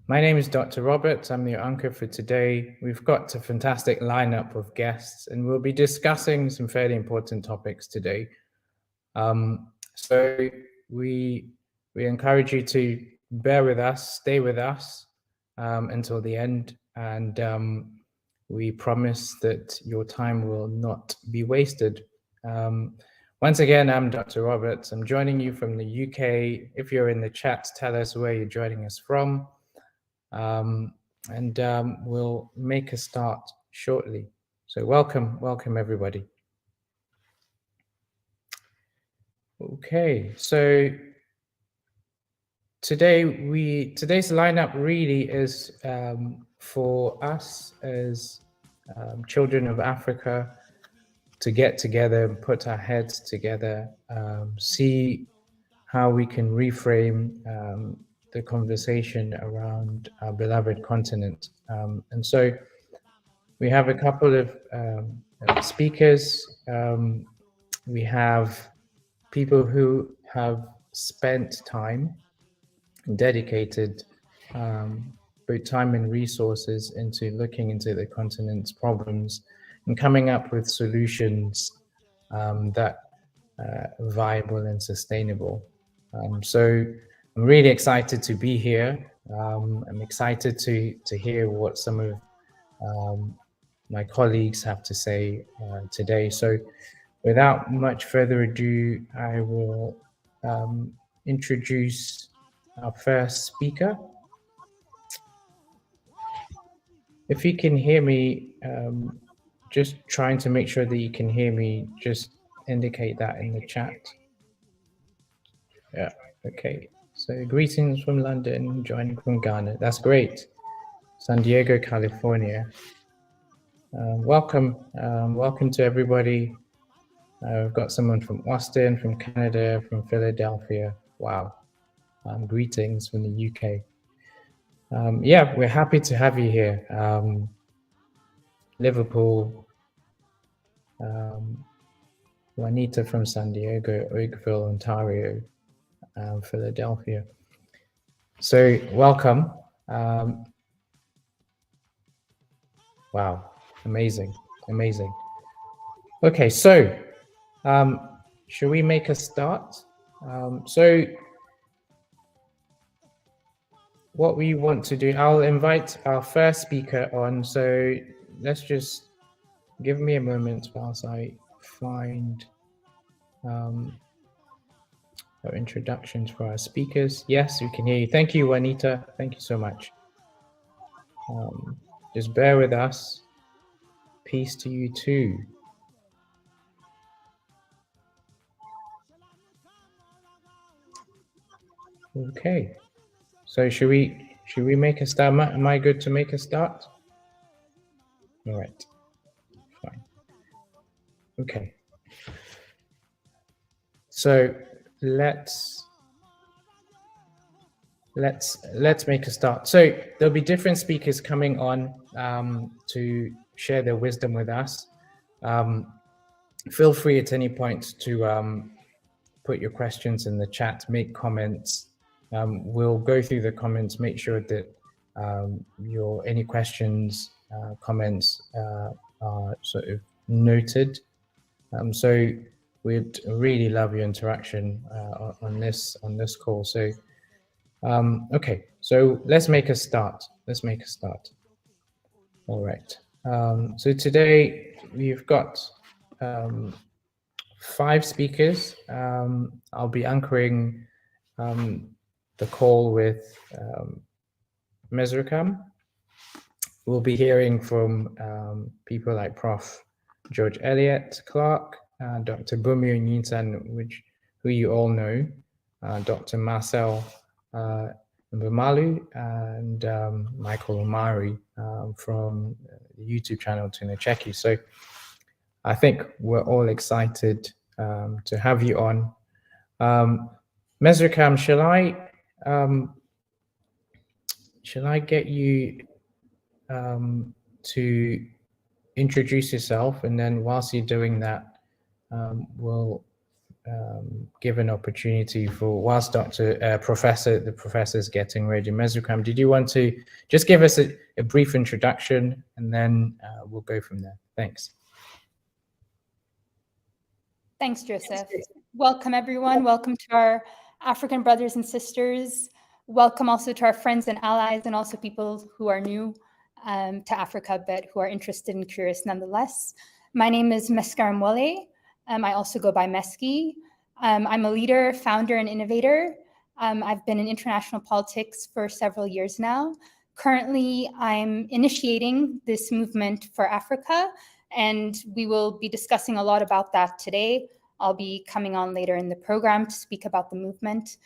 My name is Dr. Robert. I'm your anchor for today. We've got a fantastic lineup of guests, and we'll be discussing some fairly important topics today. So we encourage you to bear with us, stay with us until the end, and we promise that your time will not be wasted. Once again, I'm Dr. Roberts. I'm joining you from the UK. If you're in the chat, tell us where you're joining us from. We'll make a start shortly. So welcome everybody. Okay, so today's lineup really is for us as children of Africa to get together and put our heads together, see how we can reframe the conversation around our beloved continent. And so we have a couple of speakers. We have people who have spent time, dedicated both time and resources into looking into the continent's problems and coming up with solutions that are viable and sustainable. So I'm really excited to be here. I'm excited to hear what some of my colleagues have to say today. So without much further ado, I will introduce our first speaker. If you can hear me, just trying to make sure that you can hear me, just indicate that in the chat. Yeah, okay. So greetings from London, joining from Ghana. That's great. San Diego, California. Welcome to everybody. We've got someone from Austin, from Canada, from Philadelphia. Wow. Greetings from the UK. Yeah, we're happy to have you here. Liverpool, Juanita from San Diego, Oakville, Ontario, Philadelphia. So welcome. Wow, amazing. Okay, so should we make a start? So what we want to do, I'll invite our first speaker on. So let's just give me a moment whilst I find our introductions for our speakers. Yes, we can hear you. Thank you, Juanita. Thank you so much. Just bear with us. Peace to you too. Okay. So should we make a start? Am I good to make a start? All right. Fine. Okay. So let's make a start. So there'll be different speakers coming on to share their wisdom with us. Feel free at any point to put your questions in the chat, make comments. We'll go through the comments, make sure that any questions, comments are sort of noted. So we'd really love your interaction on this call. So okay, so let's make a start. All right. So today we've got 5 speakers. I'll be anchoring the call with Meskerem. We'll be hearing from people like Prof. George Elliot Clark, Dr. Bunmi Oyinsan, who you all know, Dr. Marcel Mbamalu, and Michael Omari from the YouTube channel Tunacheki. So I think we're all excited to have you on. Meskerem, shall I get you to introduce yourself, and then whilst you're doing that, we'll give an opportunity for whilst the professor's getting ready. Meskaram, did you want to just give us a brief introduction, and then we'll go from there? Thanks. Thanks, Joseph. Welcome, everyone. Welcome to our African brothers and sisters. Welcome also to our friends and allies, and also people who are new to Africa, but who are interested and curious nonetheless. My name is Meskerem Wolle. I also go by Meski. I'm a leader, founder, and innovator. I've been in international politics for several years now. Currently, I'm initiating this movement for Africa, and we will be discussing a lot about that today. I'll be coming on later in the program to speak about the movement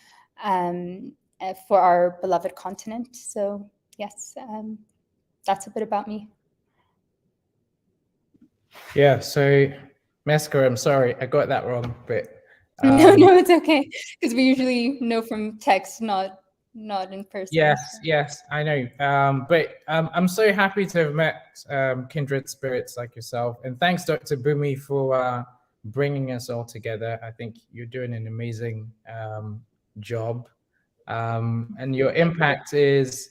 for our beloved continent. So yes, that's a bit about me. Yeah, so Meskaram, sorry, I got that wrong, but no, it's okay, because we usually know from text, not in person. Yes, I know. But I'm so happy to have met kindred spirits like yourself, and thanks, Dr. Bunmi, for bringing us all together. I think you're doing an amazing job, and your impact is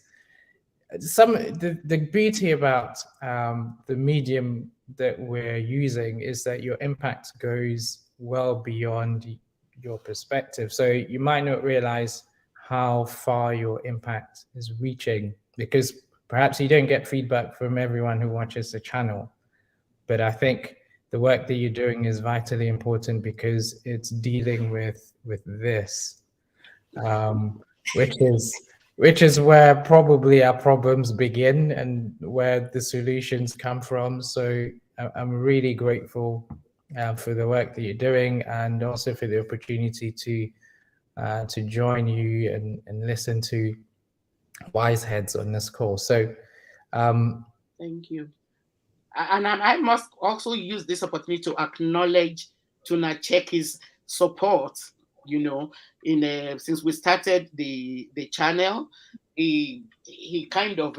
the beauty about the medium that we're using is that your impact goes well beyond your perspective. So you might not realize how far your impact is reaching, because perhaps you don't get feedback from everyone who watches the channel. But I think the work that you're doing is vitally important, because it's dealing with this, which is where probably our problems begin and where the solutions come from. So I'm really grateful for the work that you're doing, and also for the opportunity to join you and listen to wise heads on this call. So thank you. And I must also use this opportunity to acknowledge Tunacheki's support. You know, since we started the channel, he kind of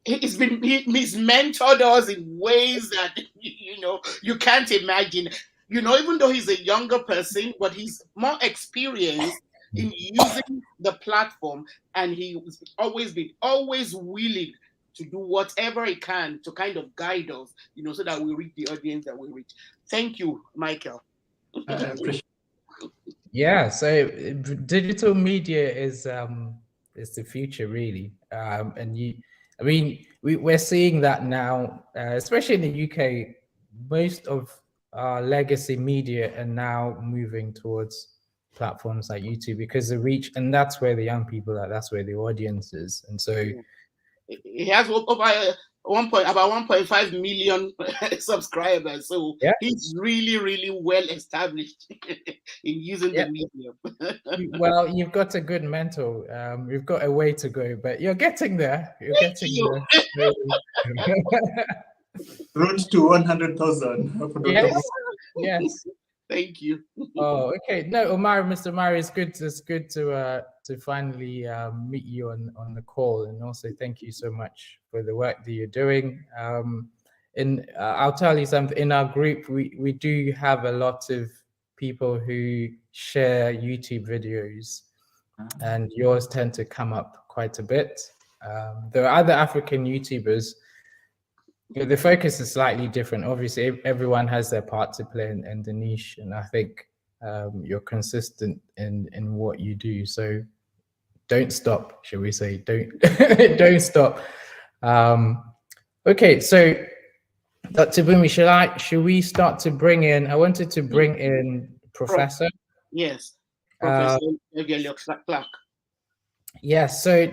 he's mentored us in ways that you can't imagine. Even though he's a younger person, but he's more experienced in using the platform, and he's always willing to do whatever he can to kind of guide us, so that we reach the audience that we reach. Thank you, Michael. I appreciate. Yeah, so digital media is the future, really, and we're seeing that now, especially in the UK. Most of our legacy media are now moving towards platforms like YouTube, because the reach, and that's where the young people are. That's where the audience is, and so he has over about 1.5 million subscribers. So yeah, he's really well established in using the medium. Well, you've got a good mentor. You've got a way to go, but you're getting there. Thank you. Road to 100,000. Yes. Thank you. Oh, okay. No, Mr. Omari, it's good to finally meet you on the call, and also thank you so much for the work that you're doing. And I'll tell you something. In our group, we do have a lot of people who share YouTube videos, and yours tend to come up quite a bit. There are other African YouTubers. The focus is slightly different. Obviously, everyone has their part to play in the niche, and I think you're consistent in what you do. So don't stop, shall we say? Don't stop. Okay, so Dr. Bunmi, should we start to bring in? I wanted to bring in Professor. Yes, Professor Elliot Clark. Yes. So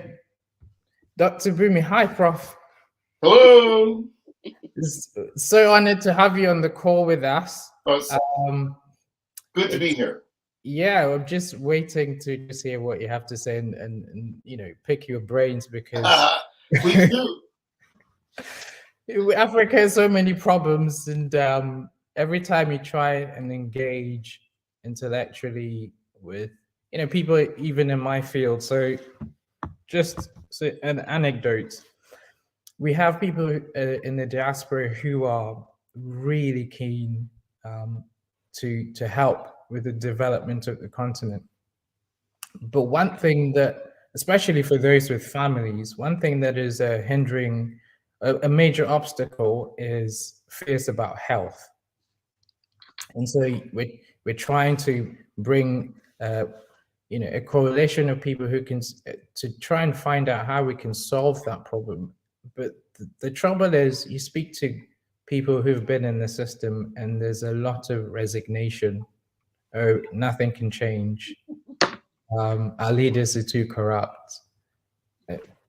Dr. Bunmi, hi, Prof. Hello. So honored to have you on the call with us. Good to be here. Yeah, I'm just waiting to just hear what you have to say and pick your brains, because we do. Africa has so many problems, and every time you try and engage intellectually with people even in my field. So just an anecdote. We have people in the diaspora who are really keen to help with the development of the continent. But one thing that, especially for those with families, one thing that is hindering, a major obstacle is fears about health. And so we're trying to bring a coalition of people who can to try and find out how we can solve that problem. But the trouble is, you speak to people who've been in the system and there's a lot of resignation. Oh, nothing can change. Our leaders are too corrupt.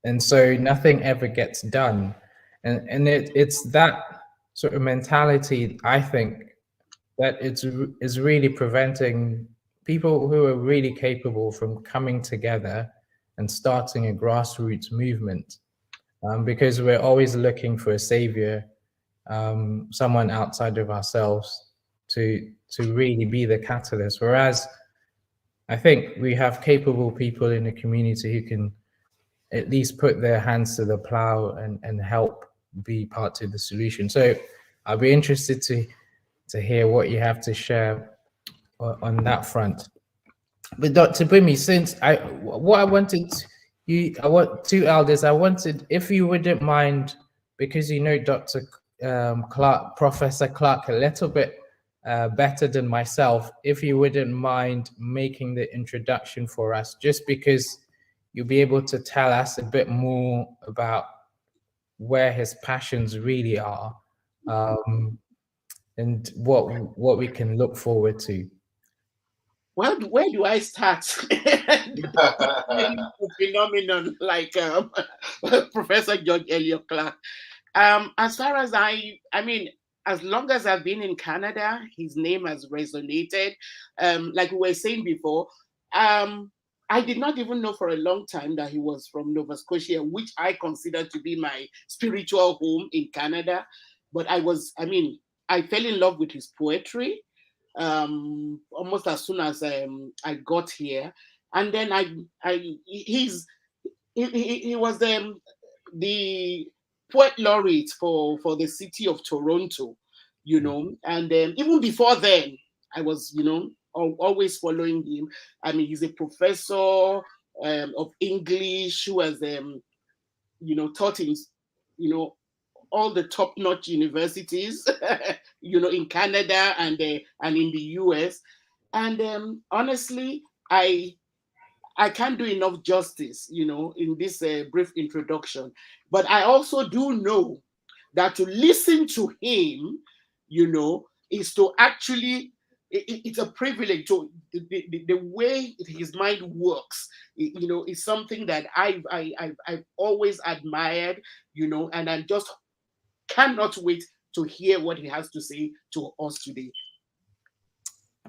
And so nothing ever gets done. And it's that sort of mentality, I think, that is really preventing people who are really capable from coming together and starting a grassroots movement, because we're always looking for a savior, someone outside of ourselves to really be the catalyst. Whereas I think we have capable people in the community who can at least put their hands to the plow and help be part of the solution. So I'll be interested to hear what you have to share on that front. But Dr. Bunmi, since I want two elders, I wanted, if you wouldn't mind, because you know Dr. Clark, Professor Clark, a little bit better than myself, if you wouldn't mind making the introduction for us, just because you'll be able to tell us a bit more about where his passions really are, and what we can look forward to. Well, where do I start? Phenomenon like Professor George Elliot Clark. As far as I mean, as long as I've been in Canada, his name has resonated. Like we were saying before, I did not even know for a long time that he was from Nova Scotia, which I consider to be my spiritual home in Canada. But I fell in love with his poetry almost as soon as I got here. And then he was the poet laureate for the city of Toronto, and even before then, I was, always following him. I mean, he's a professor of English who has, taught in, all the top-notch universities, in Canada and in the US. And honestly, I can't do enough justice, in this brief introduction. But I also do know that to listen to him, is to actually, it's a privilege. To the way his mind works, is something that I've always admired, and I just cannot wait to hear what he has to say to us today.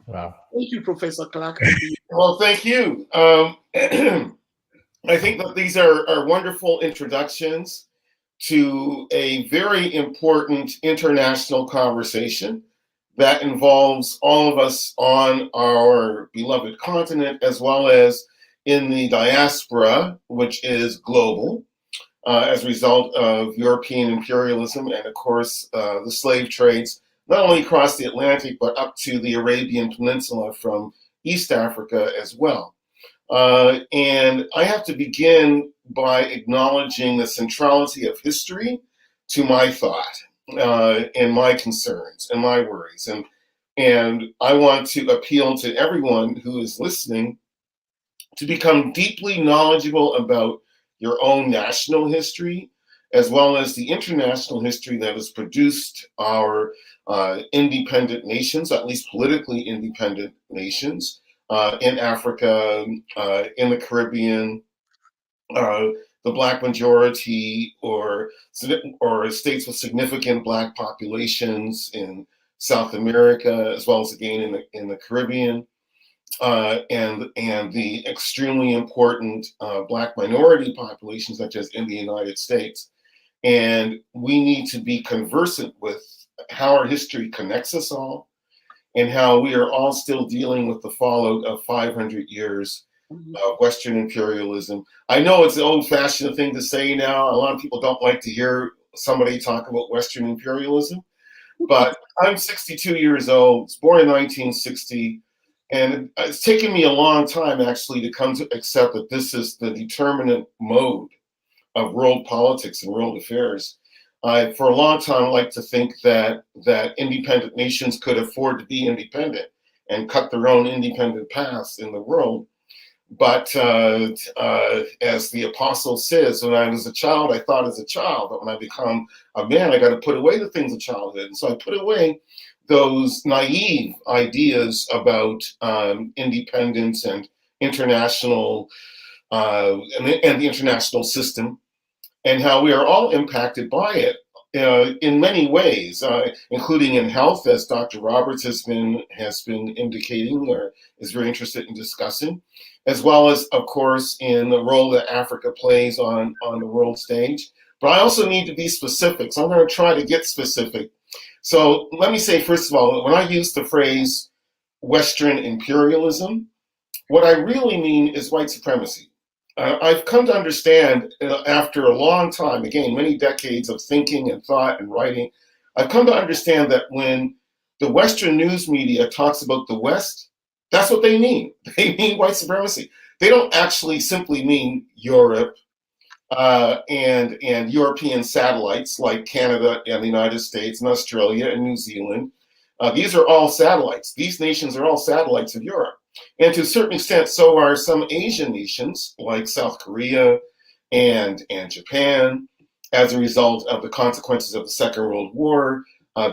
Wow. Thank you, Professor Clark. Well, thank you. I think that these are wonderful introductions to a very important international conversation that involves all of us on our beloved continent, as well as in the diaspora, which is global, as a result of European imperialism and, of course, the slave trades, not only across the Atlantic, but up to the Arabian Peninsula from East Africa as well. And I have to begin by acknowledging the centrality of history to my thought, and my concerns and my worries. And I want to appeal to everyone who is listening to become deeply knowledgeable about your own national history, as well as the international history that has produced our independent nations, at least politically independent nations, in Africa, in the Caribbean, the Black majority, or states with significant Black populations in South America, as well as again in the Caribbean, and the extremely important Black minority populations, such as in the United States. And we need to be conversant with how our history connects us all, and how we are all still dealing with the fallout of 500 years of Western imperialism. I know it's an old-fashioned thing to say now. A lot of people don't like to hear somebody talk about Western imperialism, but I'm 62 years old, was born in 1960, And it's taken me a long time actually to come to accept that this is the determinant mode of world politics and world affairs. I, for a long time, like to think that independent nations could afford to be independent and cut their own independent paths in the world. But as the apostle says, when I was a child, I thought as a child, but when I become a man, I got to put away the things of childhood. And so I put away those naive ideas about independence and international and the international system, and how we are all impacted by it in many ways, including in health, as Dr. Roberts has been indicating or is very interested in discussing, as well as, of course, in the role that Africa plays on the world stage. But I also need to be specific, so I'm going to try to get specific. So let me say, first of all, when I use the phrase Western imperialism, what I really mean is white supremacy. I've come to understand after a long time, again, many decades of thinking and thought and writing, I've come to understand that when the Western news media talks about the West, that's what they mean. They mean white supremacy. They don't actually simply mean Europe and European satellites like Canada and the United States and Australia and New Zealand. These are all satellites. These nations are all satellites of Europe. And to a certain extent, so are some Asian nations like South Korea and Japan as a result of the consequences of the Second World War.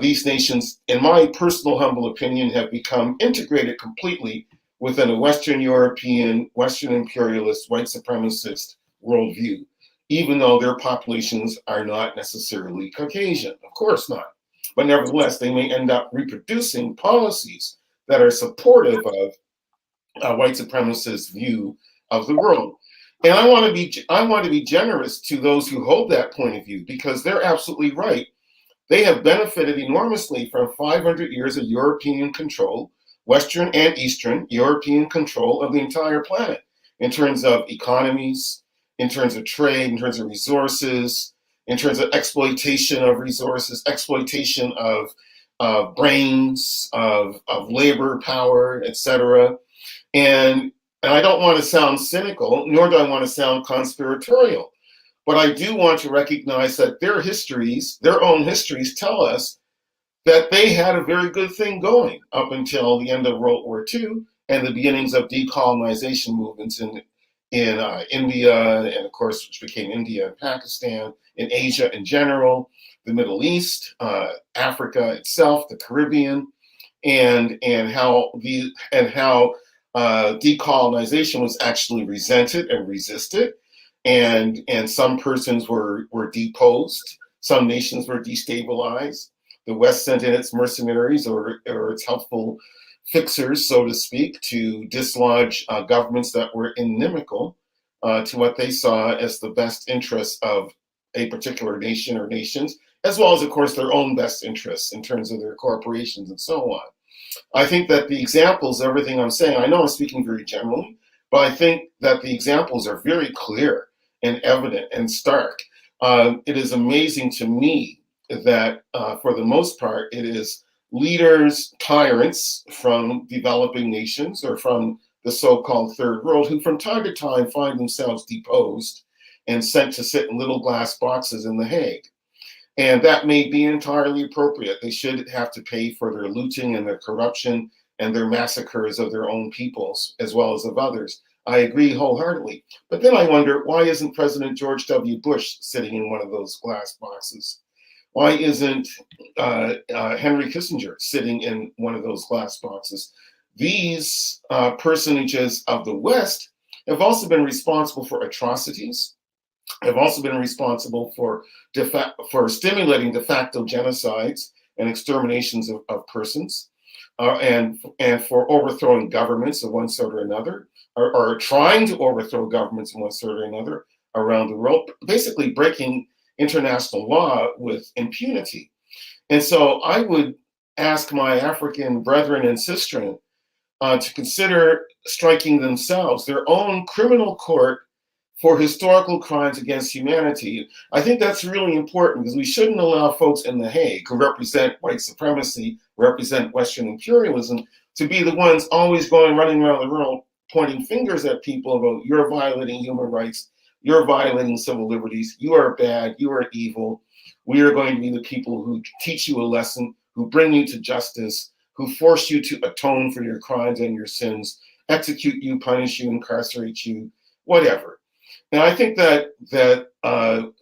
These nations, in my personal humble opinion, have become integrated completely within a Western European, Western imperialist, white supremacist worldview, even though their populations are not necessarily Caucasian. Of course not. But nevertheless, they may end up reproducing policies that are supportive of white supremacist view of the world. And I want to be generous to those who hold that point of view, because they're absolutely right. They have benefited enormously from 500 years of European control, Western and Eastern European control of the entire planet, in terms of economies, in terms of trade, in terms of resources, in terms of exploitation of resources, exploitation of brains, of labor power, etc. And I don't want to sound cynical, nor do I want to sound conspiratorial, but I do want to recognize that their histories, their own histories, tell us that they had a very good thing going up until the end of World War II and the beginnings of decolonization movements in India, and of course, which became India and Pakistan, in Asia in general, the Middle East, Africa itself, the Caribbean, and how decolonization was actually resented and resisted, and some persons were deposed, some nations were destabilized. The West sent in its mercenaries or its helpful fixers, so to speak, to dislodge governments that were inimical to what they saw as the best interests of a particular nation or nations, as well as, of course, their own best interests in terms of their corporations and so on. I think that the examples, everything I'm saying, I know I'm speaking very generally, but I think that the examples are very clear and evident and stark. It is amazing to me that for the most part, it is leaders, tyrants from developing nations or from the so-called third world who from time to time find themselves deposed and sent to sit in little glass boxes in The Hague. And that may be entirely appropriate. They should have to pay for their looting and their corruption and their massacres of their own peoples, as well as of others. I agree wholeheartedly. But then I wonder, why isn't President George W. Bush sitting in one of those glass boxes? Why isn't Henry Kissinger sitting in one of those glass boxes? These personages of the West have also been responsible for atrocities, have also been responsible for stimulating de facto genocides and exterminations of persons, and for overthrowing governments of one sort or another, or trying to overthrow governments of one sort or another around the world, basically breaking international law with impunity. And so I would ask my African brethren and sisters to consider striking themselves their own criminal court for historical crimes against humanity. I think that's really important, because we shouldn't allow folks in The Hague who represent white supremacy represent Western imperialism, to be the ones always running around the world pointing fingers at people about you're violating human rights, you're violating civil liberties, you are bad, you are evil. We are going to be the people who teach you a lesson, who bring you to justice, who force you to atone for your crimes and your sins, execute you, punish you, incarcerate you, whatever. And I think that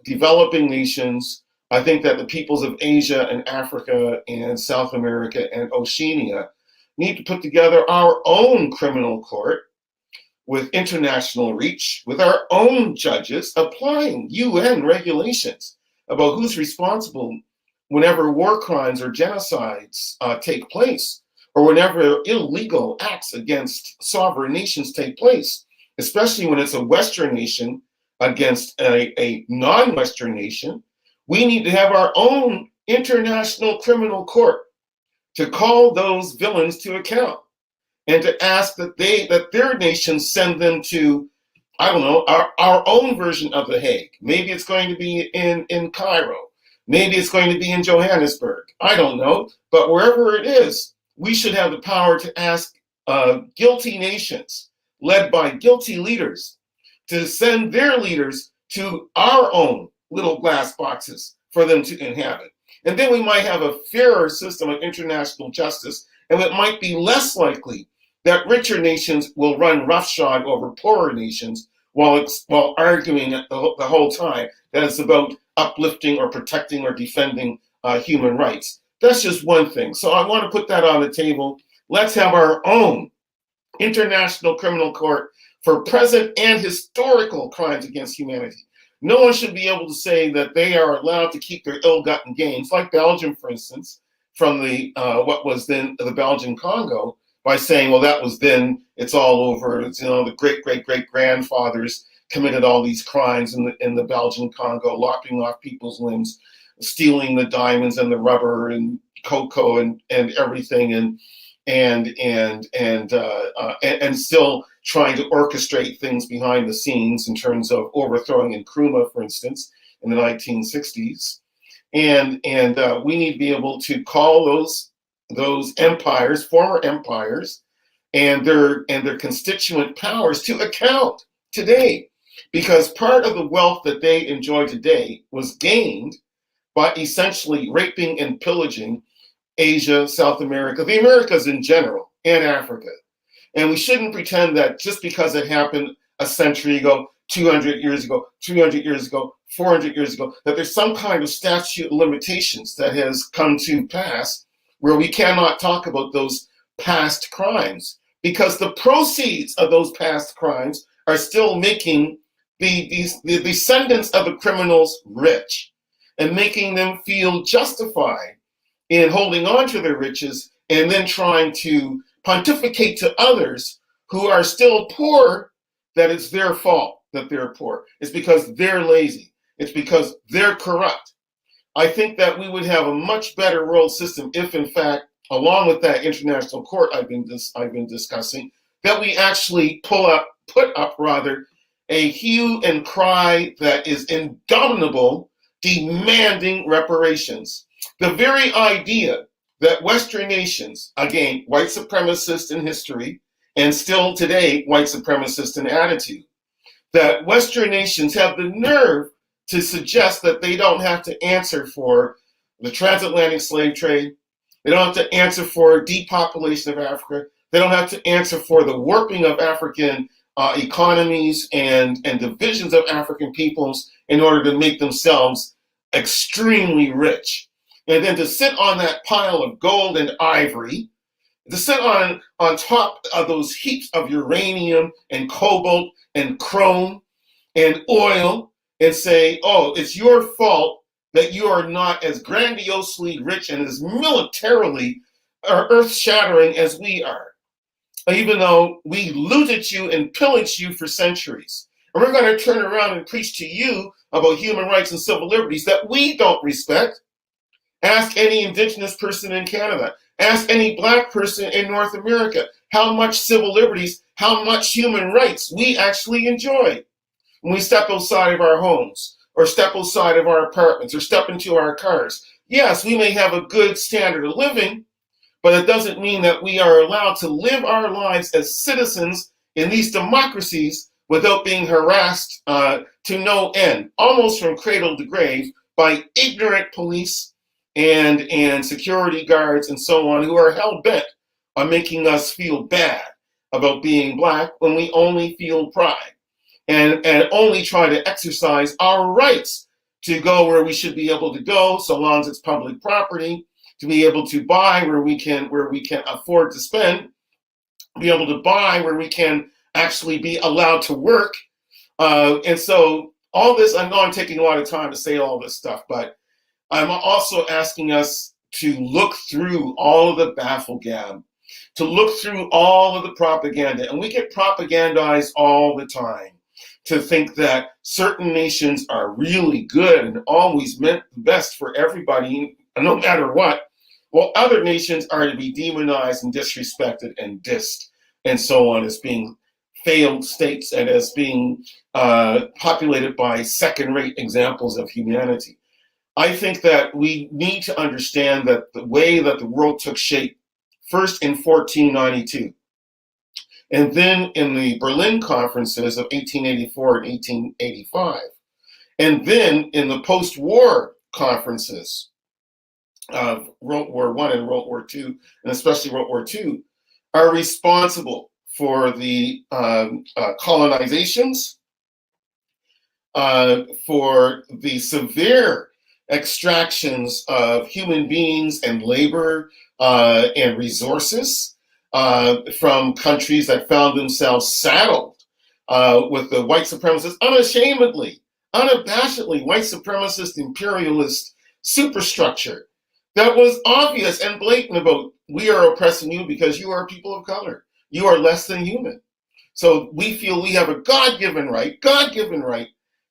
developing nations, I think that the peoples of Asia and Africa and South America and Oceania need to put together our own criminal court with international reach, with our own judges applying UN regulations about who's responsible whenever war crimes or genocides take place, or whenever illegal acts against sovereign nations take place, especially when it's a Western nation against a non-Western nation. We need to have our own international criminal court to call those villains to account and to ask that their nations send them to, I don't know, our own version of The Hague. Maybe it's going to be in Cairo. Maybe it's going to be in Johannesburg. I don't know. But wherever it is, we should have the power to ask guilty nations led by guilty leaders to send their leaders to our own little glass boxes for them to inhabit. And then we might have a fairer system of international justice, and it might be less likely that richer nations will run roughshod over poorer nations while arguing the whole time that it's about uplifting or protecting or defending human rights. That's just one thing. So I want to put that on the table. Let's have our own international criminal court for present and historical crimes against humanity. No one should be able to say that they are allowed to keep their ill-gotten gains, like Belgium, for instance, from the what was then the Belgian Congo, by saying, well, that was then, it's all over. It's, the great-great-great-grandfathers committed all these crimes in the Belgian Congo, lopping off people's limbs, stealing the diamonds and the rubber and cocoa and everything, and still trying to orchestrate things behind the scenes in terms of overthrowing Nkrumah, for instance, in the 1960s. And we need to be able to call those empires, former empires, and their constituent powers to account today, because part of the wealth that they enjoy today was gained by essentially raping and pillaging Asia, South America, the Americas in general, and Africa. And we shouldn't pretend that just because it happened a century ago, 200 years ago, 300 years ago, 400 years ago, that there's some kind of statute of limitations that has come to pass where we cannot talk about those past crimes, because the proceeds of those past crimes are still making the descendants of the criminals rich and making them feel justified in holding on to their riches and then trying to pontificate to others who are still poor that it's their fault that they're poor. It's because they're lazy. It's because they're corrupt. I think that we would have a much better world system if, in fact, along with that international court I've been discussing, that we actually put up a hue and cry that is indomitable, demanding reparations. The very idea that Western nations, again, white supremacist in history, and still today, white supremacist in attitude, that Western nations have the nerve to suggest that they don't have to answer for the transatlantic slave trade, they don't have to answer for depopulation of Africa, they don't have to answer for the warping of African economies and divisions of African peoples in order to make themselves extremely rich. And then to sit on that pile of gold and ivory, to sit on top of those heaps of uranium and cobalt and chrome and oil and say, oh, it's your fault that you are not as grandiosely rich and as militarily earth-shattering as we are, even though we looted you and pillaged you for centuries. And we're going to turn around and preach to you about human rights and civil liberties that we don't respect. Ask any indigenous person in Canada. Ask any black person in North America how much civil liberties, how much human rights we actually enjoy when we step outside of our homes or step outside of our apartments or step into our cars. Yes, we may have a good standard of living, but it doesn't mean that we are allowed to live our lives as citizens in these democracies without being harassed to no end, almost from cradle to grave, by ignorant police and security guards and so on, who are hell-bent on making us feel bad about being Black when we only feel pride and only try to exercise our rights to go where we should be able to go, so long as it's public property, to be able to buy where we can afford to spend, be able to buy where we can actually be allowed to work. And so all this, I know I'm taking a lot of time to say all this stuff, but I'm also asking us to look through all of the bafflegab, to look through all of the propaganda. And we get propagandized all the time to think that certain nations are really good and always meant the best for everybody, no matter what, while other nations are to be demonized and disrespected and dissed and so on, as being failed states and as being populated by second-rate examples of humanity. I think that we need to understand that the way that the world took shape, first in 1492, and then in the Berlin conferences of 1884 and 1885, and then in the post-war conferences of World War I and World War II, and especially World War II, are responsible for the colonizations, for the severe extractions of human beings and labor and resources from countries that found themselves saddled with the white supremacist, unashamedly, unabashedly white supremacist imperialist superstructure that was obvious and blatant about, we are oppressing you because you are people of color. You are less than human. So we feel we have a God-given right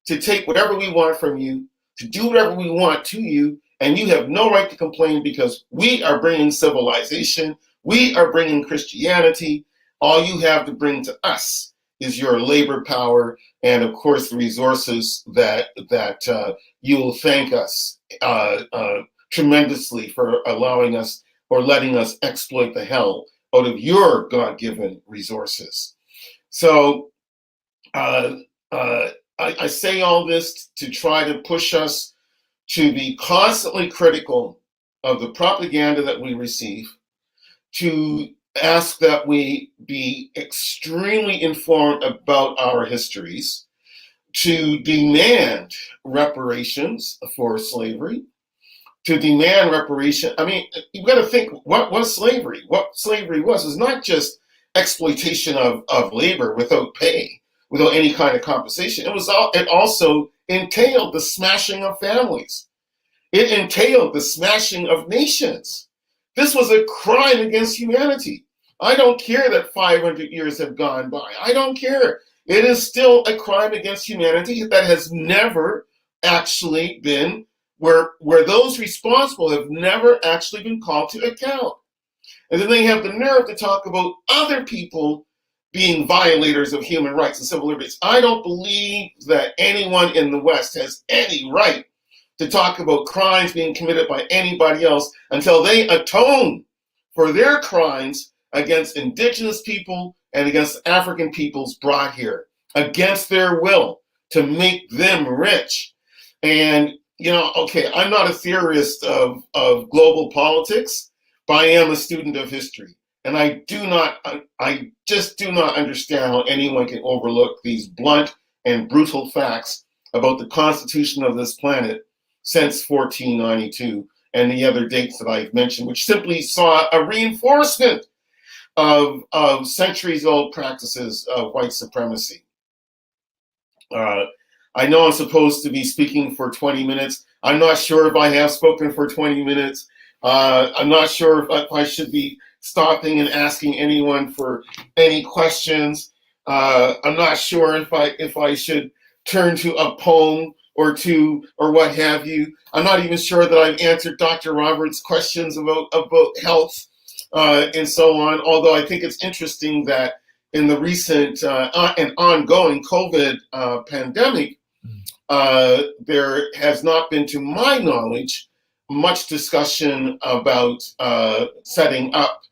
to take whatever we want from you, to do whatever we want to you, and you have no right to complain because we are bringing civilization, we are bringing Christianity. All you have to bring to us is your labor power and, of course, the resources that you will thank us tremendously for allowing us or letting us exploit the hell out of your God-given resources. So I say all this to try to push us to be constantly critical of the propaganda that we receive, to ask that we be extremely informed about our histories, to demand reparations for slavery, to demand reparation. I mean, you've got to think, what was slavery? What slavery was not just exploitation of labor without pay, without any kind of compensation. It also entailed the smashing of families. It entailed the smashing of nations. This was a crime against humanity. I don't care that 500 years have gone by. I don't care. It is still a crime against humanity that has never actually been, where those responsible have never actually been called to account. And then they have the nerve to talk about other people being violators of human rights and civil liberties. I don't believe that anyone in the West has any right to talk about crimes being committed by anybody else until they atone for their crimes against indigenous people and against African peoples brought here against their will to make them rich. And, you know, okay, I'm not a theorist of global politics, but I am a student of history. And I just do not understand how anyone can overlook these blunt and brutal facts about the constitution of this planet since 1492 and the other dates that I've mentioned, which simply saw a reinforcement of centuries-old practices of white supremacy. I know I'm supposed to be speaking for 20 minutes. I'm not sure if I have spoken for 20 minutes. I'm not sure if I should be stopping and asking anyone for any questions. I'm not sure if I should turn to a poem or two or what have you. I'm not even sure that I've answered Dr. Roberts' questions about health and so on, although I think it's interesting that in the recent and ongoing COVID pandemic, there has not been, to my knowledge, much discussion about setting up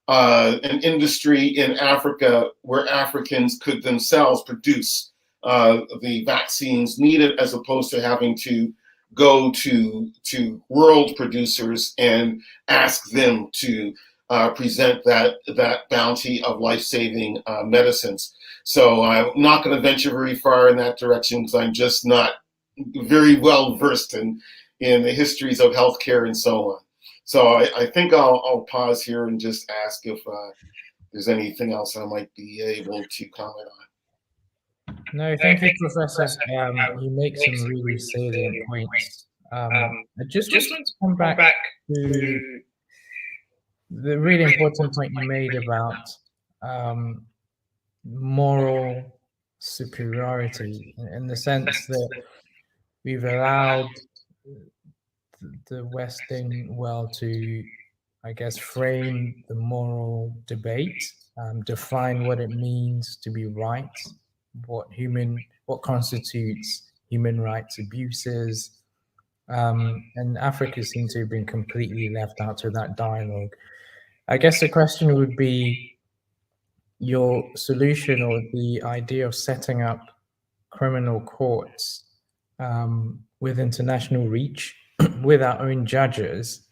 an industry in Africa where Africans could themselves produce the vaccines needed, as opposed to having to go to world producers and ask them to present that bounty of life-saving medicines. So I'm not going to venture very far in that direction because I'm just not very well versed in the histories of healthcare and so on. So I think I'll pause here and just ask if there's anything else I might be able to comment on. No, thank you, Professor. You make some really salient points. I just want to come back to the really important point you made about moral superiority, in the sense that we've allowed the Western world to, I guess, frame the moral debate, define what it means to be right, what constitutes human rights abuses, and Africa seems to have been completely left out of that dialogue. I guess the question would be your solution, or the idea of setting up criminal courts with international reach, with our own judges.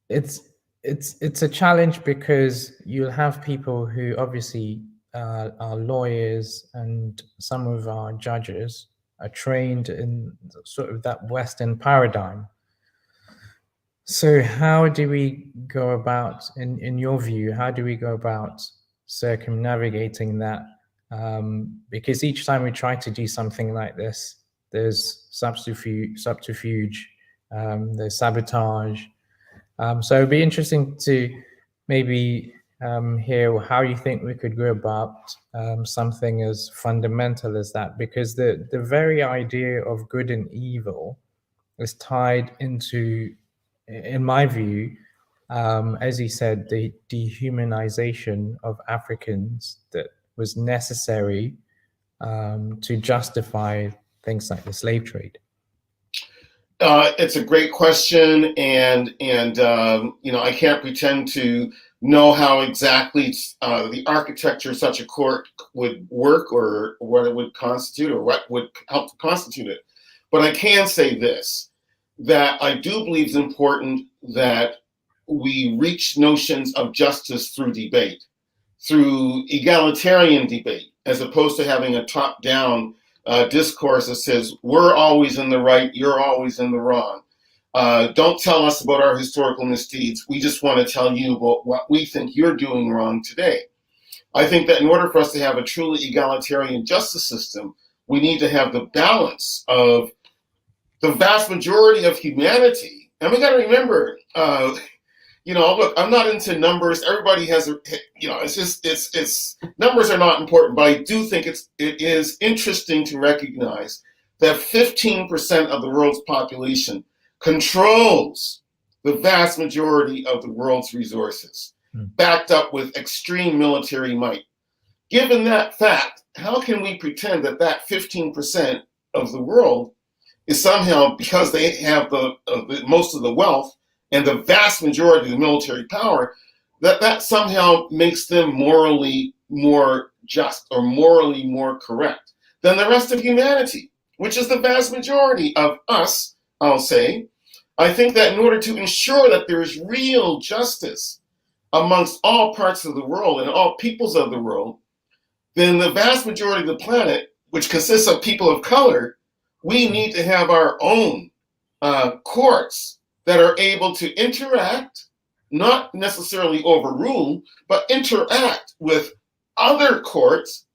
It's a challenge because you'll have people who obviously are lawyers, and some of our judges are trained in sort of that Western paradigm. So how do we go about, in your view, how do we go about circumnavigating that? Because each time we try to do something like this, there's subterfuge, there's sabotage. So it'd be interesting to maybe hear how you think we could go about something as fundamental as that, because the very idea of good and evil is tied into, in my view, as he said, the dehumanization of Africans that was necessary to justify things like the slave trade. It's a great question, and I can't pretend to know how exactly the architecture of such a court would work, or what it would constitute, or what would help to constitute it. But I can say this, that I do believe it's important that we reach notions of justice through debate, through egalitarian debate, as opposed to having a top-down discourse that says, we're always in the right, you're always in the wrong. Don't tell us about our historical misdeeds. We just want to tell you about what we think you're doing wrong today. I think that in order for us to have a truly egalitarian justice system, we need to have the balance of the vast majority of humanity. And we got to remember, look, I'm not into numbers. Everybody has it's numbers are not important, but I do think it is interesting to recognize that 15% of the world's population controls the vast majority of the world's resources, backed up with extreme military might. Given that fact, how can we pretend that 15% of the world is somehow, because they have the most of the wealth and the vast majority of the military power, that somehow makes them morally more just or morally more correct than the rest of humanity, which is the vast majority of us, I'll say. I think that in order to ensure that there is real justice amongst all parts of the world and all peoples of the world, then the vast majority of the planet, which consists of people of color, we need to have our own courts that are able to interact, not necessarily overrule, but interact with other courts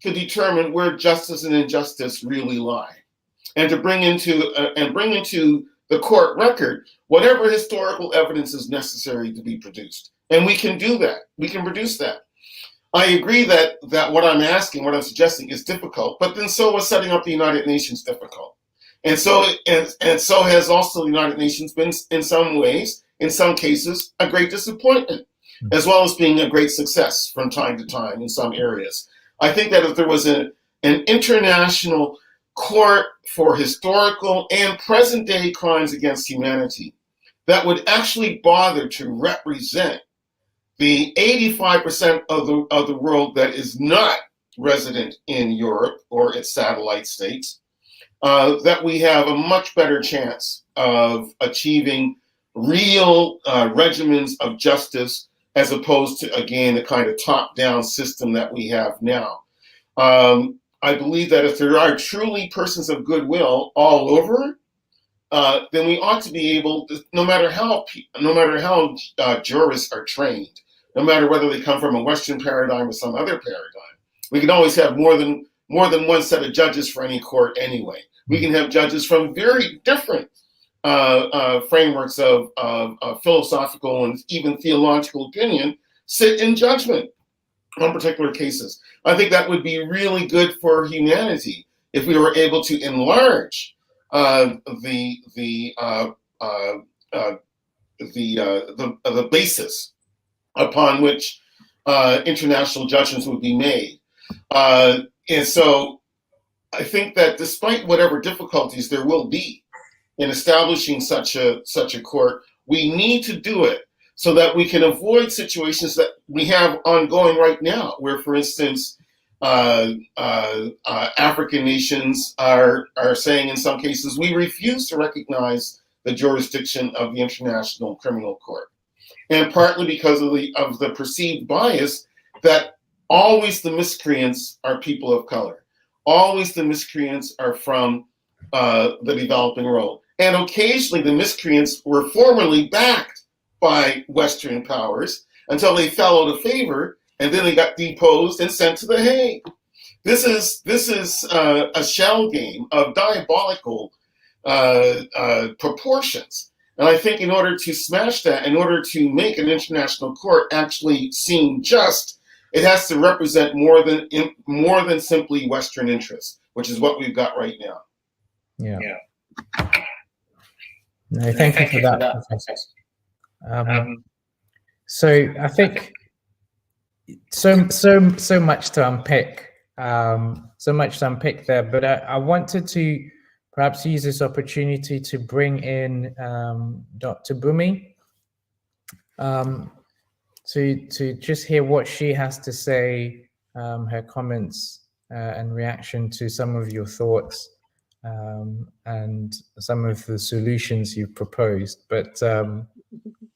to determine where justice and injustice really lie, and to bring into the court record whatever historical evidence is necessary to be produced. And we can do that. We can produce that. I agree that what I'm asking, what I'm suggesting is difficult, but then so was setting up the United Nations difficult. And so has also the United Nations been, in some ways, in some cases, a great disappointment, as well as being a great success from time to time in some areas. I think that if there was an international court for historical and present day crimes against humanity that would actually bother to represent the 85% of the world that is not resident in Europe or its satellite states, that we have a much better chance of achieving real regimens of justice, as opposed to, again, the kind of top-down system that we have now. I believe that if there are truly persons of goodwill all over, then we ought to be able to, no matter how jurists are trained, no matter whether they come from a Western paradigm or some other paradigm, we can always have more than one set of judges for any court anyway. We can have judges from very different frameworks of philosophical and even theological opinion sit in judgment on particular cases. I think that would be really good for humanity if we were able to enlarge the basis upon which international judgments would be made. And so I think that despite whatever difficulties there will be in establishing such a court, we need to do it so that we can avoid situations that we have ongoing right now, where, for instance, African nations are saying in some cases, we refuse to recognize the jurisdiction of the International Criminal Court. And partly because of the perceived bias that always the miscreants are people of color. Always the miscreants are from the developing world. And occasionally the miscreants were formerly backed by Western powers until they fell out of favor, and then they got deposed and sent to The Hague. This is a shell game of diabolical proportions. And I think in order to smash that, in order to make an international court actually seem just, it has to represent more than simply Western interests, which is what we've got right now. Yeah. No, thank you for that, Professor. So I think so much to unpick, there. But I wanted to perhaps use this opportunity to bring in Dr. Bunmi to just hear what she has to say, her comments and reaction to some of your thoughts and some of the solutions you've proposed. But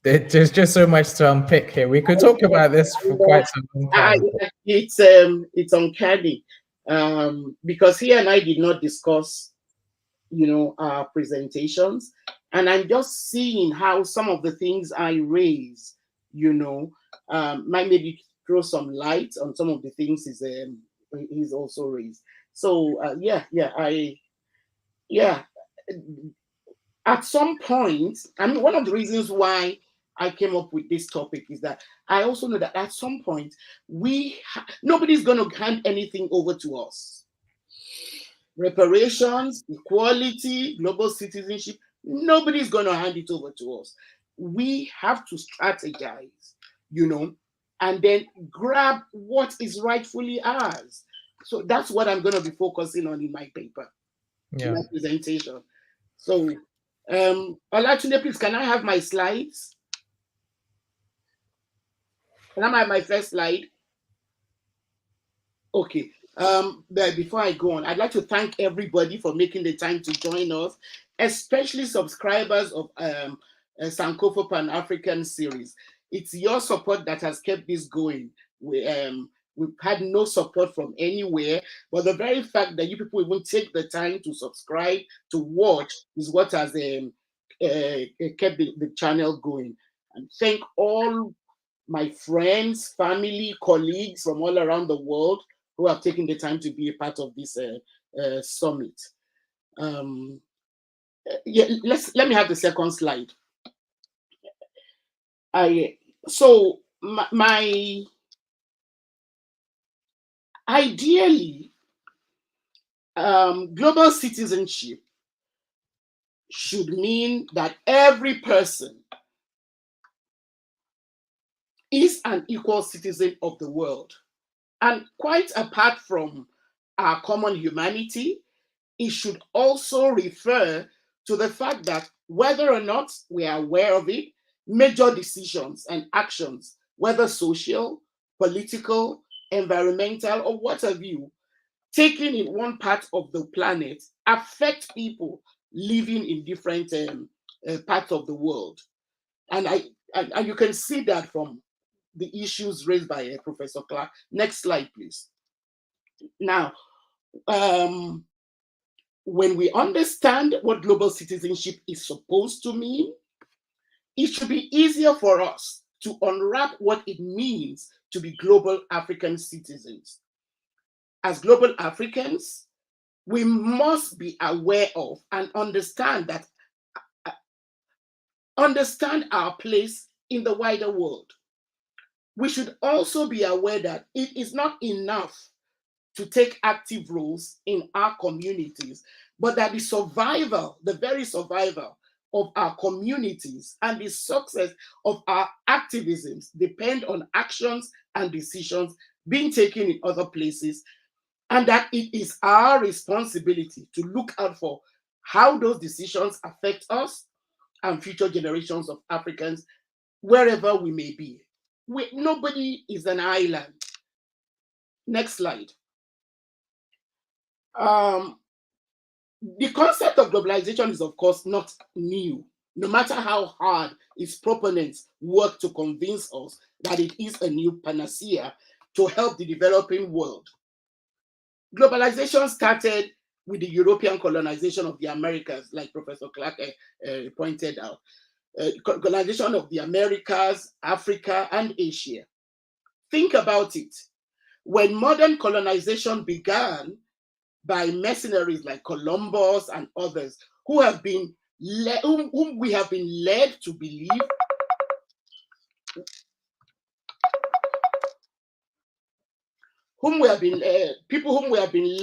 there's just so much to unpick here. We could talk about this for quite some time. It's uncanny because he and I did not discuss, our presentations, and I'm just seeing how some of the things I raise, might maybe throw some light on some of the things he's also raised. So at some point, one of the reasons why I came up with this topic is that I also know that at some point nobody's going to hand anything over to us. Reparations, equality, global citizenship, nobody's going to hand it over to us. We have to strategize, and then grab what is rightfully ours. So that's what I'm going to be focusing on in my paper, in my presentation. So, Olatune, please, can I have my slides? Can I have my first slide? Okay. Before I go on, I'd like to thank everybody for making the time to join us, especially subscribers of Sankofa Pan-African series. It's your support that has kept this going. We've had no support from anywhere, but the very fact that you people even take the time to subscribe, to watch, is what has kept the channel going. And thank all my friends, family, colleagues from all around the world who have taken the time to be a part of this summit. Let me have the second slide. Ideally, global citizenship should mean that every person is an equal citizen of the world. And quite apart from our common humanity, it should also refer to the fact that whether or not we are aware of it, major decisions and actions, whether social, political, environmental, or what have you, taken in one part of the planet affect people living in different parts of the world. And you can see that from the issues raised by Professor Clark. Next slide, please. Now, when we understand what global citizenship is supposed to mean, it should be easier for us to unwrap what it means to be global African citizens. As global Africans, we must be aware of and understand our place in the wider world. We should also be aware that it is not enough to take active roles in our communities, but that the very survival of our communities and the success of our activisms depend on actions and decisions being taken in other places, and that it is our responsibility to look out for how those decisions affect us and future generations of Africans, wherever we may be. Nobody is an island. Next slide. The concept of globalization is, of course, not new, no matter how hard its proponents work to convince us that it is a new panacea to help the developing world. Globalization started with the European colonization of the Americas, like Professor Clark pointed out. Colonization of the Americas, Africa, and Asia. Think about it. When modern colonization began by mercenaries like Columbus and others, whom we have been led to believe people whom we have been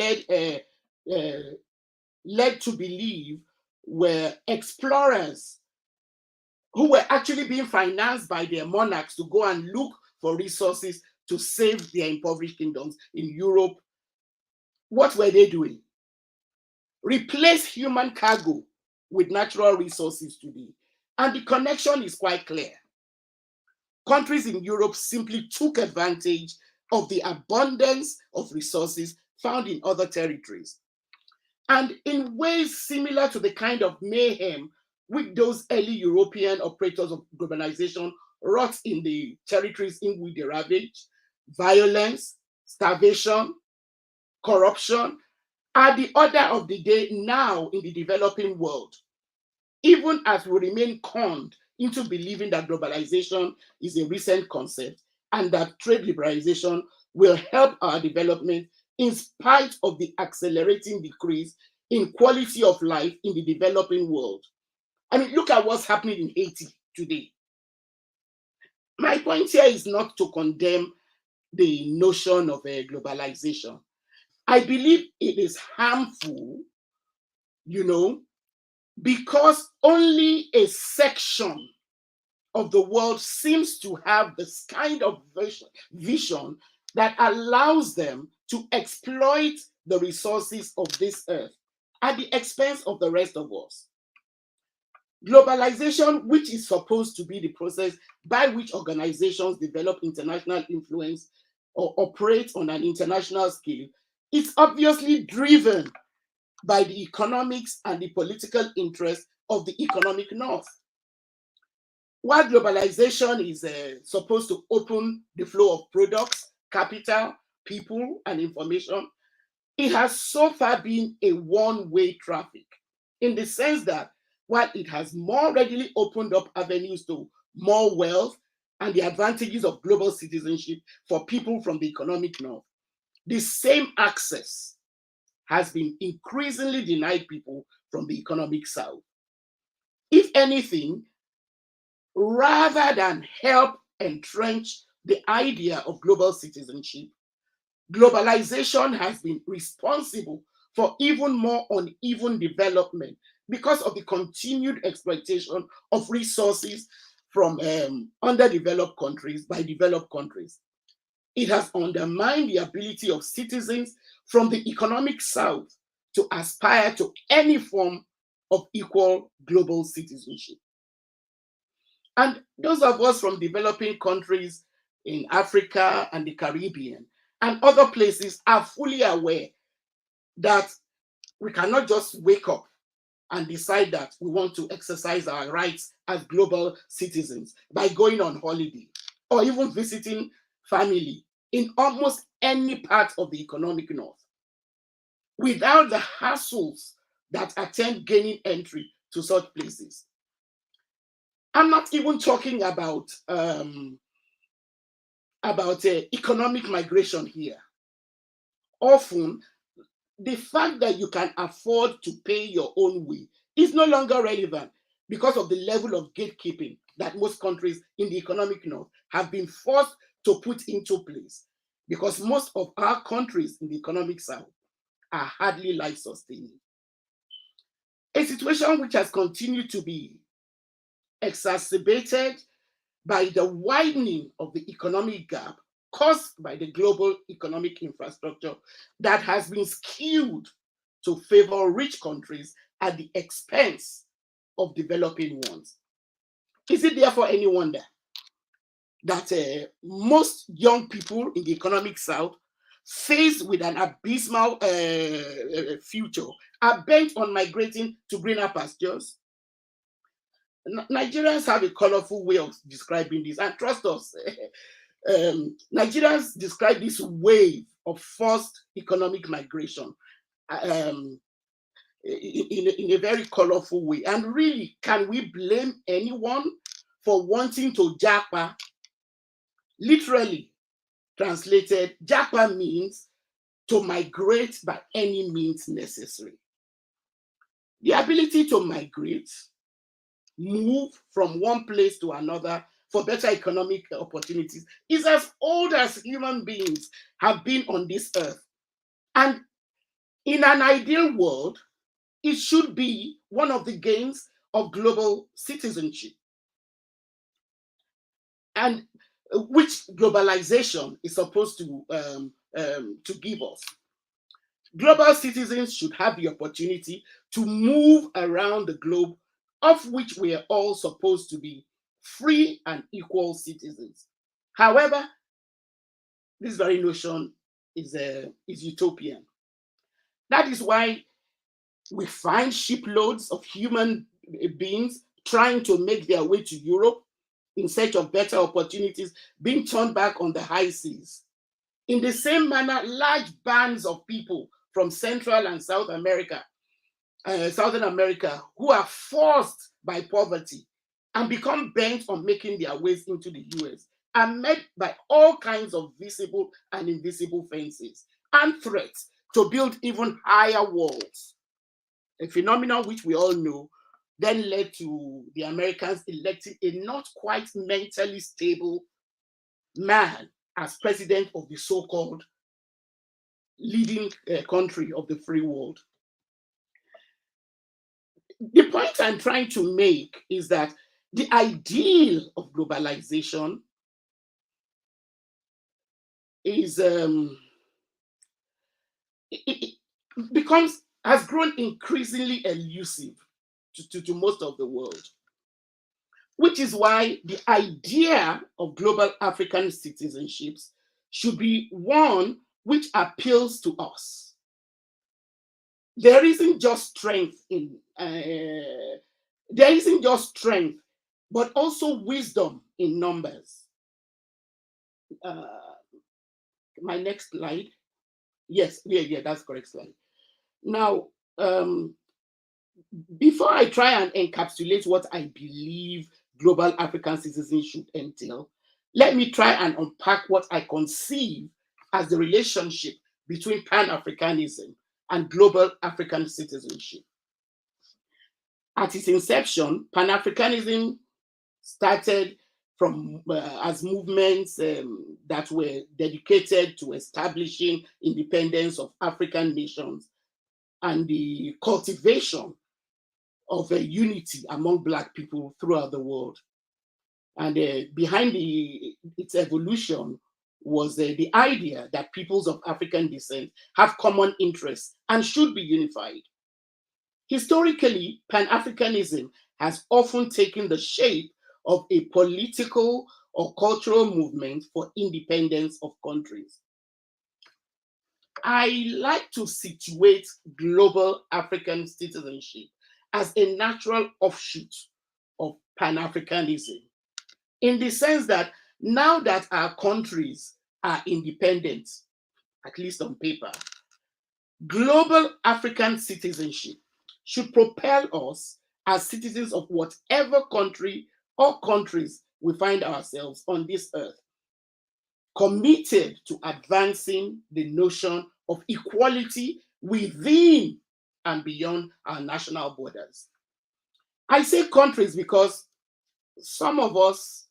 led to believe were explorers who were actually being financed by their monarchs to go and look for resources to save their impoverished kingdoms in Europe. What were they doing? Replace human cargo with natural resources today. And the connection is quite clear. Countries in Europe simply took advantage of the abundance of resources found in other territories. And in ways similar to the kind of mayhem which those early European operators of globalization wrought in the territories in which they ravaged, violence, starvation, corruption are the order of the day now in the developing world, even as we remain conned into believing that globalization is a recent concept and that trade liberalization will help our development in spite of the accelerating decrease in quality of life in the developing world. I mean, look at what's happening in Haiti today. My point here is not to condemn the notion of globalization. I believe it is harmful, because only a section of the world seems to have this kind of vision that allows them to exploit the resources of this earth at the expense of the rest of us. Globalization, which is supposed to be the process by which organizations develop international influence or operate on an international scale, is obviously driven by the economics and the political interests of the economic north. While globalization is supposed to open the flow of products, capital, people, and information, it has so far been a one-way traffic, in the sense that while it has more readily opened up avenues to more wealth and the advantages of global citizenship for people from the economic north, the same access has been increasingly denied people from the economic south. If anything, rather than help entrench the idea of global citizenship, globalization has been responsible for even more uneven development because of the continued exploitation of resources from underdeveloped countries by developed countries. It has undermined the ability of citizens from the economic south to aspire to any form of equal global citizenship. And those of us from developing countries in Africa and the Caribbean and other places are fully aware that we cannot just wake up and decide that we want to exercise our rights as global citizens by going on holiday or even visiting family in almost any part of the economic north without the hassles that attend gaining entry to such places. I'm not even talking about economic migration here. Often, the fact that you can afford to pay your own way is no longer relevant because of the level of gatekeeping that most countries in the economic north have been forced to put into place, because most of our countries in the economic south are hardly life-sustaining. A situation which has continued to be exacerbated by the widening of the economic gap caused by the global economic infrastructure that has been skewed to favor rich countries at the expense of developing ones. Is it therefore any wonder that most young people in the economic south, faced with an abysmal future, are bent on migrating to greener pastures? Nigerians have a colorful way of describing this, and trust us, Nigerians describe this wave of forced economic migration in a very colorful way. And really, can we blame anyone for wanting to japa? Literally translated, japa means to migrate by any means necessary. The ability to migrate, move from one place to another for better economic opportunities is as old as human beings have been on this earth. And in an ideal world, it should be one of the gains of global citizenship, and which globalization is supposed to give us. Global citizens should have the opportunity to move around the globe, of which we are all supposed to be free and equal citizens. However, this very notion is utopian. That is why we find shiploads of human beings trying to make their way to Europe in search of better opportunities, being turned back on the high seas. In the same manner, large bands of people from Central and South America, Southern America, who are forced by poverty and become bent on making their ways into the US, are met by all kinds of visible and invisible fences and threats to build even higher walls. A phenomenon which we all know then led to the Americans electing a not quite mentally stable man as president of the so-called leading country of the free world. The point I'm trying to make is that the ideal of globalization is has grown increasingly elusive to most of the world, which is why the idea of global African citizenships should be one which appeals to us. There isn't just strength but also wisdom in numbers. My next slide. Yes, yeah, that's correct slide. Now, before I try and encapsulate what I believe global African citizenship should entail, let me try and unpack what I conceive as the relationship between pan-Africanism and global African citizenship. At its inception, pan-Africanism started from as movements that were dedicated to establishing independence of African nations and the cultivation of a unity among Black people throughout the world. And behind its evolution was the idea that peoples of African descent have common interests and should be unified. Historically, pan-Africanism has often taken the shape of a political or cultural movement for independence of countries. I like to situate global African citizenship as a natural offshoot of pan-Africanism, in the sense that now that our countries are independent, at least on paper, global African citizenship should propel us as citizens of whatever country or countries we find ourselves on this earth, committed to advancing the notion of equality within and beyond our national borders. I say countries because some of us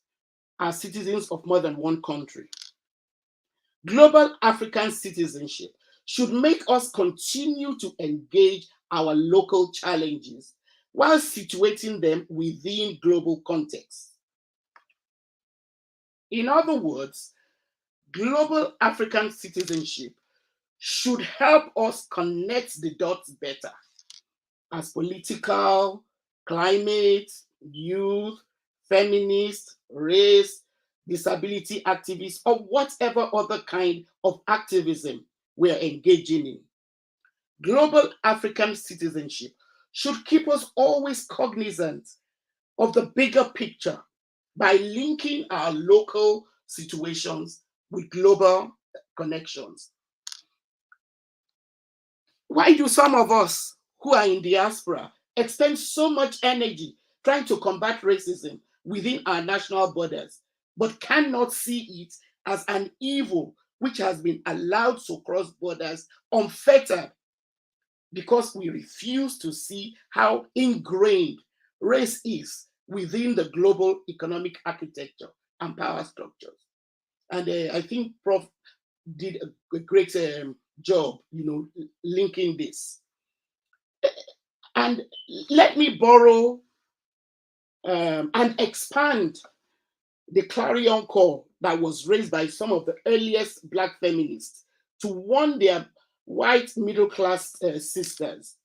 are citizens of more than one country. Global African citizenship should make us continue to engage our local challenges while situating them within global contexts. In other words, global African citizenship should help us connect the dots better as political, climate, youth, feminist, race, disability activists, or whatever other kind of activism we're engaging in. Global African citizenship should keep us always cognizant of the bigger picture by linking our local situations with global connections. Why do some of us who are in diaspora expend so much energy trying to combat racism within our national borders, but cannot see it as an evil which has been allowed to cross borders unfettered, because we refuse to see how ingrained race is within the global economic architecture and power structures? And I think Prof did a great job, linking this. And let me borrow and expand the clarion call that was raised by some of the earliest Black feminists to warn their white middle-class sisters.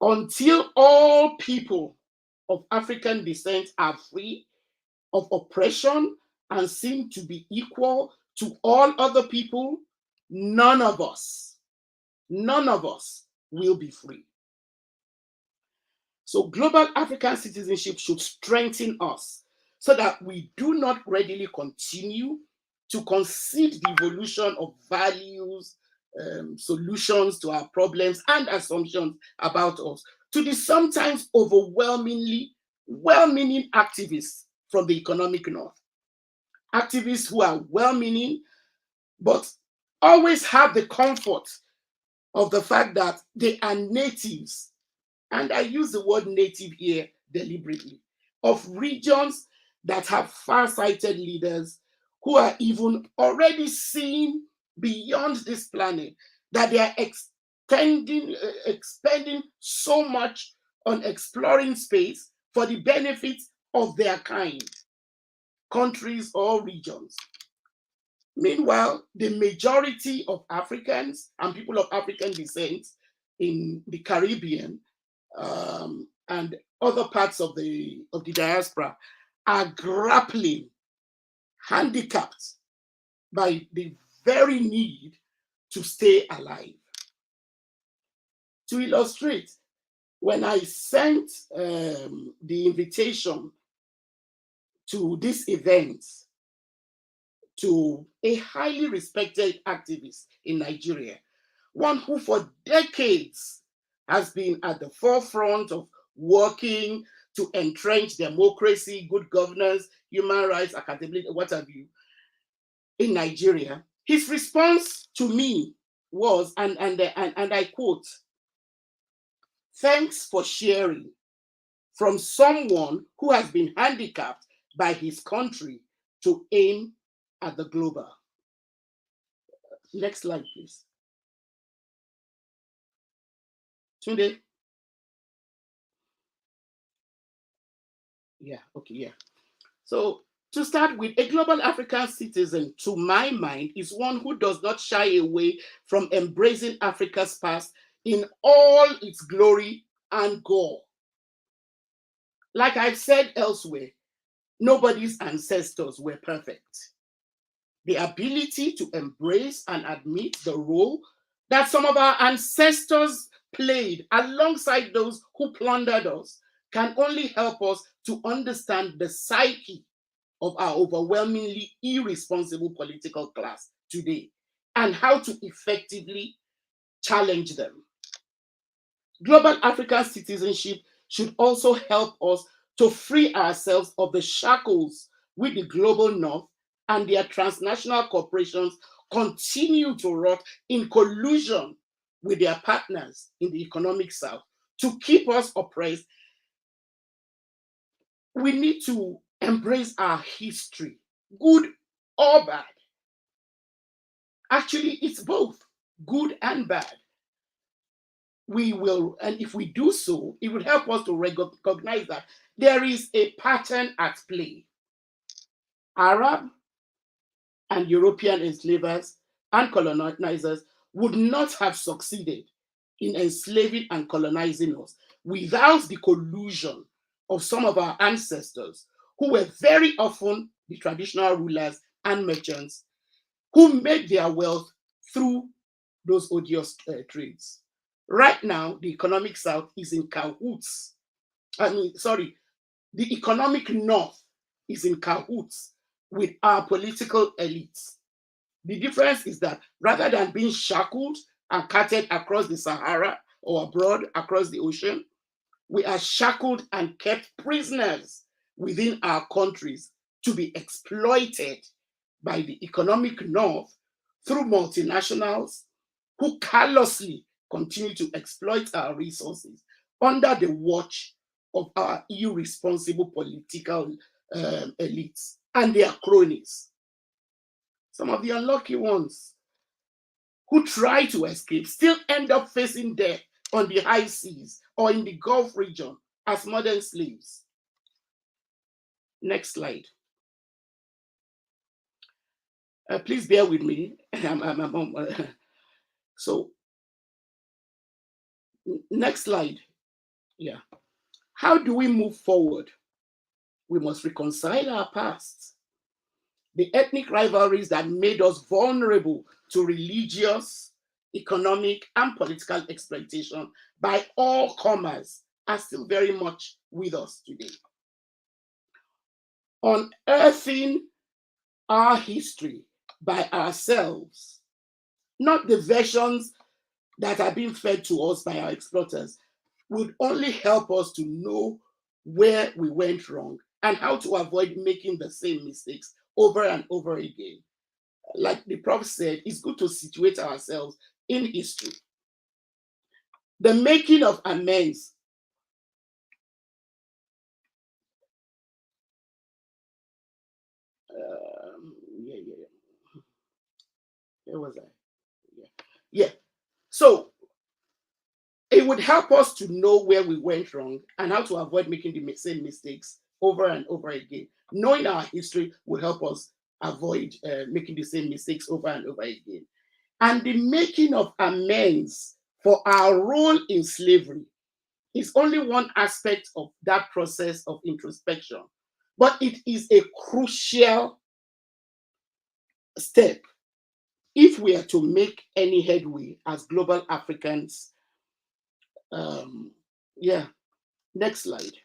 Until all people of African descent are free of oppression and seen to be equal to all other people, none of us will be free. So global African citizenship should strengthen us so that we do not readily continue to concede the evolution of values, solutions to our problems, and assumptions about us to the sometimes overwhelmingly well-meaning activists from the economic north. Activists who are well-meaning, but always have the comfort of the fact that they are natives, and I use the word native here deliberately, of regions that have far-sighted leaders who are even already seeing beyond this planet, that they are expending so much on exploring space for the benefit of their kind, countries or regions. Meanwhile, the majority of Africans and people of African descent in the Caribbean and other parts of the diaspora are grappling, handicapped by the very need to stay alive. To illustrate, when I sent the invitation to this event to a highly respected activist in Nigeria, one who for decades has been at the forefront of working to entrench democracy, good governance, human rights, accountability, what have you, in Nigeria, his response to me was, and I quote, "Thanks for sharing from someone who has been handicapped by his country to aim at the global." Next slide, please. Tunde? Yeah, okay, yeah. So To start with, a global African citizen, to my mind, is one who does not shy away from embracing Africa's past in all its glory and gore. Like I've said elsewhere, nobody's ancestors were perfect. The ability to embrace and admit the role that some of our ancestors played alongside those who plundered us can only help us to understand the psyche of our overwhelmingly irresponsible political class today and how to effectively challenge them. Global African citizenship should also help us to free ourselves of the shackles with the global north and their transnational corporations continue to rot in collusion with their partners in the economic south to keep us oppressed. We need to embrace our history, good or bad. Actually, it's both good and bad. We will, and if we do so, it will help us to recognize that there is a pattern at play. Arab and European enslavers and colonizers would not have succeeded in enslaving and colonizing us without the collusion of some of our ancestors, who were very often the traditional rulers and merchants who made their wealth through those odious trades. Right now, the economic south is in cahoots. The economic north is in cahoots with our political elites. The difference is that rather than being shackled and carted across the Sahara or abroad across the ocean, we are shackled and kept prisoners within our countries to be exploited by the economic north through multinationals who callously continue to exploit our resources under the watch of our irresponsible political elites and their cronies. Some of the unlucky ones who try to escape still end up facing death on the high seas or in the Gulf region as modern slaves. Next slide. Please bear with me. So, next slide. Yeah. How do we move forward? We must reconcile our past. The ethnic rivalries that made us vulnerable to religious, economic, and political exploitation by all comers are still very much with us today. Unearthing our history by ourselves, not the versions that are being fed to us by our exploiters, would only help us to know where we went wrong and how to avoid making the same mistakes over and over again. Like the Prof said, it's good to situate ourselves in history. The making of amends. Where was I? Yeah. So it would help us to know where we went wrong and how to avoid making the same mistakes over and over again. Knowing our history will help us avoid making the same mistakes over and over again. And the making of amends for our role in slavery is only one aspect of that process of introspection, but it is a crucial step if we are to make any headway as global Africans. Next slide.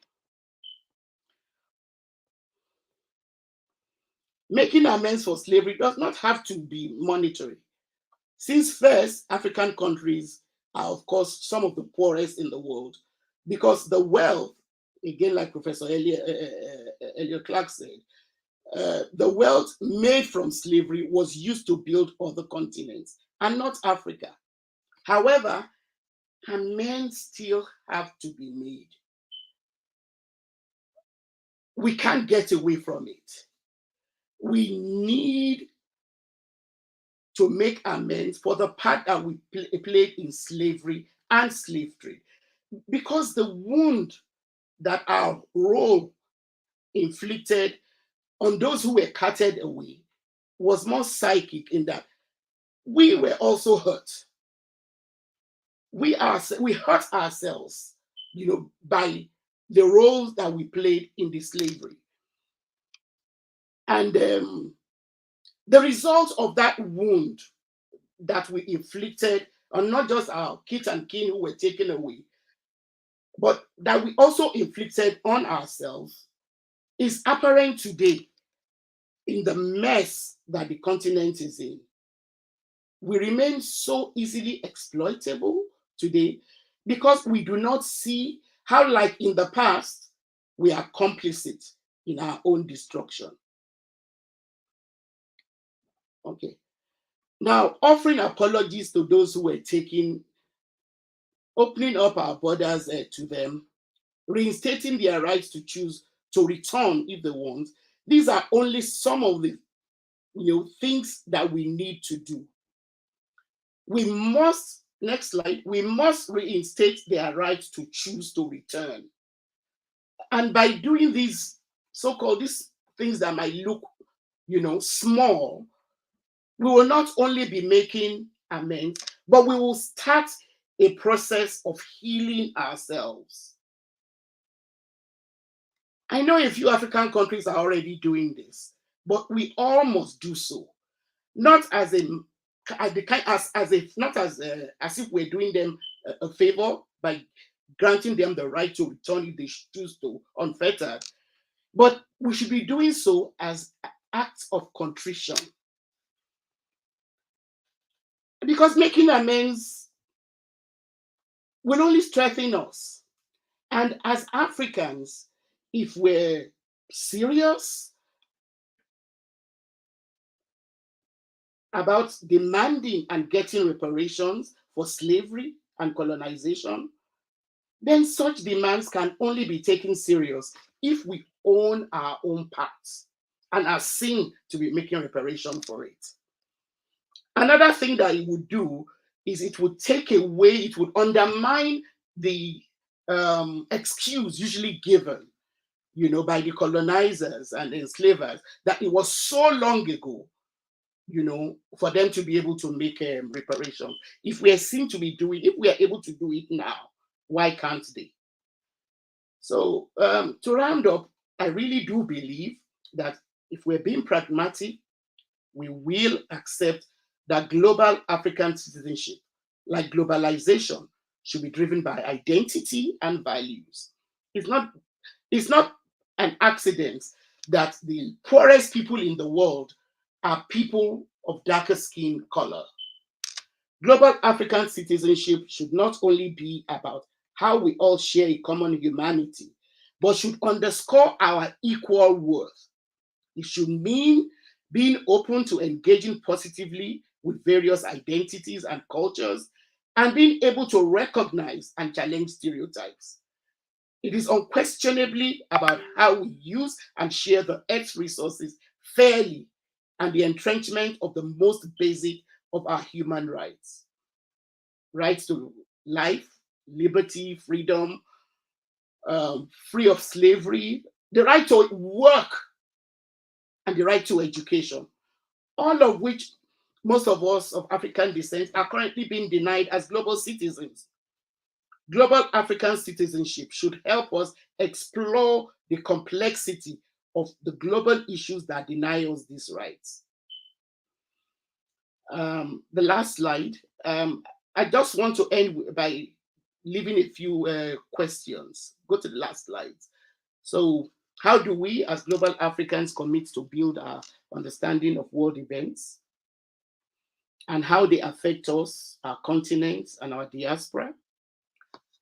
Making amends for slavery does not have to be monetary. Since first, African countries are, of course, some of the poorest in the world, because the wealth, again, like Professor Elliot Clark said, the wealth made from slavery was used to build other continents and not Africa. However, amends still have to be made. We can't get away from it. We need to make amends for the part that we played in slavery and slave trade, because the wound that our role inflicted on those who were carted away was more psychic in that we were also hurt. We hurt ourselves, by the roles that we played in the slavery. And the result of that wound that we inflicted on not just our kith and kin who were taken away, but that we also inflicted on ourselves is apparent today in the mess that the continent is in. We remain so easily exploitable today because we do not see how, like in the past, we are complicit in our own destruction. Okay. Now, offering apologies to those who were taken, opening up our borders to them, reinstating their rights to choose to return if they want. These are only some of the things that we need to do. We must, next slide, we must reinstate their rights to choose to return. And by doing these so-called these things that might look, small, we will not only be making amends, but we will start a process of healing ourselves. I know a few African countries are already doing this, but we all must do so, not as if we're doing them a favor by granting them the right to return if they choose to, unfettered, but we should be doing so as acts of contrition. Because making amends will only strengthen us. And as Africans, if we're serious about demanding and getting reparations for slavery and colonization, then such demands can only be taken serious if we own our own parts and are seen to be making reparation for it. Another thing that it would do is it would take away, it would undermine the excuse usually given, by the colonizers and enslavers that it was so long ago, for them to be able to make reparations. If we are able to do it now, why can't they? So to round up, I really do believe that if we're being pragmatic, we will accept that global African citizenship, like globalization, should be driven by identity and values. It's not an accident that the poorest people in the world are people of darker skin color. Global African citizenship should not only be about how we all share a common humanity, but should underscore our equal worth. It should mean being open to engaging positively with various identities and cultures, and being able to recognize and challenge stereotypes. It is unquestionably about how we use and share the Earth's resources fairly and the entrenchment of the most basic of our human rights. Rights to life, liberty, freedom, free of slavery, the right to work, and the right to education, all of which most of us of African descent are currently being denied as global citizens. Global African citizenship should help us explore the complexity of the global issues that deny us these rights. The last slide, I just want to end by leaving a few questions. Go to the last slide. So, how do we as global Africans commit to build our understanding of world events and how they affect us, our continents, and our diaspora?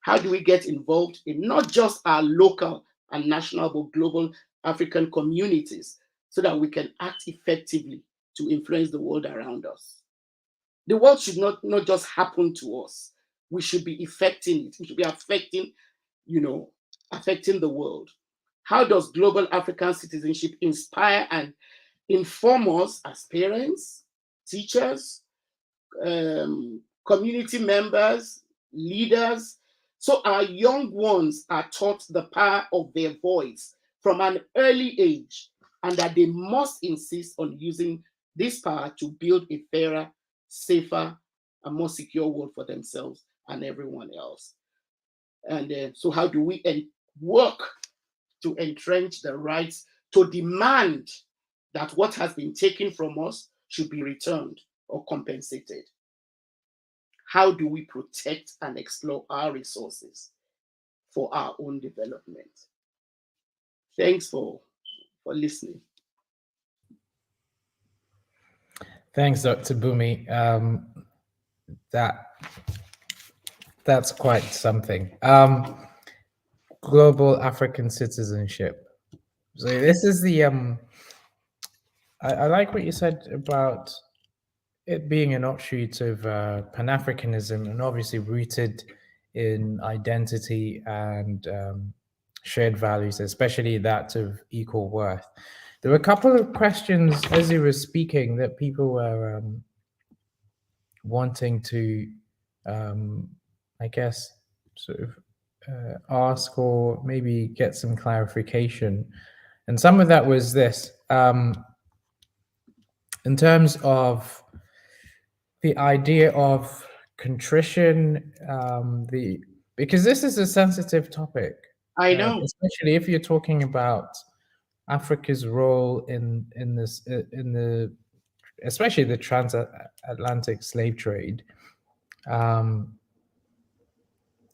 How do we get involved in not just our local and national, but global African communities so that we can act effectively to influence the world around us? The world should not just happen to us. We should be affecting it. We should be affecting the world. How does global African citizenship inspire and inform us as parents, teachers, community members, leaders, so our young ones are taught the power of their voice from an early age and that they must insist on using this power to build a fairer, safer, and more secure world for themselves and everyone else. And so how do we work to entrench the rights, to demand that what has been taken from us should be returned or compensated? How do we protect and explore our resources for our own development? Thanks for listening. Thanks, Dr. Bunmi. That's quite something. Global African citizenship. So this is the I like what you said about it being an offshoot of pan-africanism, and obviously rooted in identity and shared values, especially that of equal worth. There were a couple of questions as you were speaking that people were wanting to, I guess, sort of ask or maybe get some clarification. And some of that was this, in terms of the idea of contrition, because this is a sensitive topic. I know, especially if you're talking about Africa's role in especially the transatlantic slave trade.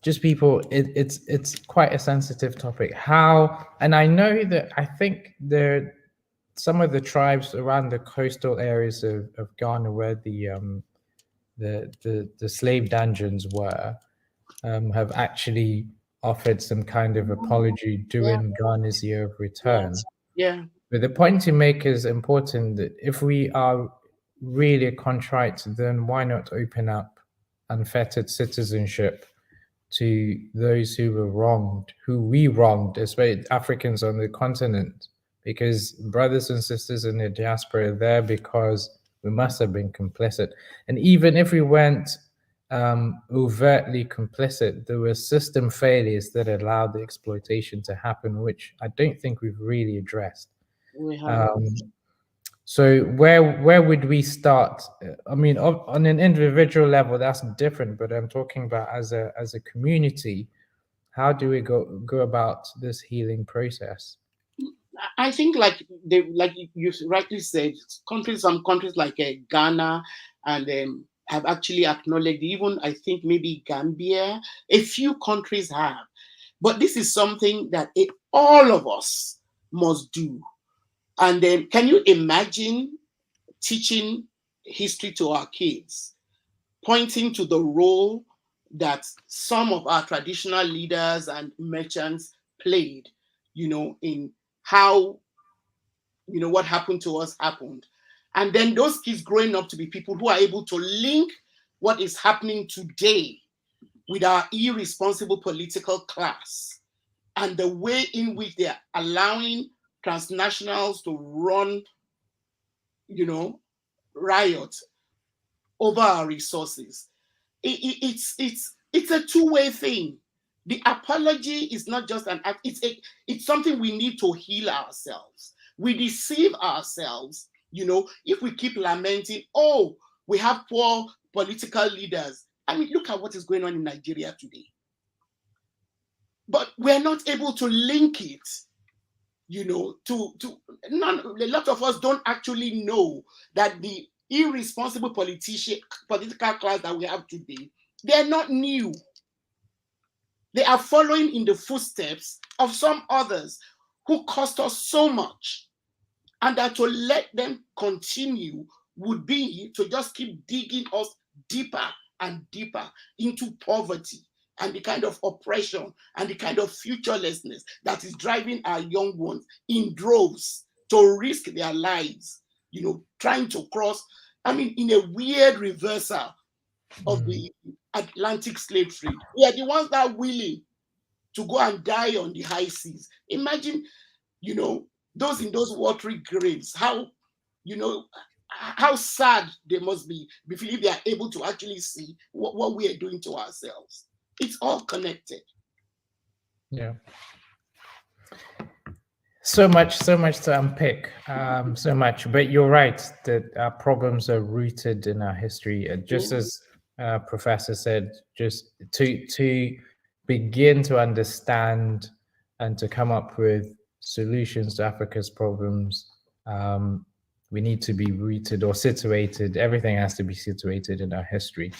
Just people, it's quite a sensitive topic. How, and I know that I think some of the tribes around the coastal areas of Ghana where the slave dungeons were, have actually offered some kind of apology during Ghana's year of return. Yeah. But the point to make is important, that if we are really contrite, then why not open up unfettered citizenship to those who were wronged, who we wronged, especially Africans on the continent? Because brothers and sisters in the diaspora are there because we must have been complicit. And even if we weren't overtly complicit, there were system failures that allowed the exploitation to happen, which I don't think we've really addressed. So where would we start? I mean, on an individual level, that's different, but I'm talking about as a community. How do we go about this healing process? I think, like you rightly said, some countries like Ghana and have actually acknowledged. Even I think maybe Gambia, a few countries have, but this is something that all of us must do. And then, can you imagine teaching history to our kids, pointing to the role that some of our traditional leaders and merchants played, in how, what happened to us happened. And then those kids growing up to be people who are able to link what is happening today with our irresponsible political class and the way in which they are allowing transnationals to run, riot over our resources. It's a two-way thing. The apology is not just an act, it's something we need to heal ourselves. We deceive ourselves, if we keep lamenting, oh, we have poor political leaders. I mean, look at what is going on in Nigeria today. But we're not able to link it, a lot of us don't actually know that the irresponsible political class that we have today, they're not new. They are following in the footsteps of some others who cost us so much. And that to let them continue would be to just keep digging us deeper and deeper into poverty and the kind of oppression and the kind of futurelessness that is driving our young ones in droves to risk their lives, trying to cross, in a weird reversal of the Atlantic slave trade. We are the ones that are willing to go and die on the high seas. Imagine, those in those watery graves, how sad they must be if they are able to actually see what we are doing to ourselves. It's all connected. Yeah. So much to unpick, so much. But you're right that our problems are rooted in our history. Just as Professor said, just to begin to understand and to come up with solutions to Africa's problems, we need to be rooted or situated. Everything has to be situated in our history.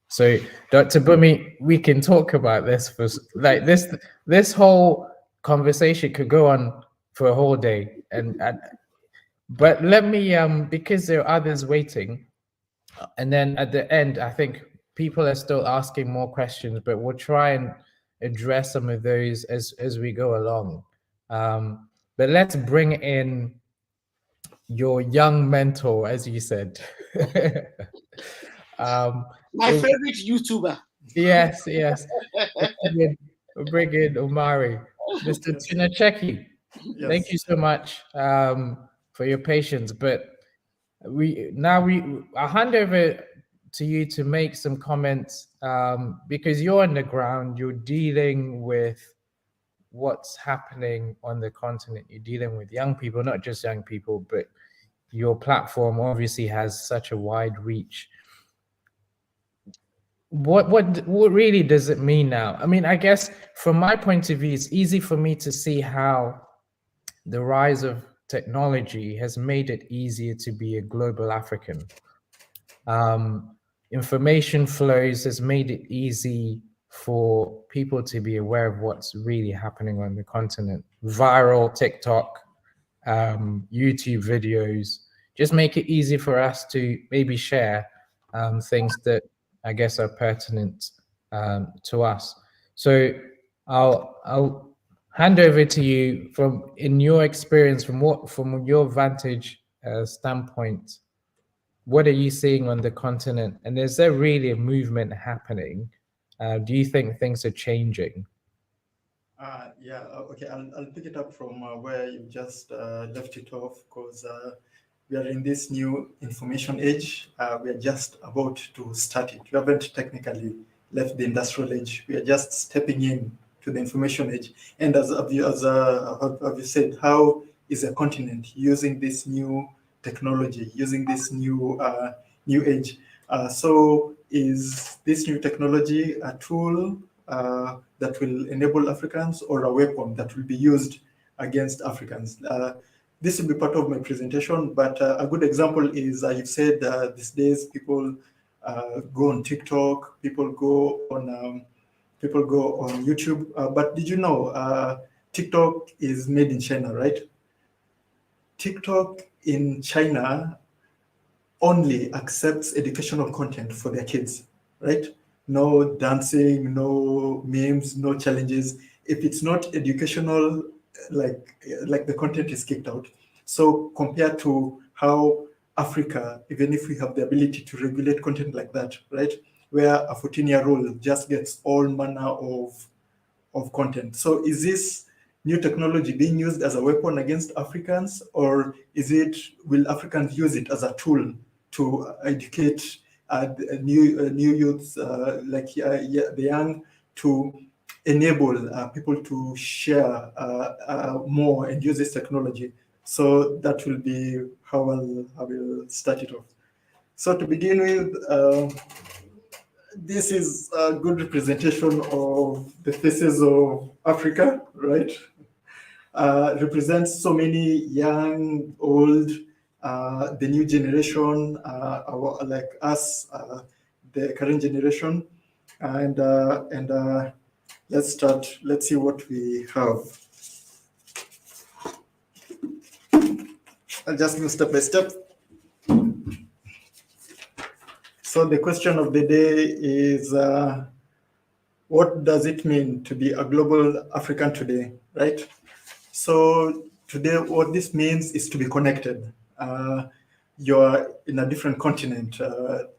So, Dr. Bunmi, we can talk about this for like this whole conversation could go on for a whole day, but let me because there are others waiting, and then at the end I think people are still asking more questions, but we'll try and address some of those as we go along. But let's bring in your young mentor, as you said. My favorite YouTuber. Yes. We'll bring in Omari. Mr. Tunacheki, thank you so much for your patience. But I'll hand over to you to make some comments because you're on the ground, you're dealing with what's happening on the continent. You're dealing with young people, not just young people, but your platform obviously has such a wide reach. What really does it mean now? I mean, I guess from my point of view, it's easy for me to see how the rise of technology has made it easier to be a global African. Information flows has made it easy for people to be aware of what's really happening on the continent. Viral TikTok, YouTube videos, just make it easy for us to maybe share things that I guess are pertinent to us. So I'll hand over to you in your experience, from your vantage standpoint. What are you seeing on the continent, and is there really a movement happening? Do you think things are changing? Yeah, okay, I'll pick it up from where you just left it off, because we are in this new information age. We are just about to start it. We haven't technically left the industrial age. We are just stepping in to the information age. And as you said, how is a continent using this new technology, using this new age? So is this new technology a tool that will enable Africans, or a weapon that will be used against Africans? This will be part of my presentation, but a good example is, you've said these days people go on TikTok, people go on YouTube. But did you know TikTok is made in China, right? TikTok in China only accepts educational content for their kids, right? No dancing, no memes, no challenges. If it's not educational, like the content is kicked out. So compared to how Africa, even if we have the ability to regulate content like that, right, where a 14-year-old just gets all manner of content. So is this new technology being used as a weapon against Africans, or will Africans use it as a tool to educate new youths, like the young, to enable people to share more and use this technology? So that will be how I will start it off. So to begin with, this is a good representation of the faces of Africa, right? Represents so many young, old, the new generation, like us, the current generation, and let's start. Let's see what we have. I'll just go step by step. So the question of the day is, what does it mean to be a global African today, right? So today, what this means is to be connected. You're in a different continent,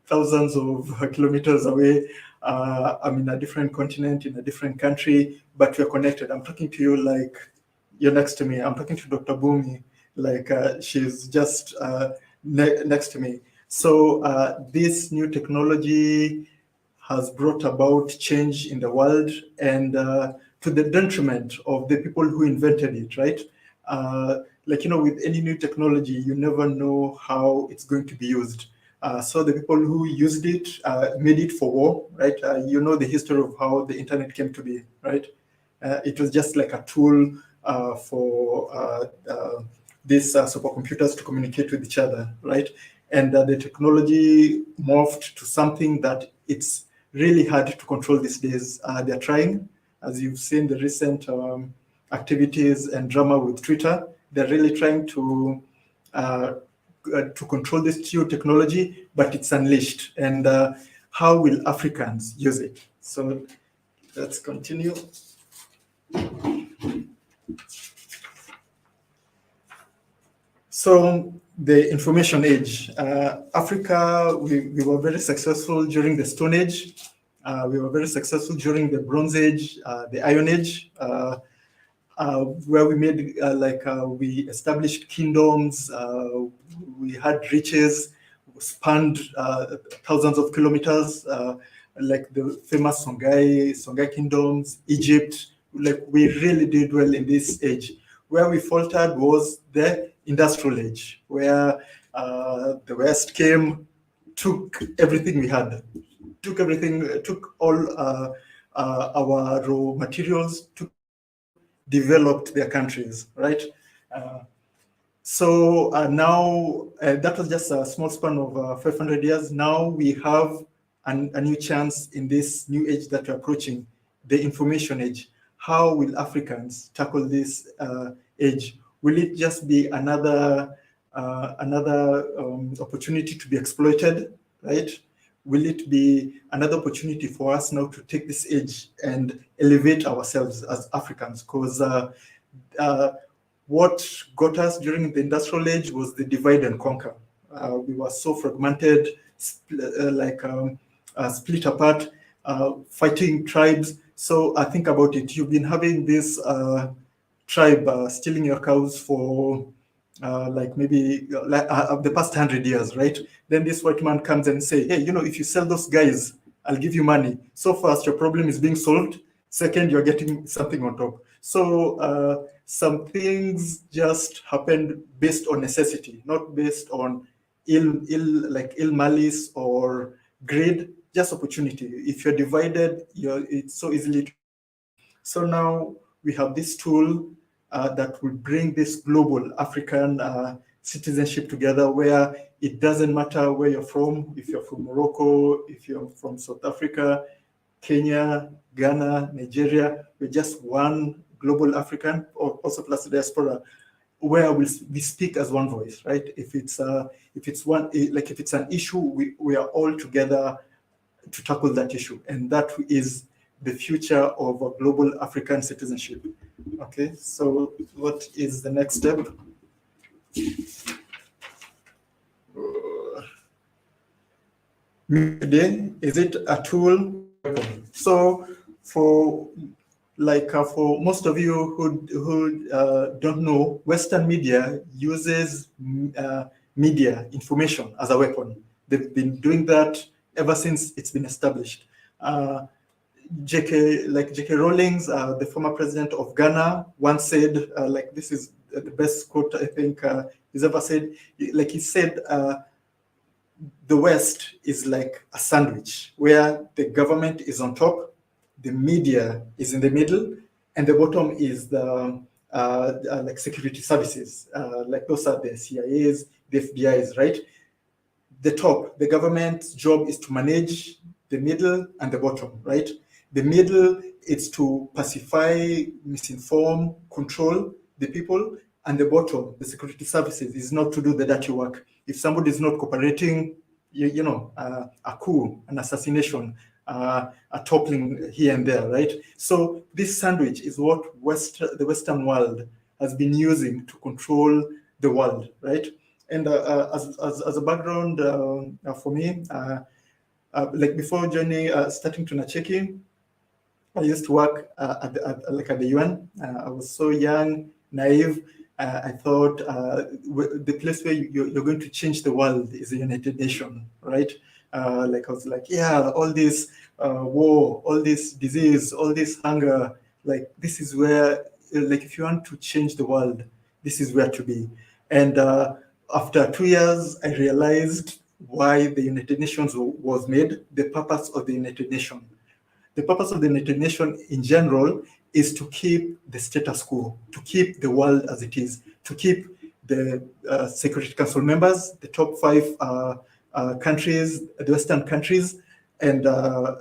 thousands of kilometers away. I'm in a different continent, in a different country, but we're connected. I'm talking to you like you're next to me. I'm talking to Dr. Bunmi like she's just next to me. So this new technology has brought about change in the world, and to the detriment of the people who invented it, right? like, with any new technology, you never know how it's going to be used. So the people who used it made it for war, right? You know the history of how the internet came to be, right? It was just like a tool for these supercomputers to communicate with each other, right? And the technology morphed to something that it's really hard to control these days. They're trying, as you've seen the recent activities and drama with Twitter, they're really trying to control this new technology, but it's unleashed. And how will Africans use it? So let's continue. So the information age, Africa, we were very successful during the Stone Age. We were very successful during the Bronze Age, the Iron Age, where we made, we established kingdoms, we had riches, spanned thousands of kilometers, like the famous Songhai kingdoms, Egypt. Like, we really did well in this age. Where we faltered was the industrial age, where the West came, took everything we had, took all our raw materials, developed their countries, right? So now, that was just a small span of 500 years. Now we have a new chance in this new age that we're approaching, the information age. How will Africans tackle this age? Will it just be another opportunity to be exploited, right? Will it be another opportunity for us now to take this age and elevate ourselves as Africans? Because what got us during the industrial age was the divide and conquer. We were so fragmented, split apart, fighting tribes. So I think about it. You've been having this tribe stealing your cows for the past 100 years, right? Then this white man comes and say, hey, if you sell those guys, I'll give you money. So first, your problem is being solved. Second, you're getting something on top. So some things just happened based on necessity, not based on ill malice or greed, just opportunity. If you're divided, it's so easily. So now we have this tool that will bring this global African citizenship together, where it doesn't matter where you're from, if you're from Morocco, if you're from South Africa, Kenya, Ghana, Nigeria, we're just one global African, or also plus the diaspora, where we speak as one voice, right? If it's an issue, we are all together to tackle that issue, and that is the future of a global African citizenship. Okay, so what is the next step? Today, is it a tool? So for most of you who don't know, Western media uses media information as a weapon. They've been doing that ever since it's been established. J.K. Rowling, the former president of Ghana, once said, this is the best quote I think he's ever said. He said, the West is like a sandwich where the government is on top, the media is in the middle, and the bottom is the security services. Those are the CIAs, the FBIs, right? The top, the government's job is to manage the middle and the bottom, right? The middle is to pacify, misinform, control the people, and the bottom, the security services, is not to do the dirty work. If somebody is not cooperating, a coup, an assassination, a toppling here and there, right? So this sandwich is what the Western world has been using to control the world, right? And as a background for me, before joining, starting to Nacheki, I used to work at the UN. I was so young, naive. I thought the place where you're going to change the world is the United Nations, right? I was like, yeah, all this war, all this disease, all this hunger, this is where, if you want to change the world, this is where to be. And after 2 years, I realized why the United Nations was made, the purpose of the United Nations. The purpose of the United Nations in general is to keep the status quo, to keep the world as it is, to keep the Security Council members, the top 5 countries, the Western countries, and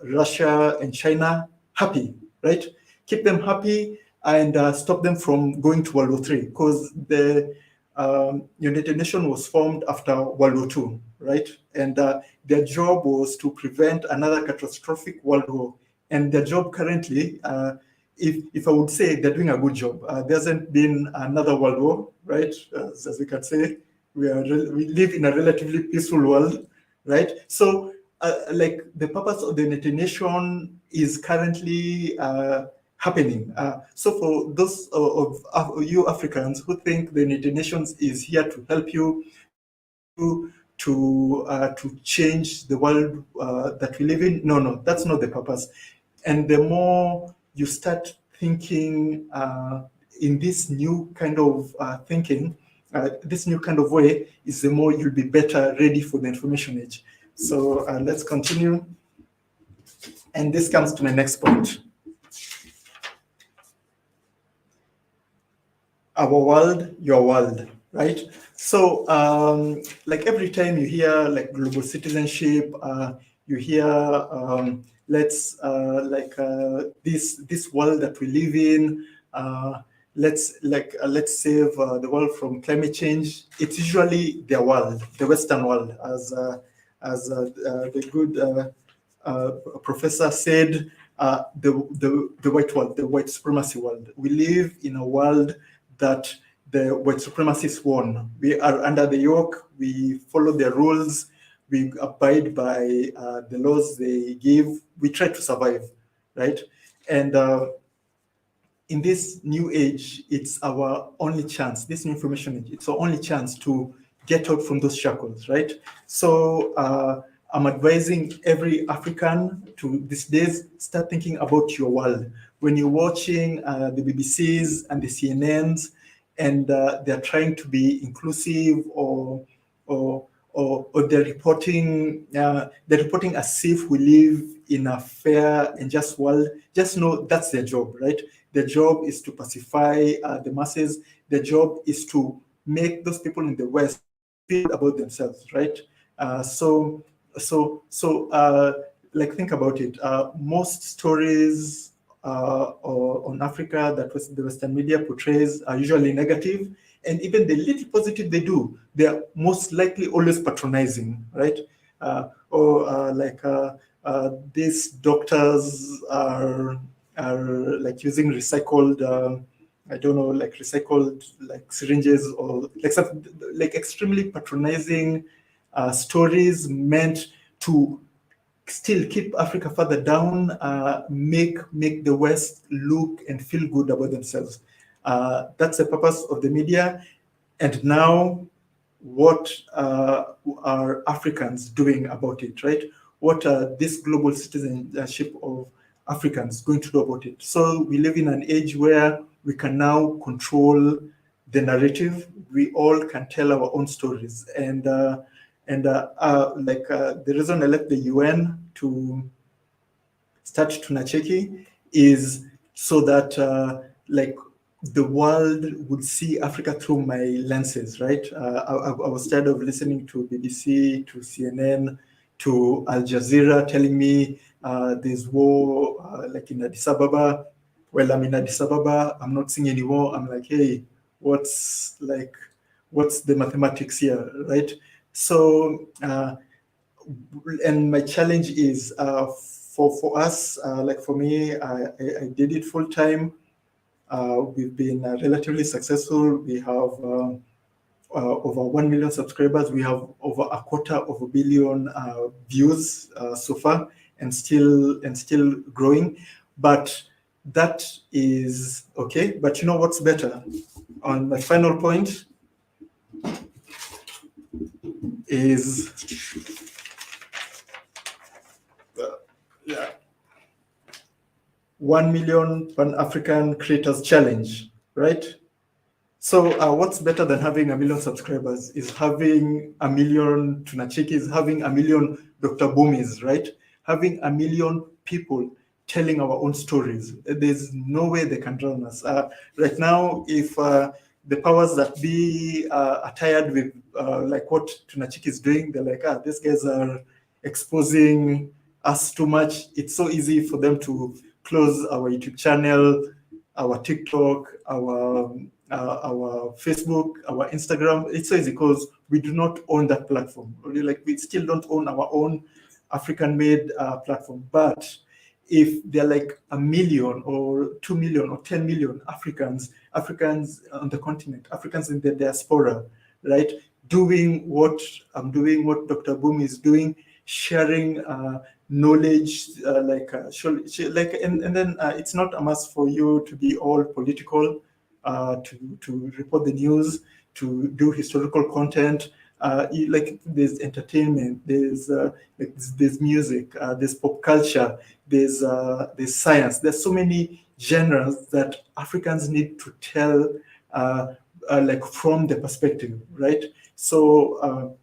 Russia and China happy, right? Keep them happy and stop them from going to World War III, because the United Nations was formed after World War II, right? And their job was to prevent another catastrophic world war. And their job currently, if I would say, they're doing a good job. There hasn't been another world war, right? As we can say, we live in a relatively peaceful world, right? So, like, the purpose of the United Nations is currently happening. So for those of you Africans who think the United Nations is here to help you to change the world that we live in, no, that's not the purpose. And the more you start thinking in this new kind of thinking, this new kind of way, is the more you'll be better ready for the information age. So let's continue. And this comes to my next point. Our world, your world, right? So like every time you hear like global citizenship, you hear this world that we live in, let's save the world from climate change. It's usually their world, the Western world, as the good professor said, the white world, the white supremacy world. We live in a world that the white supremacists won. We are under the yoke, we follow their rules, we abide by the laws they give, we try to survive, right? And in this new age, it's our only chance, this new information age, it's our only chance to get out from those shackles, right? So I'm advising every African to these days, start thinking about your world. When you're watching the BBCs and the CNNs, and they're trying to be inclusive, or they're reporting as if we live in a fair and just world, just know that's their job, right? Their job is to pacify the masses. Their job is to make those people in the West feel about themselves, right? Like, think about it. Most stories on Africa that the Western media portrays are usually negative, and even the little positive they do, they are most likely always patronizing, right? These doctors are like using recycled, recycled like syringes, or like extremely patronizing stories meant to still keep Africa further down, make the West look and feel good about themselves. That's the purpose of the media. And now, what are Africans doing about it, right? What are this global citizenship of Africans going to do about it? So we live in an age where we can now control the narrative. We all can tell our own stories. And the reason I left the UN to start Tunacheki is so that the world would see Africa through my lenses, right? I was tired of listening to BBC, to CNN, to Al Jazeera telling me there's war like in Addis Ababa. Well, I'm in Addis Ababa, I'm not seeing any war. I'm like, hey, what's the mathematics here, right? So, and my challenge is for us, like for me, I did it full time. We've been relatively successful. We have over 1 million subscribers. We have over 250 million views so far, and still growing. But that is okay. But you know what's better? On my final point is 1 million Pan-African Creators Challenge, right? So what's better than having 1 million subscribers is having 1 million Tunachikis, having 1 million Dr. Bunmis, right? Having 1 million people telling our own stories. There's no way they can drown us. Right now, if the powers that be are tired with like what Tunachiki is doing, they're like, these guys are exposing us too much. It's so easy for them to close our YouTube channel, our TikTok, our Facebook, our Instagram. It's so easy because we do not own that platform. We still don't own our own African-made platform. But if they're like 1 million or 2 million or 10 million Africans on the continent, Africans in the diaspora, right, doing what I'm doing, what Dr. Bunmi is doing, sharing knowledge, and then it's not a must for you to be all political, to report the news, to do historical content. There's entertainment, there's music, there's pop culture, there's science. There's so many genres that Africans need to tell from the perspective, right? So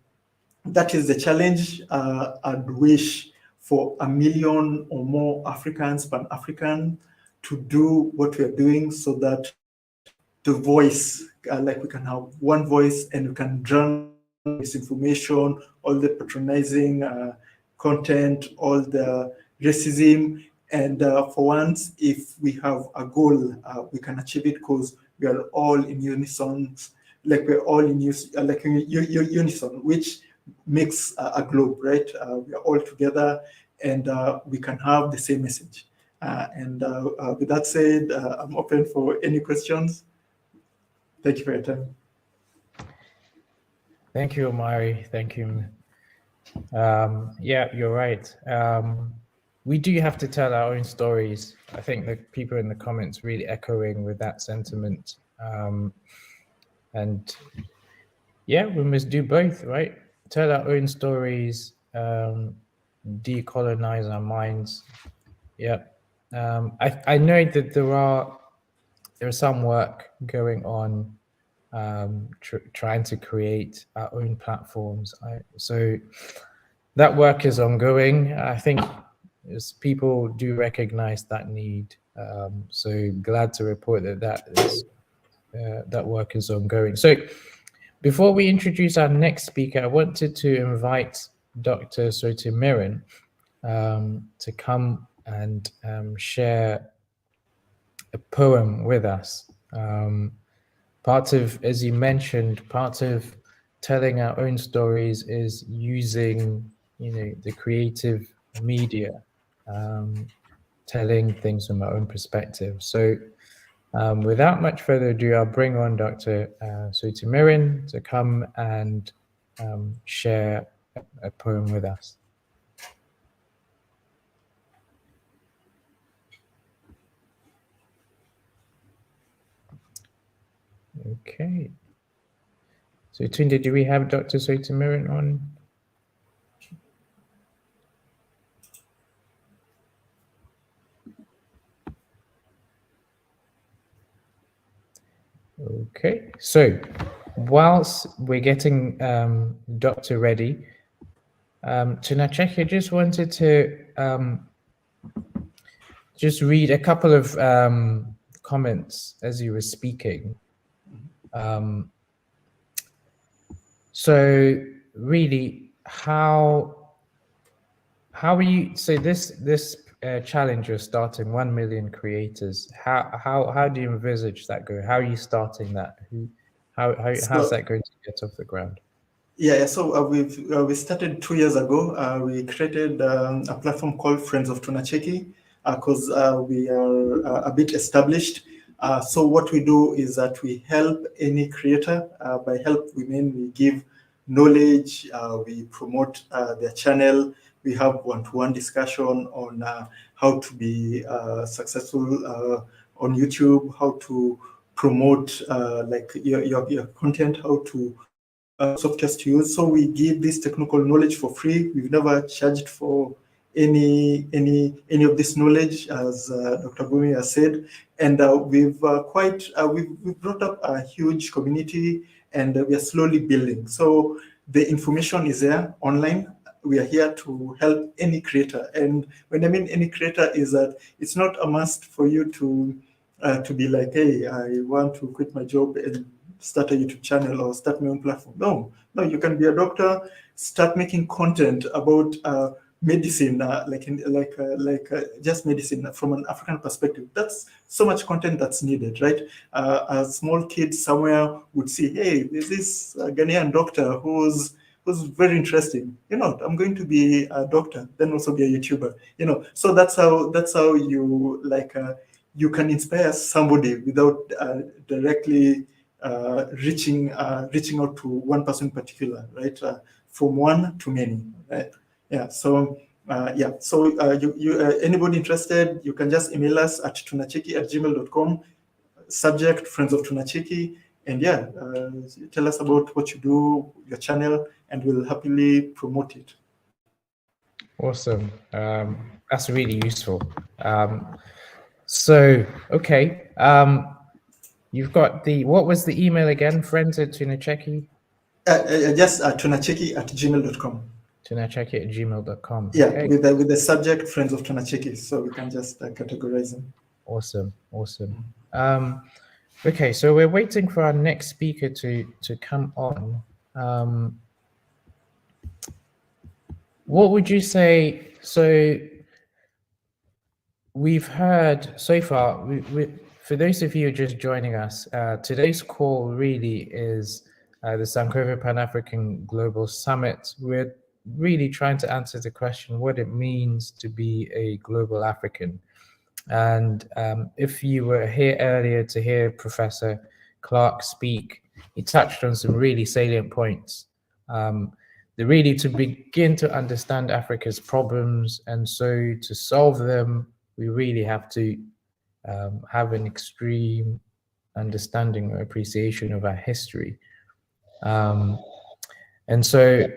that is the challenge. I'd wish for 1 million or more Africans, Pan-African, to do what we are doing so that the voice, we can have one voice and we can drown misinformation, all the patronizing content, all the racism. And for once, if we have a goal, we can achieve it because we are all in unison, we're all in unison, which makes a globe, right? We are all together and we can have the same message. With that said, I'm open for any questions. Thank you for your time. Thank you, Omari. Thank you. Yeah, you're right. We do have to tell our own stories. I think the people in the comments really echoing with that sentiment. And yeah, we must do both, right? Tell our own stories, decolonize our minds. Yeah. I know that there's some work going on trying to create our own platforms. So that work is ongoing. I think as people do recognize that need. So glad to report that work is ongoing. So before we introduce our next speaker, I wanted to invite Dr. Sotomirin to come and share a poem with us. Part of, as you mentioned, part of telling our own stories is using, the creative media, telling things from our own perspective. So without much further ado, I'll bring on Dr. Sotomirin to come and share a poem with us. Okay. So Tunde, do we have Dr. Sotomirin on? Okay, so whilst we're getting Dr. ready, Tunacheki, I just wanted to just read a couple of comments as you were speaking. So really, how are you? So this challenge you're starting, 1 million creators. How do you envisage that going? How are you starting that? How's that going to get off the ground? Yeah, so we started 2 years ago. We created a platform called Friends of Tunacheki because we are a bit established. So what we do is that we help any creator. By help, we mean we give knowledge, we promote their channel, we have one-to-one discussion on how to be successful on YouTube, how to promote your content, how to software to use. So we give this technical knowledge for free. We've never charged for any of this knowledge, as Dr. Bunmi has said. And we've brought up a huge community, and we are slowly building. So the information is there online. We are here to help any creator. And when I mean any creator, is that it's not a must for you to be like, hey, I want to quit my job and start a YouTube channel or start my own platform. No, you can be a doctor, start making content about medicine, just medicine from an African perspective. That's so much content that's needed, right? A small kid somewhere would see, hey, there's this Ghanaian doctor who's very interesting. I'm going to be a doctor, then also be a YouTuber. So that's how you you can inspire somebody without directly reaching out to one person in particular, right? From one to many, right? Yeah. So anybody interested, you can just email us at tunacheki@gmail.com. Subject: Friends of Tunacheki, and tell us about what you do, your channel, and we'll happily promote it. Awesome. That's really useful. So, okay. You've got what was the email again? Friends at Tunacheki? Just tunacheki@gmail.com. Tunacheki@gmail.com. Yeah, okay. with the subject Friends of Tunacheki, so we can just categorize them. Awesome. Okay, so we're waiting for our next speaker to come on. What would you say? So we've heard so far, for those of you just joining us, today's call really is the Sankofa Pan-African Global Summit. We're really trying to answer the question what it means to be a global African. And if you were here earlier to hear Professor Clark speak, he touched on some really salient points. Really to begin to understand Africa's problems, and so to solve them, we really have to have an extreme understanding or appreciation of our history. And so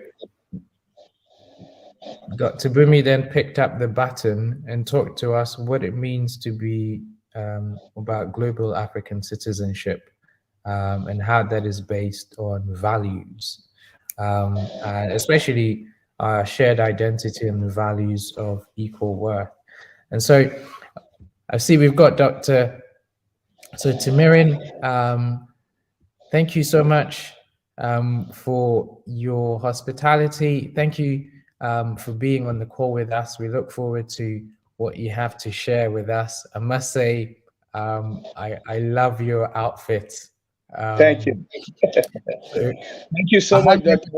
Dr. Bunmi then picked up the baton and talked to us what it means to be about global African citizenship, and how that is based on values, and especially our shared identity and the values of equal worth. And so I see we've got Dr. Tamirin. Thank you so much for your hospitality. Thank you for being on the call with us. We look forward to what you have to share with us. I must say, I love your outfit. Thank you. Thank you so much, Dr.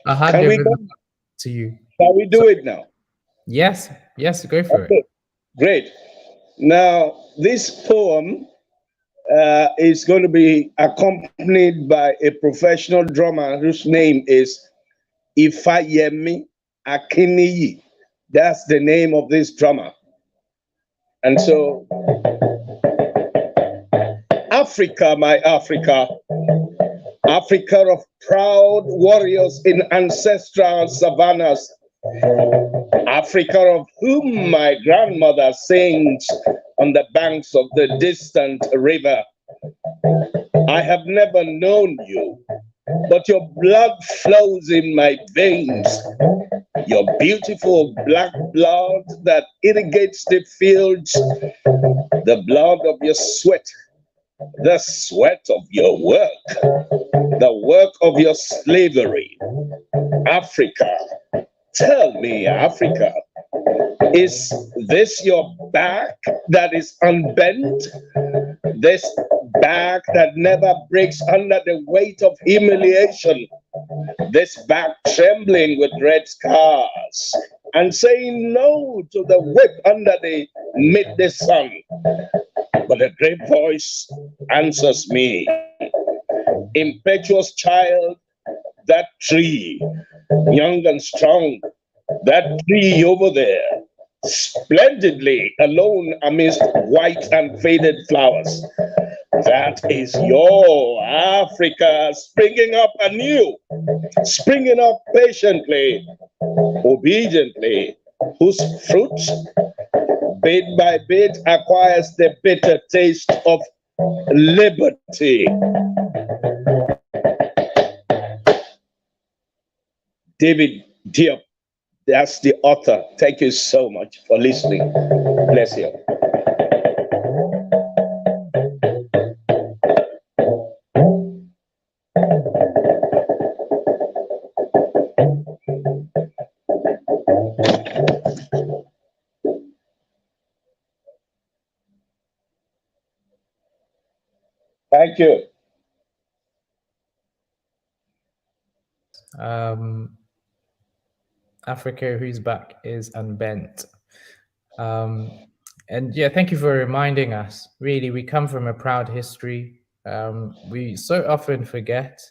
I hand over to you. Shall we do it now? Yes, go for it. Great. Now, this poem is going to be accompanied by a professional drummer whose name is Ifayemi Akiniyi. That's the name of this drummer. And so, Africa, my Africa, Africa of proud warriors in ancestral savannas, Africa of whom my grandmother sings on the banks of the distant river. I have never known you, but your blood flows in my veins. Your beautiful black blood that irrigates the fields, the blood of your sweat, the sweat of your work, the work of your slavery. Africa, tell me, Africa, is this your back that is unbent? This back that never breaks under the weight of humiliation? This back trembling with red scars and saying no to the whip under the midday sun? But a great voice answers me. Impetuous child, that tree, young and strong, that tree over there, splendidly alone amidst white and faded flowers. That is your Africa springing up anew, springing up patiently, obediently, whose fruit, bit by bit, acquires the bitter taste of liberty. David Diop, that's the author. Thank you so much for listening. Bless you. Thank you. Africa whose back is unbent. And yeah, thank you for reminding us. Really, we come from a proud history. We so often forget,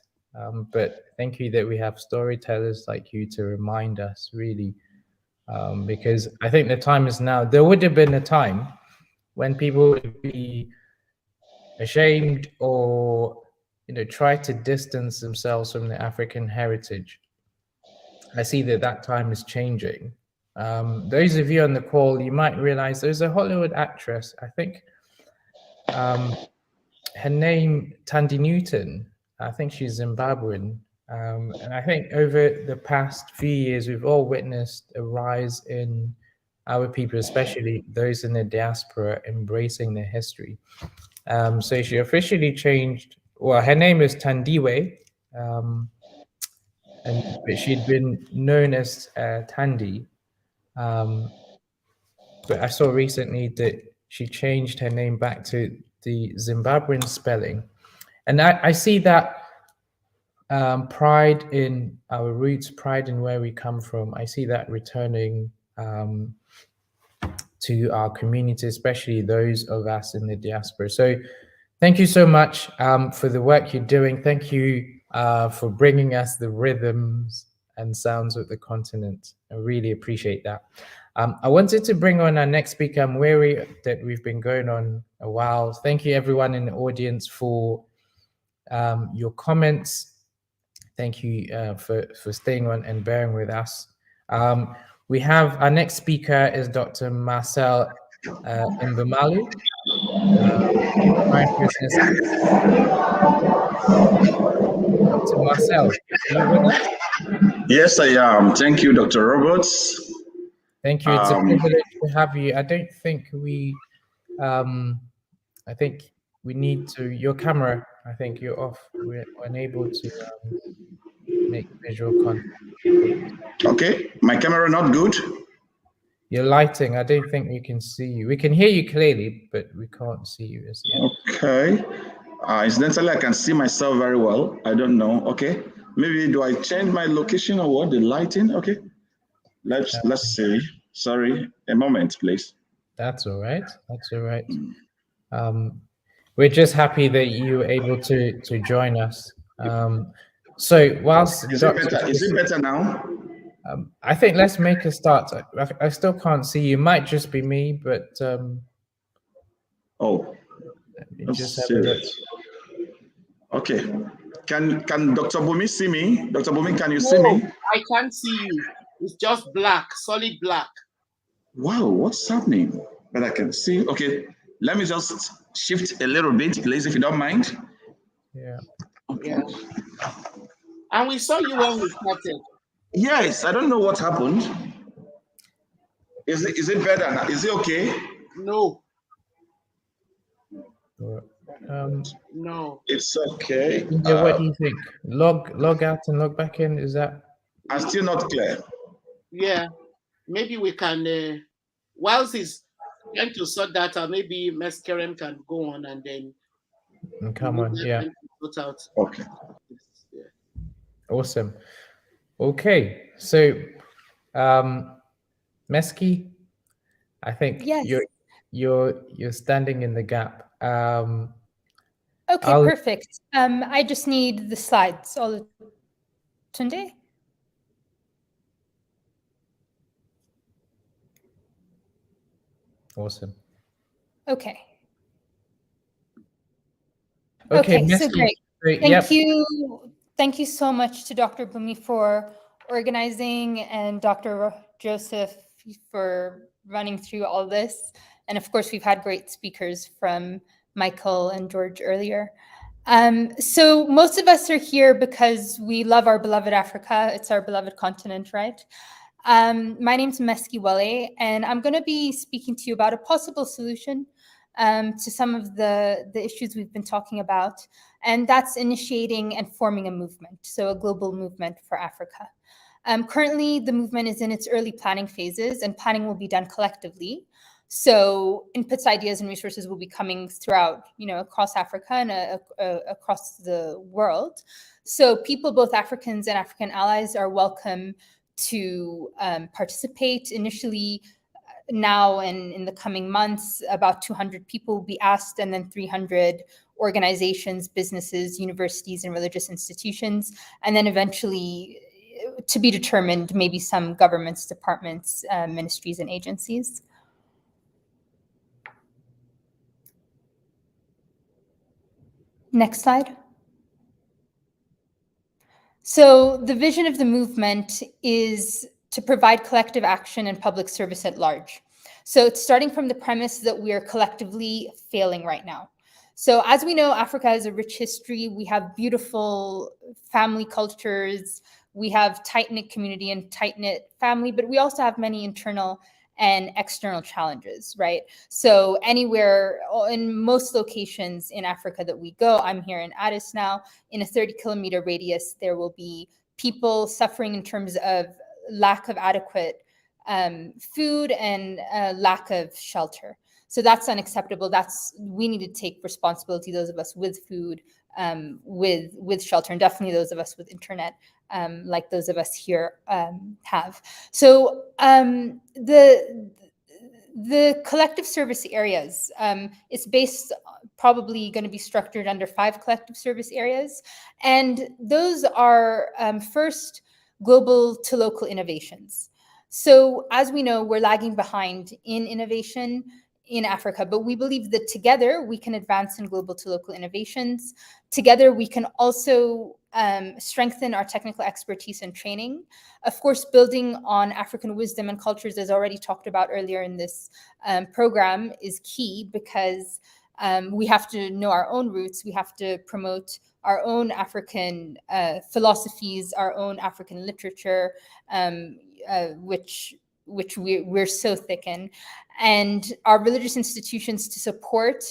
but thank you that we have storytellers like you to remind us, really, because I think the time is now. There would have been a time when people would be ashamed or try to distance themselves from the African heritage. I see that time is changing. Those of you on the call, you might realize there's a Hollywood actress, I think her name Tandy Newton. I think she's Zimbabwean. And I think over the past few years, we've all witnessed a rise in our people, especially those in the diaspora, embracing their history. So she officially changed, well, her name is Tandiwe, but she'd been known as Tandy. But I saw recently that she changed her name back to the Zimbabwean spelling. And I see that pride in our roots, pride in where we come from. I see that returning to our community, especially those of us in the diaspora. So thank you so much for the work you're doing. Thank you for bringing us the rhythms and sounds of the continent. I really appreciate that. I wanted to bring on our next speaker. I'm wary that we've been going on a while. Thank you everyone in the audience for your comments. Thank you for staying on and bearing with us. We have our next speaker is Dr. Marcel Mbamalu. Dr. Marcel, are you with us? Yes, I am. Thank you, Dr. Roberts. Thank you. It's a privilege to have you. I don't think we, I think we need to, your camera, I think you're off. We're unable to make visual content. Okay, my camera not good? Your lighting, I don't think we can see you. We can hear you clearly, but we can't see you as yet. Okay. Incidentally, I can see myself very well. I don't know. Okay. Maybe do I change my location or what? The lighting? Okay. Let's see. Sorry, a moment, please. That's all right. That's all right. We're just happy that you were able to join us. So whilst is it better now? I think let's make a start. I still can't see you. Might just be me, but oh, just have a look. Okay. Can Dr. Bunmi see me? Dr. Bunmi, can you see me? I can't see you. It's just black, solid black. Wow, what's happening? But I can see. Okay, let me just shift a little bit, please, if you don't mind. Yeah. Okay. Yeah. And we saw you when we started. Yes, I don't know what happened. Is it better now? Is it okay? No. No. It's okay. Yeah, what do you think? Log out and log back in. Is that? I'm still not clear. Yeah. Maybe we can, whilst he's trying to sort that out, maybe Meskerem can go on and then come on, yeah. Sort out. Okay. Yeah. Awesome. Okay, so Meski, I think yes. you're standing in the gap. Okay, perfect. I just need the slides. Tunde? Awesome. Okay. Okay, so great. Thank you. Thank you so much to Dr. Bunmi for organizing and Dr. Joseph for running through all this. And of course, we've had great speakers from Michael and George earlier. So most of us are here because we love our beloved Africa. It's our beloved continent, right? My name's Wolle, and I'm going to be speaking to you about a possible solution to some of the issues we've been talking about, and that's initiating and forming a movement, so a global movement for Africa. Currently, the movement is in its early planning phases, and planning will be done collectively. So inputs, ideas, and resources will be coming throughout, across Africa and across the world. So people, both Africans and African allies, are welcome to participate. Initially, now and in the coming months, about 200 people will be asked, and then 300 organizations, businesses, universities, and religious institutions, and then eventually, to be determined, maybe some governments, departments, ministries, and agencies. Next slide. So the vision of the movement is to provide collective action and public service at large. So it's starting from the premise that we are collectively failing right now. So as we know, Africa has a rich history. We have beautiful family cultures. We have tight-knit community and tight-knit family, but we also have many internal and external challenges, right? So anywhere, in most locations in Africa that we go, I'm here in Addis now, in a 30-kilometer radius, there will be people suffering in terms of lack of adequate food and lack of shelter. So that's unacceptable. We need to take responsibility, those of us with food, with shelter, and definitely those of us with internet, like those of us here have. So the collective service areas, it's based, probably going to be structured under 5 collective service areas. And those are first, global to local innovations. So as we know, we're lagging behind in innovation in Africa, but we believe that together we can advance in global to local innovations. Together we can also strengthen our technical expertise and training. Of course, building on African wisdom and cultures, as already talked about earlier in this program, is key, because we have to know our own roots. We have to promote our own African philosophies, our own African literature, which we're so thick in, and our religious institutions to support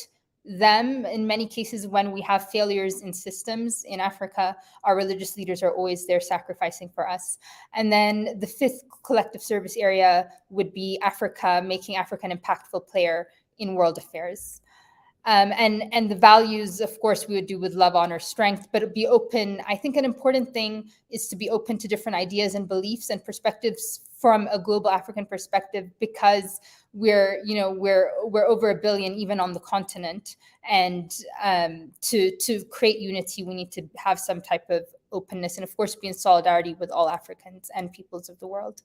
them. In many cases, when we have failures in systems in Africa, our religious leaders are always there sacrificing for us. And then the 5th collective service area would be Africa, making Africa an impactful player in world affairs. And the values, of course, we would do with love, honor, strength, but be open. I think an important thing is to be open to different ideas and beliefs and perspectives from a global African perspective, because we're over 1 billion even on the continent, and to create unity, we need to have some type of openness, and of course, be in solidarity with all Africans and peoples of the world.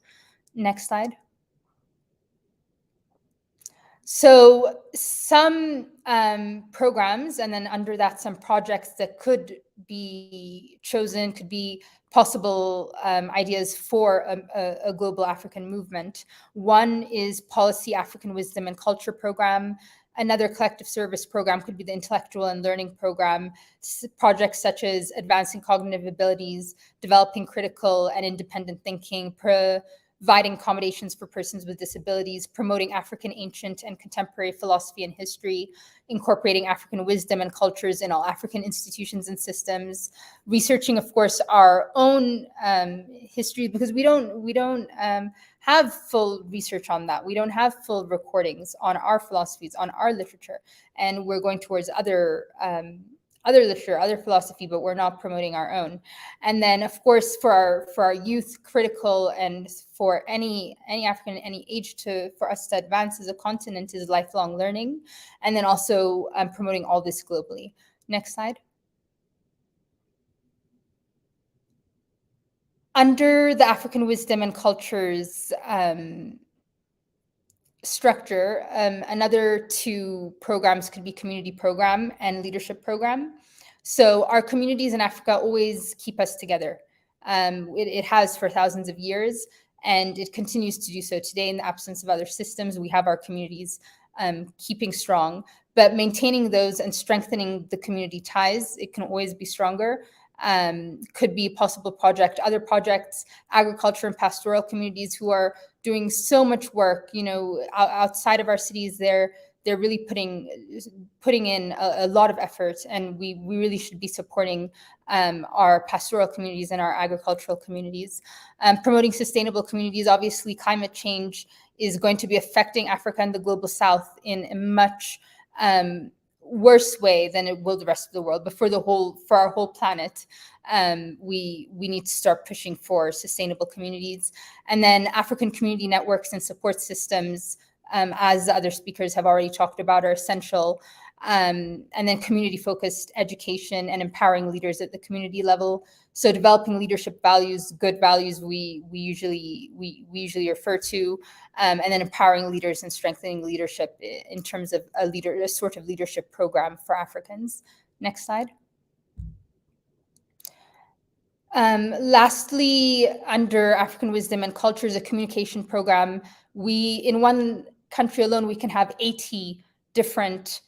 Next slide. So some programs, and then under that, some projects that could be chosen, could be possible ideas for a global African movement. One is Policy African Wisdom and Culture Program. Another collective service program could be the Intellectual and Learning Program. Projects such as advancing cognitive abilities, developing critical and independent thinking, providing accommodations for persons with disabilities, promoting African ancient and contemporary philosophy and history, incorporating African wisdom and cultures in all African institutions and systems, researching, of course, our own history, because we don't have full research on that. We don't have full recordings on our philosophies, on our literature, and we're going towards other literature, other philosophy, but we're not promoting our own. And then, of course, for our youth, critical, and for any African, any age, for us to advance as a continent, is lifelong learning. And then also promoting all this globally. Next slide. Under the African Wisdom and Cultures structure, another 2 programs could be Community Program and Leadership Program. So our communities in Africa always keep us together. It has for thousands of years. and it continues to do so today in the absence of other systems. We have our communities keeping strong, but maintaining those and strengthening the community ties, it can always be stronger. Could be a possible project. Other projects, agriculture and pastoral communities who are doing so much work, you know, outside of our cities, they're really putting in a lot of effort, and we really should be supporting our pastoral communities and our agricultural communities. Promoting sustainable communities. Obviously, climate change is going to be affecting Africa and the global South in a much worse way than it will the rest of the world. But for our whole planet, we need to start pushing for sustainable communities. And then African community networks and support systems, as the other speakers have already talked about, are essential. And then community-focused education and empowering leaders at the community level. So developing leadership values, good values we usually refer to, and then empowering leaders and strengthening leadership in terms of a sort of leadership program for Africans. Next slide. Lastly, under African wisdom and cultures, a communication program. In one country alone, we can have 80 different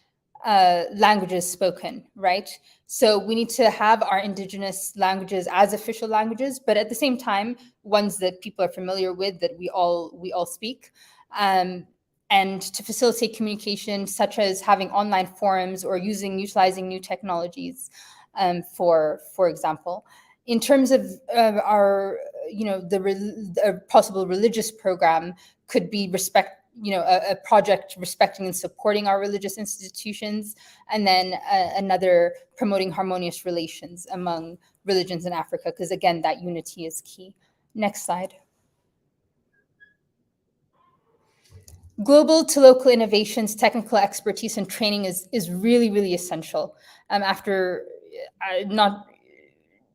languages spoken, right? So we need to have our indigenous languages as official languages, but at the same time, ones that people are familiar with, that we all speak. And to facilitate communication, such as having online forums or utilizing new technologies, for example. In terms of our, the possible religious program could be a project respecting and supporting our religious institutions, and then another promoting harmonious relations among religions in Africa, because again, that unity is key. Next slide. Global to local innovations, technical expertise, and training is really, really essential.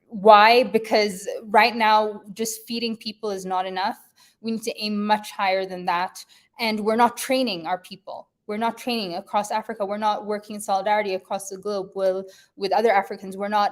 Why? Because right now, just feeding people is not enough. We need to aim much higher than that. And we're not training our people. We're not training across Africa. We're not working in solidarity across the globe with other Africans. We're not,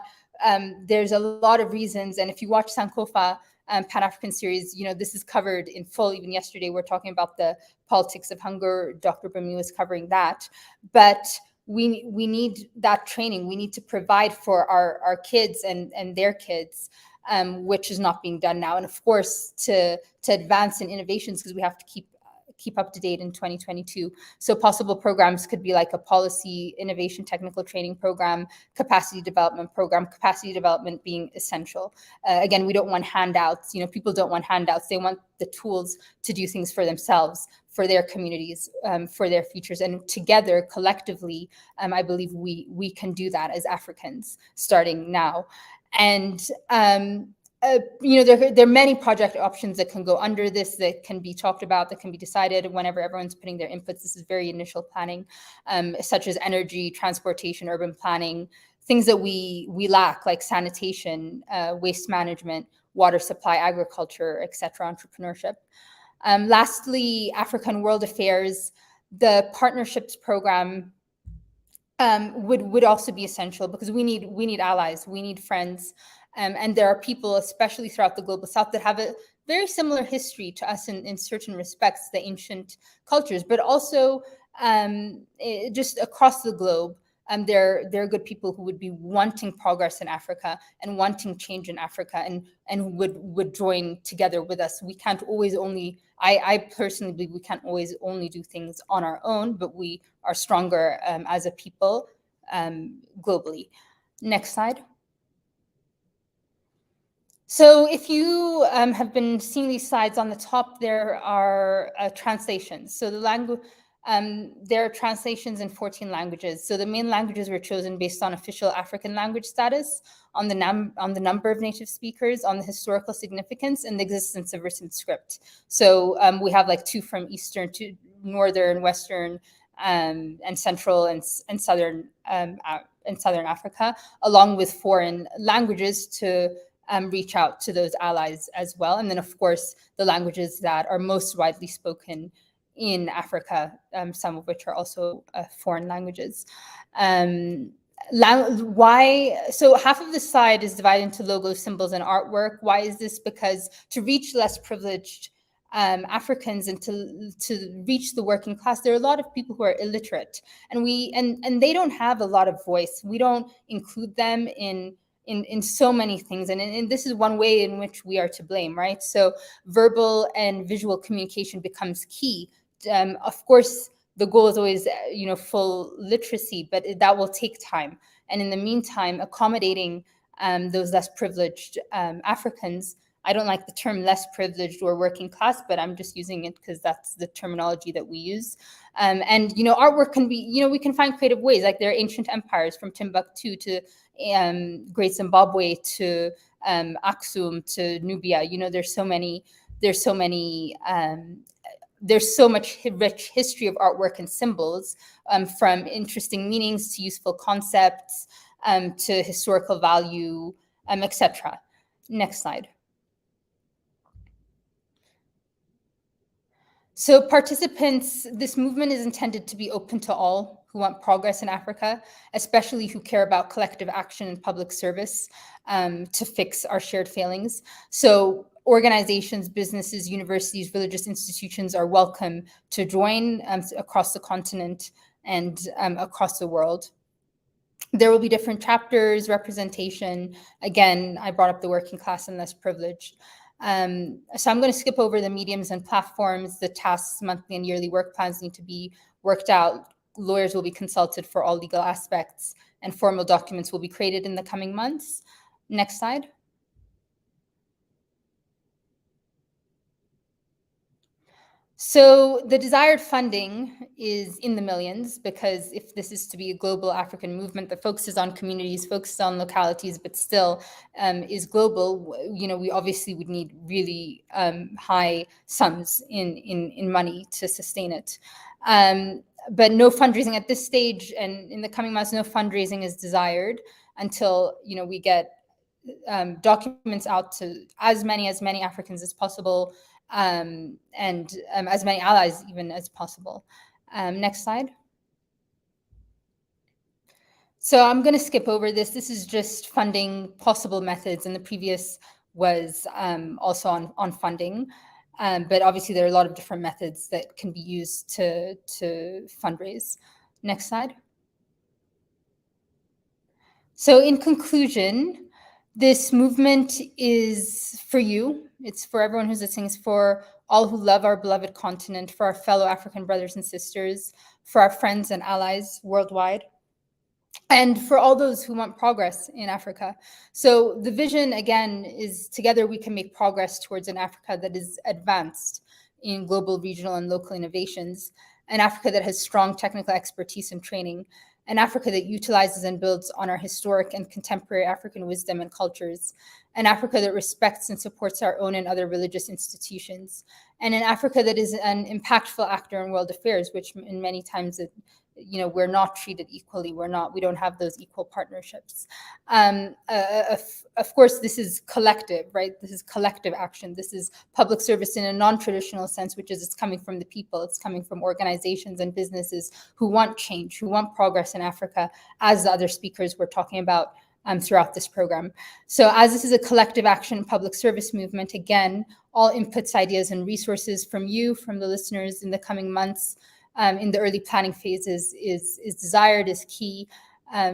there's a lot of reasons. And if you watch Sankofa, Pan-African series, this is covered in full. Even yesterday, we're talking about the politics of hunger. Dr. Bunmi was covering that. But we need that training. We need to provide for our kids and their kids, which is not being done now. And of course, to advance in innovations, because we have to keep up to date in 2022. So possible programs could be like a policy innovation technical training program, capacity development being essential. Again, we don't want handouts. People don't want handouts. They want the tools to do things for themselves, for their communities, for their futures. And together, collectively, I believe we can do that as Africans starting now. And there are many project options that can go under this, that can be talked about, that can be decided whenever everyone's putting their inputs. This is very initial planning, such as energy, transportation, urban planning, things that we lack, like sanitation, waste management, water supply, agriculture, etc., entrepreneurship. Lastly, African World Affairs, the partnerships program would also be essential, because we need allies, we need friends. And there are people, especially throughout the global South, that have a very similar history to us in certain respects, the ancient cultures, but also just across the globe. There are good people who would be wanting progress in Africa and wanting change in Africa, and would join together with us. We can't always I personally believe we can't always only do things on our own, but we are stronger as a people globally. Next slide. So if you have been seeing these slides, on the top, there are translations. So the language, there are translations in 14 languages. So the main languages were chosen based on official African language status, on the number of native speakers, on the historical significance, and the existence of written script. So we have like 2 from Eastern to Northern, Western, and Central and Southern Africa, along with foreign languages to reach out to those allies as well. And then, of course, the languages that are most widely spoken in Africa, some of which are also foreign languages. Why? So half of the slide is divided into logos, symbols, and artwork. Why is this? Because to reach less privileged Africans and to reach the working class, there are a lot of people who are illiterate, and they don't have a lot of voice. We don't include them in so many things, and this is one way in which we are to blame, right? So verbal and visual communication becomes key. Of course, the goal is always, full literacy, but that will take time. And in the meantime, accommodating those less privileged Africans. I don't like the term less privileged or working class, but I'm just using it because that's the terminology that we use. And, artwork can be, we can find creative ways, like there are ancient empires from Timbuktu to Great Zimbabwe to Aksum to Nubia. There's so much rich history of artwork and symbols, from interesting meanings to useful concepts to historical value, etc. Next slide. So participants, this movement is intended to be open to all who want progress in Africa, especially who care about collective action and public service to fix our shared failings. So organizations, businesses, universities, religious institutions are welcome to join across the continent and across the world. There will be different chapters, representation. Again, I brought up the working class and less privileged. So I'm going to skip over the mediums and platforms. The tasks, monthly and yearly work plans need to be worked out. Lawyers will be consulted for all legal aspects, and formal documents will be created in the coming months. Next slide. So the desired funding is in the millions, because if this is to be a global African movement that focuses on communities, focuses on localities, but still is global, we obviously would need really high sums in money to sustain it. But no fundraising at this stage, and in the coming months, no fundraising is desired until we get documents out to as many Africans as possible, and as many allies even as possible. Next slide. So I'm going to skip over this. This is just funding possible methods, and the previous was also on funding. But obviously there are a lot of different methods that can be used to fundraise. Next slide. So in conclusion, this movement is for you. It's for everyone who's listening. It's for all who love our beloved continent, for our fellow African brothers and sisters, for our friends and allies worldwide, and for all those who want progress in Africa. So the vision, again, is together we can make progress towards an Africa that is advanced in global, regional, and local innovations, an Africa that has strong technical expertise and training, an Africa that utilizes and builds on our historic and contemporary African wisdom and cultures, an Africa that respects and supports our own and other religious institutions, and an Africa that is an impactful actor in world affairs, which in many times we're not treated equally. We don't have those equal partnerships. Of course, this is collective, right? This is collective action. This is public service in a non-traditional sense, which is it's coming from the people. It's coming from organizations and businesses who want change, who want progress in Africa, as the other speakers were talking about throughout this program. So as this is a collective action public service movement, again, all inputs, ideas, and resources from you, from the listeners in the coming months, in the early planning phases is desired, is key.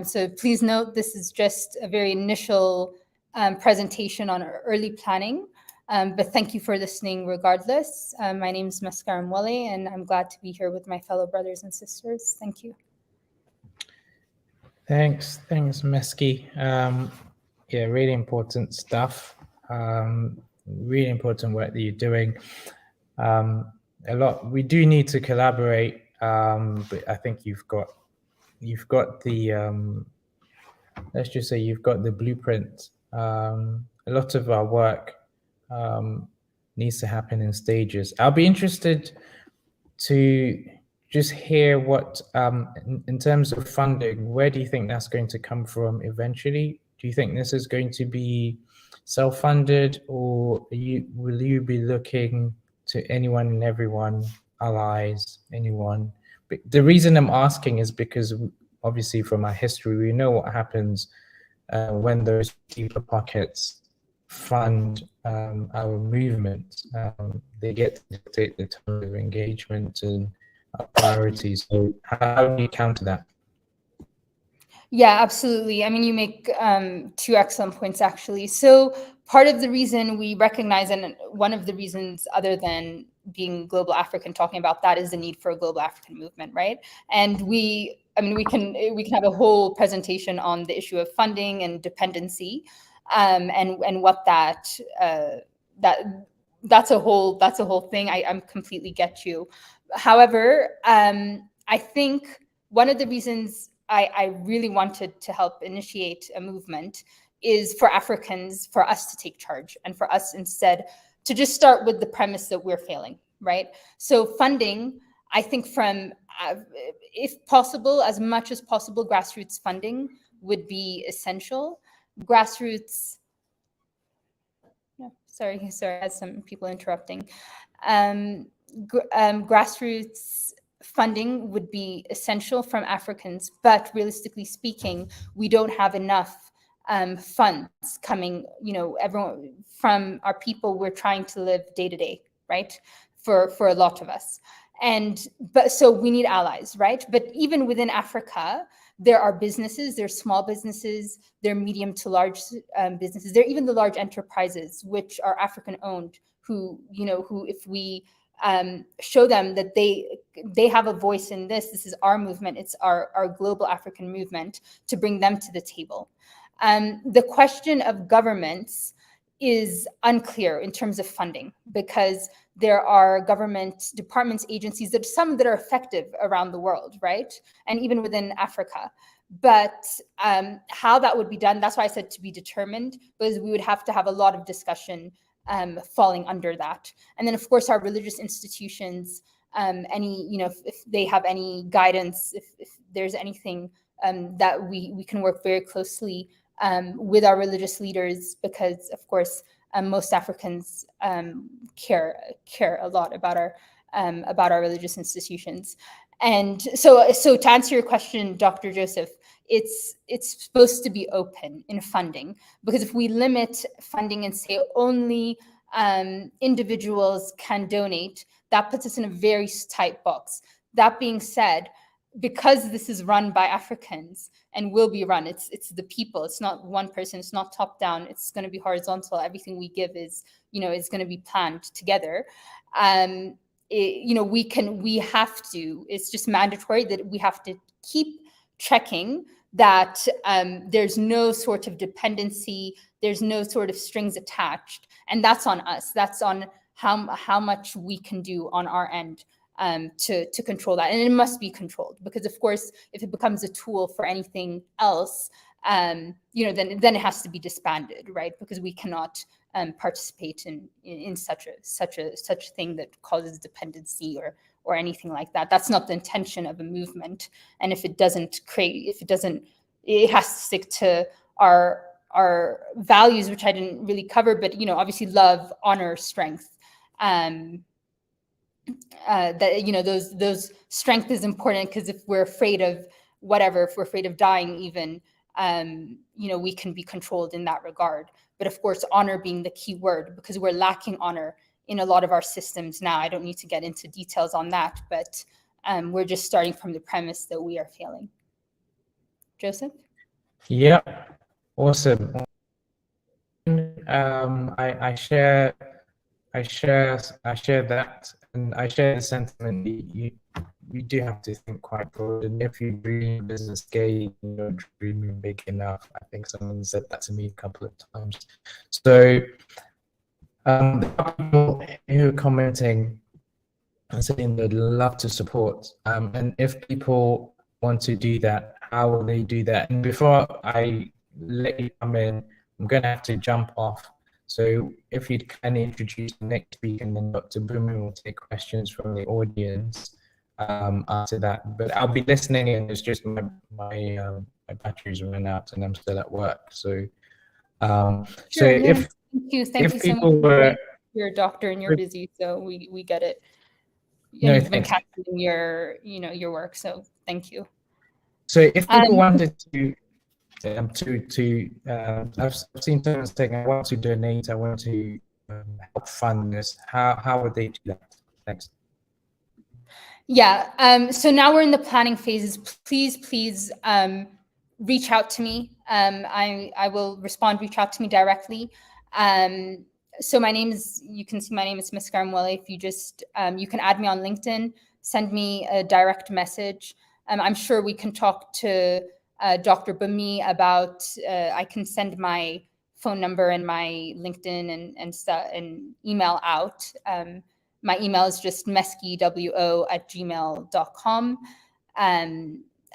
So please note, this is just a very initial presentation on early planning, but thank you for listening regardless. My name is Meskaram Wally, and I'm glad to be here with my fellow brothers and sisters. Thank you. Thanks, Meski. Yeah, really important stuff. Really important work that you're doing. We do need to collaborate, but I think you've got the let's just say you've got the blueprint. A lot of our work needs to happen in stages. I'll be interested to just hear what, in terms of funding, where do you think that's going to come from eventually? Do you think this is going to be self-funded, or will you be looking to anyone and everyone, allies, anyone? But the reason I'm asking is because obviously from our history, we know what happens when those deeper pockets fund our movement. They get to dictate the tone of engagement and our priorities. So how do you counter that? Yeah, absolutely. I mean, you make two excellent points, actually. So part of the reason we recognize, and one of the reasons other than being global African, talking about that, is the need for a global African movement, right? And we can have a whole presentation on the issue of funding and dependency, and what that's a whole thing. I completely get you. However, I think one of the reasons I really wanted to help initiate a movement is for Africans, for us to take charge, and for us instead to just start with the premise that we're failing, right? So funding, I think if possible, as much as possible, grassroots funding would be essential. Grassroots, sorry, I had some people interrupting. Grassroots funding would be essential from Africans, but realistically speaking, we don't have enough funds coming, everyone from our people. We're trying to live day to day, right? For a lot of us. So we need allies, right? But even within Africa, there are businesses, there's small businesses, there are medium to large businesses, there are even the large enterprises, which are African owned, who if we show them that they have a voice in this is our movement, it's our global African movement, to bring them to the table. The question of governments is unclear in terms of funding, because there are government departments, agencies, some that are effective around the world, right? And even within Africa. But how that would be done, that's why I said to be determined, because we would have to have a lot of discussion falling under that. And then, of course, our religious institutions, if they have any guidance, if there's anything that we can work very closely with our religious leaders, because, of course, most Africans care a lot about our religious institutions. And so to answer your question, Dr. Joseph, it's supposed to be open in funding, because if we limit funding and say only individuals can donate, that puts us in a very tight box. That being said, because this is run by Africans and will be run, it's the people, it's not one person, it's not top down, it's going to be horizontal. Everything we give is going to be planned together. It's just mandatory that we have to keep checking that there's no sort of dependency, there's no sort of strings attached. And that's on us. That's on how much we can do on our end to control that. And it must be controlled, because, of course, if it becomes a tool for anything else, then it has to be disbanded, right? Because we cannot participate in such a thing that causes dependency or anything like that. That's not the intention of a movement. And if it doesn't, it has to stick to our values, which I didn't really cover, but obviously love, honor, strength. Those strength is important, because if we're afraid of if we're afraid of dying even, we can be controlled in that regard. But of course, honor being the key word, because we're lacking honor in a lot of our systems now. I don't need to get into details on that, but we're just starting from the premise that we are failing. Joseph? Yeah, awesome. I share that, and I share the sentiment. You do have to think quite broad, and if you dream business scale, you're dreaming big enough. I think someone said that to me a couple of times. So the people who are commenting and saying they'd love to support, and if people want to do that, how will they do that? And before I let you come in, I'm going to have to jump off. So if you can introduce the next speaker, and then Dr. Bunmi will take questions from the audience after that. But I'll be listening in. It's just my batteries run out and I'm still at work. So sure, so if thank you so much. You're a doctor and you're busy, so we get it. You've been capturing your work, so thank you. So if people wanted to I've seen someone saying, I want to donate, I want to help fund this. How would they do that? Thanks. Yeah, so now we're in the planning phases. Please reach out to me. I will respond, reach out to me directly. So my name is, you can see my name is Meskerem Wally. If you just, you can add me on LinkedIn, send me a direct message. I'm sure we can talk to Dr. Bunmi about, I can send my phone number and my LinkedIn and email out. My email is just meskiwo@gmail.com.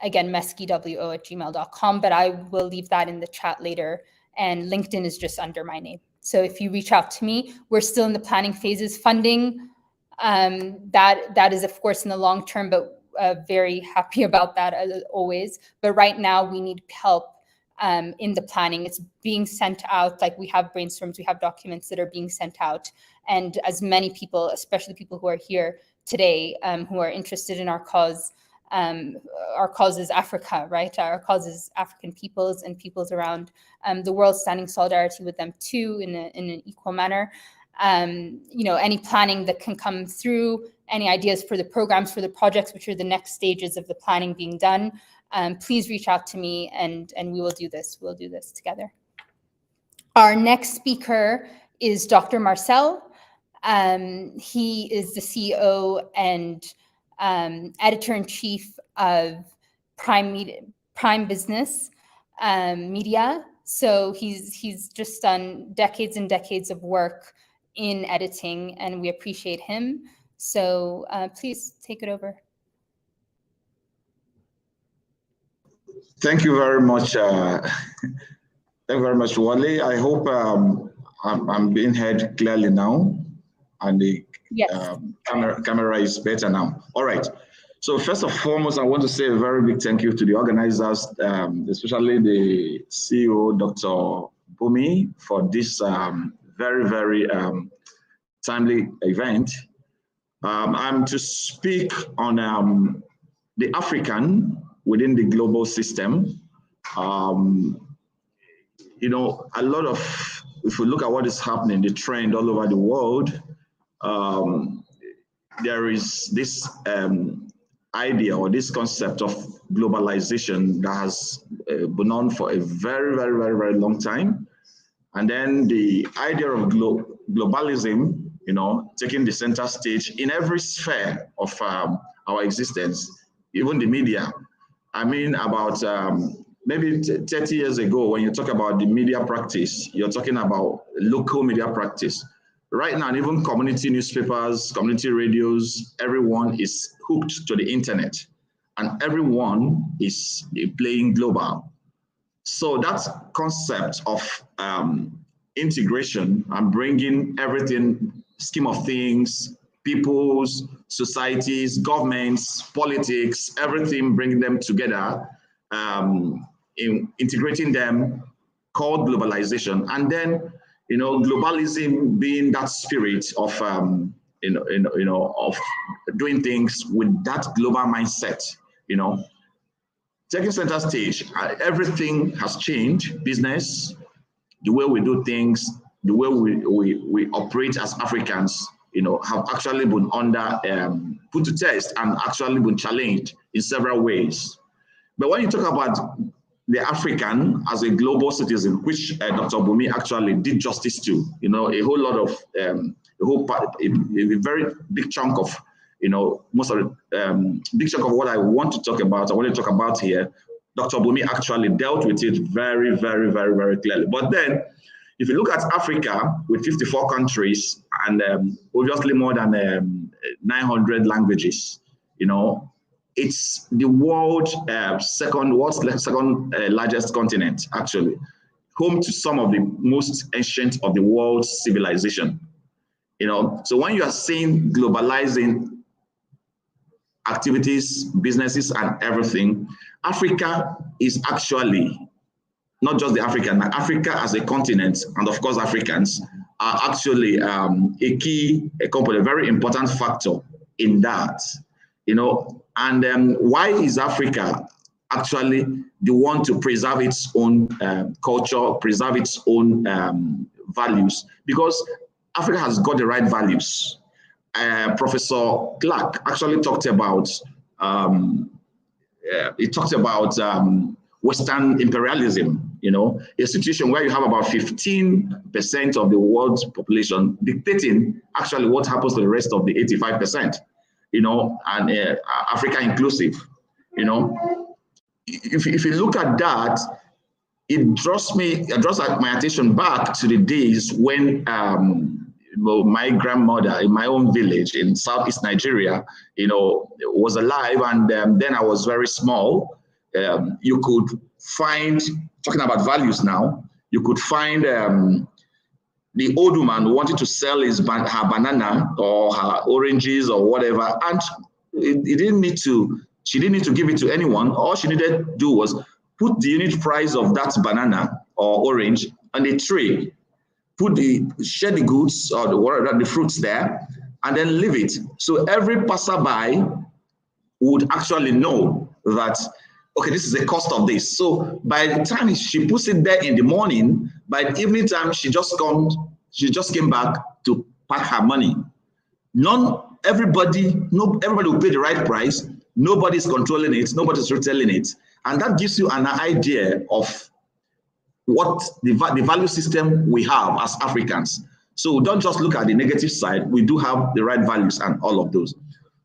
Again, meskiwo@gmail.com, but I will leave that in the chat later. And LinkedIn is just under my name. So if you reach out to me, we're still in the planning phases. Funding, that is of course in the long term, but very happy about that as always. But right now we need help in the planning. It's being sent out, like we have brainstorms, we have documents that are being sent out. And as many people, especially people who are here today, who are interested in our cause is Africa, right? Our cause is African peoples and peoples around the world, standing solidarity with them too in an equal manner. You know, any planning that can come through, any ideas for the programs, for the projects, which are the next stages of the planning being done, please reach out to me and we will do this. We'll do this together. Our next speaker is Dr. Marcel. He is the CEO and editor-in-chief of Prime Business Media. So he's just done decades and decades of work in editing, and we appreciate him. So please take it over. Thank you very much. Thank you very much, Wally. I hope I'm being heard clearly now, and the yes. camera is better now. All right. So first and foremost, I want to say a very big thank you to the organizers, especially the CEO, Dr. Bunmi, for this very, very timely event. I'm to speak on the African within the global system. You know, a lot of, if we look at what is happening, the trend all over the world, there is this idea or this concept of globalization that has been on for a very, very, very, very long time. And then the idea of globalism, you know, taking the center stage in every sphere of our existence, even the media. I mean, about maybe 30 years ago, when you talk about the media practice, you're talking about local media practice. Right now, even community newspapers, community radios, everyone is hooked to the internet, and everyone is playing global. So that concept of integration and bringing everything, scheme of things, peoples, societies, governments, politics, everything, bringing them together, in integrating them, called globalization. And then, you know, globalism being that spirit of, you know, of doing things with that global mindset, you know, taking center stage. Everything has changed. Business, the way we do things, the way we operate as Africans, you know, have actually been under put to test and actually been challenged in several ways. But when you talk about the African as a global citizen, which Dr. Bunmi actually did justice to, you know, a whole lot of, a very big chunk of, you know, most of the big chunk of what I want to talk about, I want to talk about here, Dr. Bunmi actually dealt with it very, very, very, very clearly. But then, if you look at Africa with 54 countries and obviously more than 900 languages, you know, it's the world's second largest continent, actually, home to some of the most ancient of the world's civilization. You know, so when you are seeing globalizing activities, businesses, and everything, Africa is actually not just the African, Africa as a continent, and of course Africans are actually a component, a very important factor in that, you know. And why is Africa actually the one to preserve its own culture, preserve its own values, because Africa has got the right values. Professor Clark actually talked about Western imperialism, a situation where you have about 15% of the world's population dictating actually what happens to the rest of the 85%, and Africa inclusive, If you look at that, it draws my attention back to the days when my grandmother in my own village in Southeast Nigeria, was alive, and then I was very small. You could find, talking about values now, you could find the old woman who wanted to sell her banana or her oranges or whatever, and she didn't need to give it to anyone. All she needed to do was put the unit price of that banana or orange on a tray, share the goods or the fruits there, and then leave it. So every passerby would actually know that, okay, this is the cost of this. So by the time she puts it there in the morning, by the evening time, she just came back to pack her money. Everybody will pay the right price. Nobody's controlling it. Nobody's retailing it. And that gives you an idea of what the value system we have as Africans. So don't just look at the negative side. We do have the right values and all of those.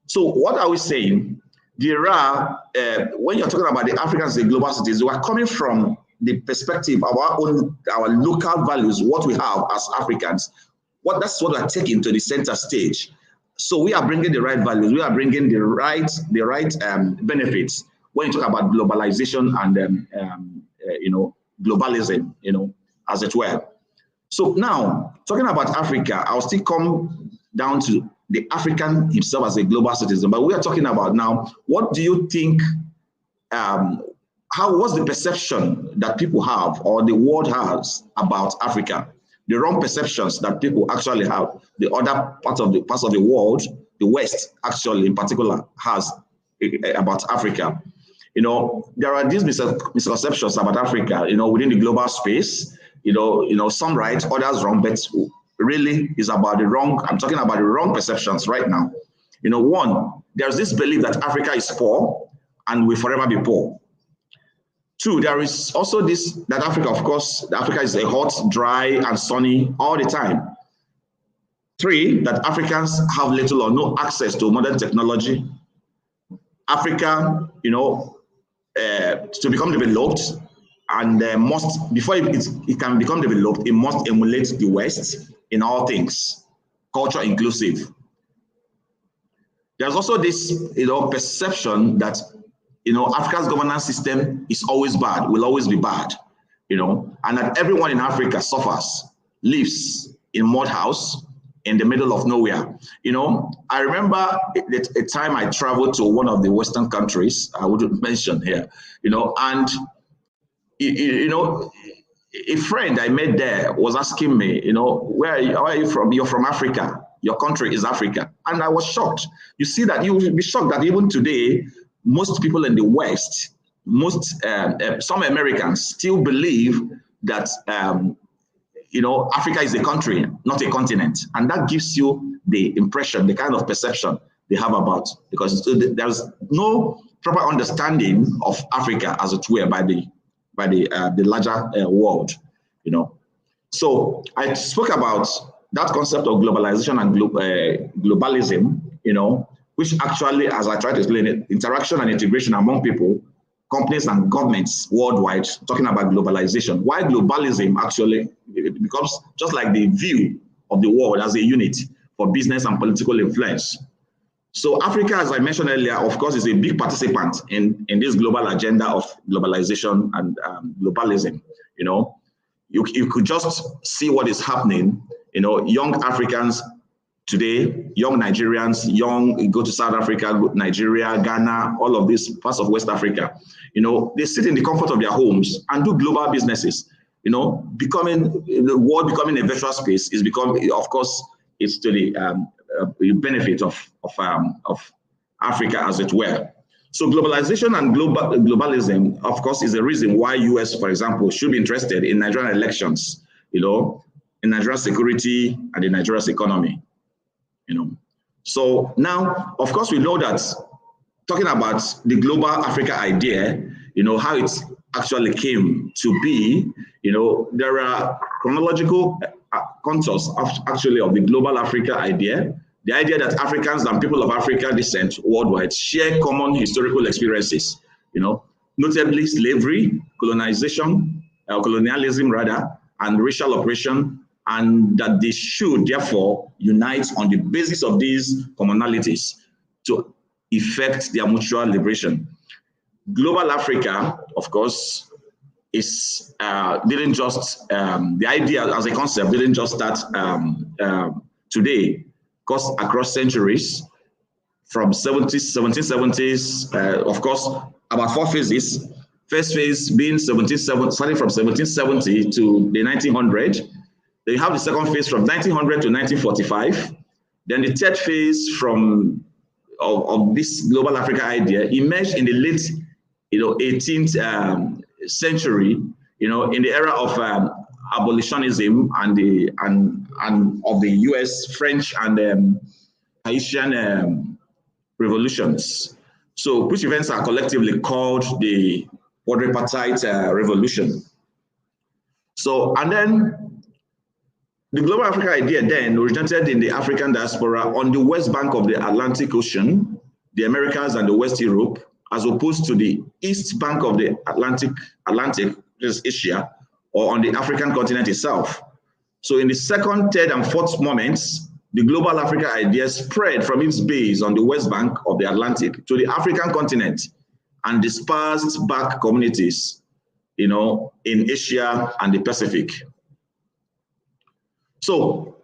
So what are we saying? There are, when you're talking about the Africans, the global cities, we are coming from the perspective of our local values, what we have as Africans. That's what we're taking to the center stage. So we are bringing the right values. We are bringing the right benefits when you talk about globalization and globalism, as it were. So now, talking about Africa, I'll still come down to the African himself as a global citizen, but we are talking about now, what do you think, what's the perception that people have or the world has about Africa? The wrong perceptions that people actually have, the other parts of the world, the West actually in particular has about Africa. There are these misconceptions about Africa, within the global space, some right, others wrong, but really is about the wrong, I'm talking about the wrong perceptions right now. One, there's this belief that Africa is poor and will forever be poor. Two, there is also this, that Africa, of course, Africa is a hot, dry, and sunny all the time. Three, that Africans have little or no access to modern technology. Africa, to become developed, and before it can become developed, it must emulate the West in all things, culture inclusive. There's also this, perception that, Africa's governance system is always bad, will always be bad, and that everyone in Africa lives in mud house in the middle of nowhere. I remember a time I traveled to one of the Western countries, I wouldn't mention here, and a friend I met there was asking me, where are you from? You're from Africa. Your country is Africa. And I was shocked. You see that, you will be shocked that even today, most people in the West, some Americans still believe that, Africa is a country, not a continent. And that gives you the impression, the kind of perception they have about, because there's no proper understanding of Africa, as it were, by the larger world, So I spoke about that concept of globalization and globalism, which actually, as I try to explain it, interaction and integration among people, companies and governments worldwide, talking about globalization. Why globalism actually becomes just like the view of the world as a unit for business and political influence. So Africa, as I mentioned earlier, of course, is a big participant in this global agenda of globalization and globalism. You could just see what is happening. Young Africans today, young Nigerians, go to South Africa, Nigeria, Ghana, all of these parts of West Africa. They sit in the comfort of their homes and do global businesses. The world becoming a virtual space is of course, it's to the benefit of Africa, as it were. So globalization and globalism, of course, is the reason why US, for example, should be interested in Nigerian elections, you know, in Nigerian security and in Nigeria's economy, you know. So now, of course, we know that talking about the global Africa idea, you know, how it actually came to be, you know, there are chronological contours of the global Africa idea, the idea that Africans and people of African descent worldwide share common historical experiences, you know, notably slavery, colonization, colonialism rather, and racial oppression, and that they should therefore unite on the basis of these commonalities to effect their mutual liberation. Global Africa, of course, is didn't just the idea as a concept didn't just start today, because across centuries, from 1770s, of course, about 4 phases. First phase being starting from 1770 to the 1900. Then you have the second phase from 1900 to 1945. Then the third phase of this global Africa idea emerged in the late, 18th century, in the era of abolitionism and of the U.S., French, and Haitian revolutions. So, which events are collectively called the quadripartite revolution. So, and then the global Africa idea then originated in the African diaspora on the west bank of the Atlantic Ocean, the Americas and the West Europe, as opposed to the east bank of the Atlantic, which is Asia, or on the African continent itself. So in the second, third, and fourth moments, the global Africa idea spread from its base on the west bank of the Atlantic to the African continent and dispersed back communities, in Asia and the Pacific. So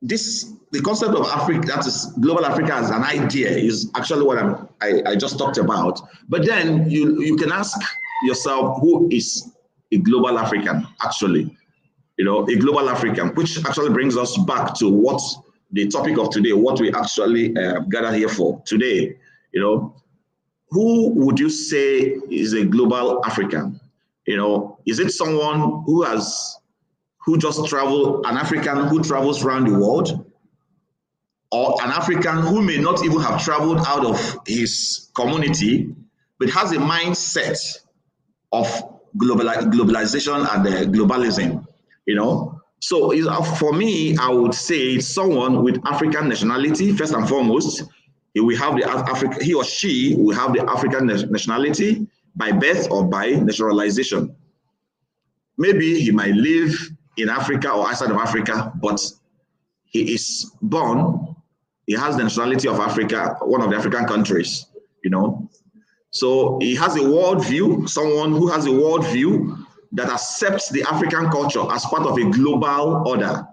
the concept of Africa, that is global Africa as an idea, is actually what I just talked about. But then you can ask yourself, who is a global African actually? A global African, which actually brings us back to what the topic of today, what we actually gather here for today. Who would you say is a global African? Is it someone who just traveled, an African who travels around the world, or an African who may not even have traveled out of his community, but has a mindset of globalization and globalism, So for me, I would say it's someone with African nationality, first and foremost. He or she will have the African nationality by birth or by naturalization. Maybe he might live in Africa or outside of Africa, but he is born, he has the nationality of Africa, one of the African countries, So he has a worldview, someone who has a worldview that accepts the African culture as part of a global order,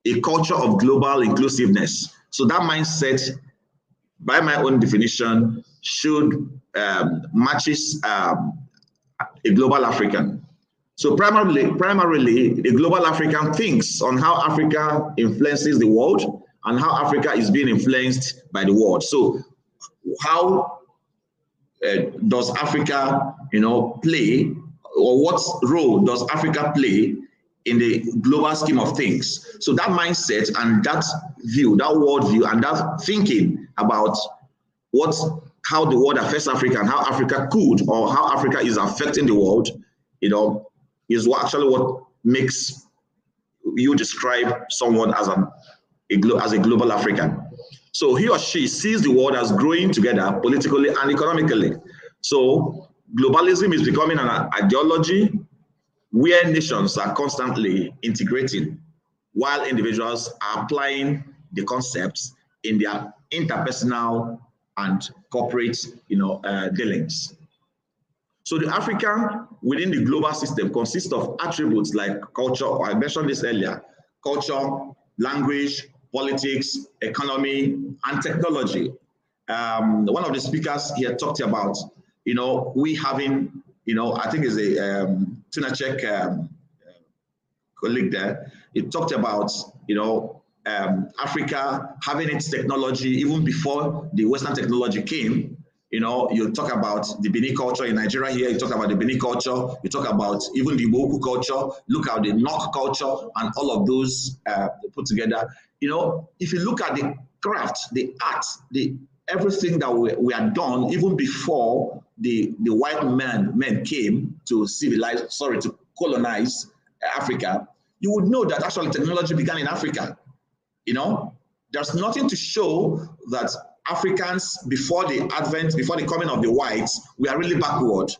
a culture of global inclusiveness. So that mindset, by my own definition, should matches a global African. So primarily, the global African thinks on how Africa influences the world and how Africa is being influenced by the world. So how does Africa, play, or what role does Africa play in the global scheme of things? So that mindset and that view, that worldview, and that thinking about how the world affects Africa and how Africa could, or how Africa is affecting the world, is what makes you describe someone as a global African. So he or she sees the world as growing together politically and economically. So globalism is becoming an ideology where nations are constantly integrating, while individuals are applying the concepts in their interpersonal and corporate, dealings. So the African within the global system consists of attributes like culture, I mentioned this earlier, culture, language, politics, economy, and technology. One of the speakers here talked about, we having, I think is a Tunachek colleague there. He talked about, Africa having its technology even before the Western technology came, You know, you talk about the Bini culture in Nigeria here, you talk about the Bini culture, you talk about even the Woku culture, look at the Nok culture and all of those put together. You know, if you look at the craft, the art, everything that we had done even before the white men came to to colonize Africa, you would know that actually technology began in Africa. You know, there's nothing to show that Africans before the coming of the whites, we are really backward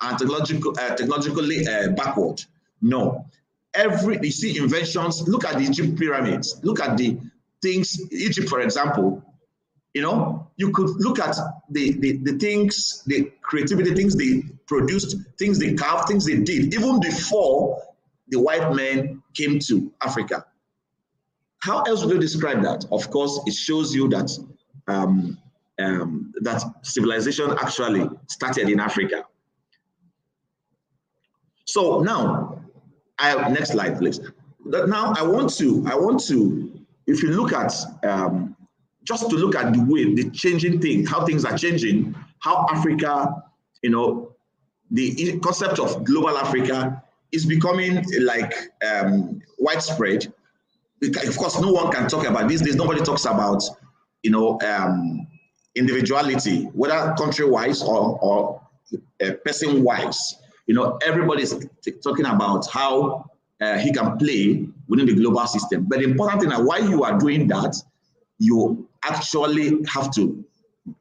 and technologically backward. No, you see inventions. Look at the Egypt pyramids. Look at the things. Egypt, for example. You know, you could look at the things, the creativity, things they produced, things they carved, things they did even before the white men came to Africa. How else would you describe that? Of course, it shows you that that civilization actually started in Africa. So now, next slide, please. Now I want to, if you look at just to look at the way the changing thing, how things are changing, how Africa, you know, the concept of global Africa is becoming like widespread. Of course, no one can talk about these days. Nobody talks about, you know, individuality, whether country-wise or person-wise. You know, everybody's talking about how he can play within the global system. But the important thing is, while you are doing that, you actually have to,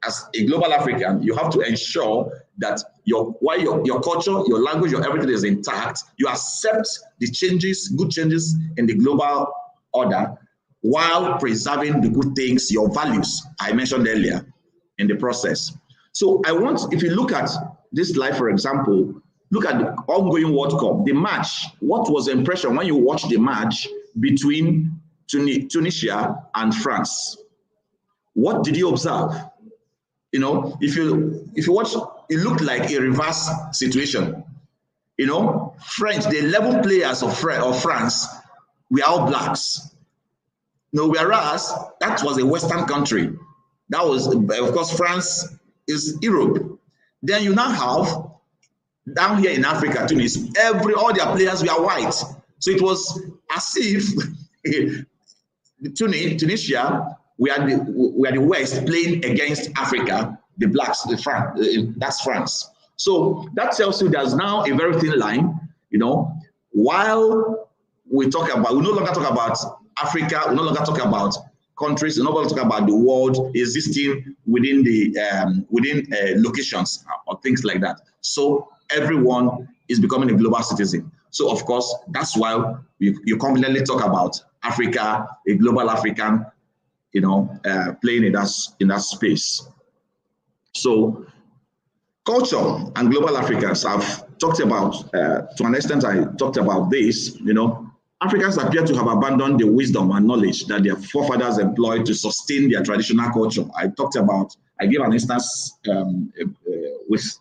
as a global African, you have to ensure that your culture, your language, your everything is intact. You accept the changes, good changes in the global order, while preserving the good things, your values I mentioned earlier in the process. So if you look at this slide, for example, look at the ongoing World Cup, the match. What was the impression when you watched the match between Tunisia and France? What did you observe? You know, if you watch, it looked like a reverse situation. You know, the 11 players of France were all blacks. No, whereas that was a Western country. That was, of course, France is Europe. Then you now have down here in Africa, Tunis, all their players were white. So it was as if Tunisia, we are the West playing against Africa, the blacks, that's France. So that tells you there's now a very thin line, you know, while we no longer talk about Africa, we no longer talk about countries, we no longer talk about the world existing within locations or things like that. So everyone is becoming a global citizen. So of course, that's why you confidently talk about Africa, a global African, you know, playing in that space. So culture and global Africans, I've talked about, to an extent I talked about this, you know, Africans appear to have abandoned the wisdom and knowledge that their forefathers employed to sustain their traditional culture. I gave an instance with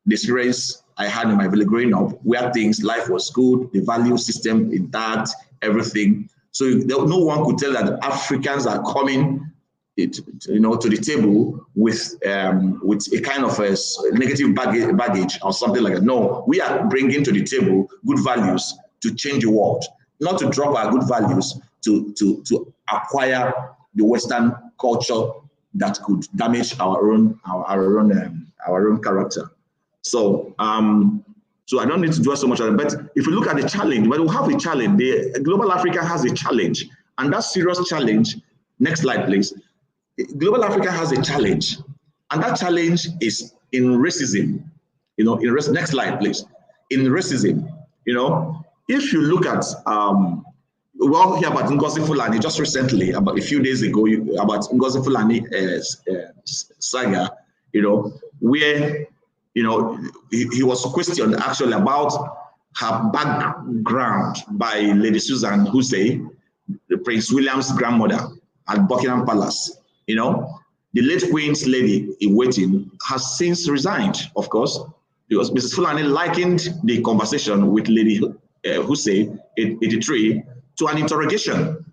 the experience I had in my village growing up, where life was good, the value system intact, everything. So no one could tell that Africans are coming, to the table with a kind of a negative baggage or something like that. No, we are bringing to the table good values to change the world, not to drop our good values to acquire the Western culture that could damage our own character. So I don't need to dwell so much on it, but if you look at the challenge, well, we have a challenge. The global Africa has a challenge, and that serious challenge. Next slide, please. Global Africa has a challenge, and that challenge is in racism. You know, next slide, please. In racism, you know, if you look at we all hear about Ngozi Fulani just recently, about a few days ago, about Ngozi Fulani saga, you know, where, you know, he was questioned actually about her background by Lady Susan Hussein, Prince William's grandmother at Buckingham Palace. You know, the late Queen's lady in waiting has since resigned, of course, because Mrs. Fulani likened the conversation with Lady Hussein, 83, to an interrogation.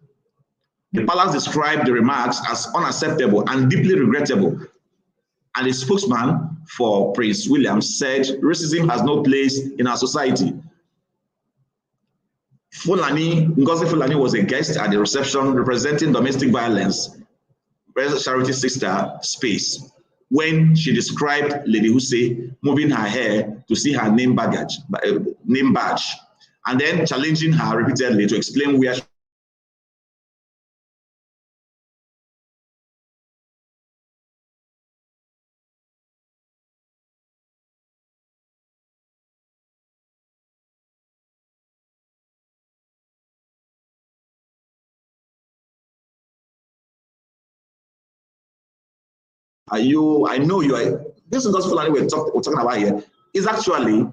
The palace described the remarks as unacceptable and deeply regrettable. And the spokesman for Prince William said racism has no place in our society. Ngozi Fulani was a guest at the reception representing domestic violence, Charity Sister Space, when she described Lady Hussein moving her hair to see her name badge, and then challenging her repeatedly to explain where I know you are, this Ngozi Fulani we're talking about here is actually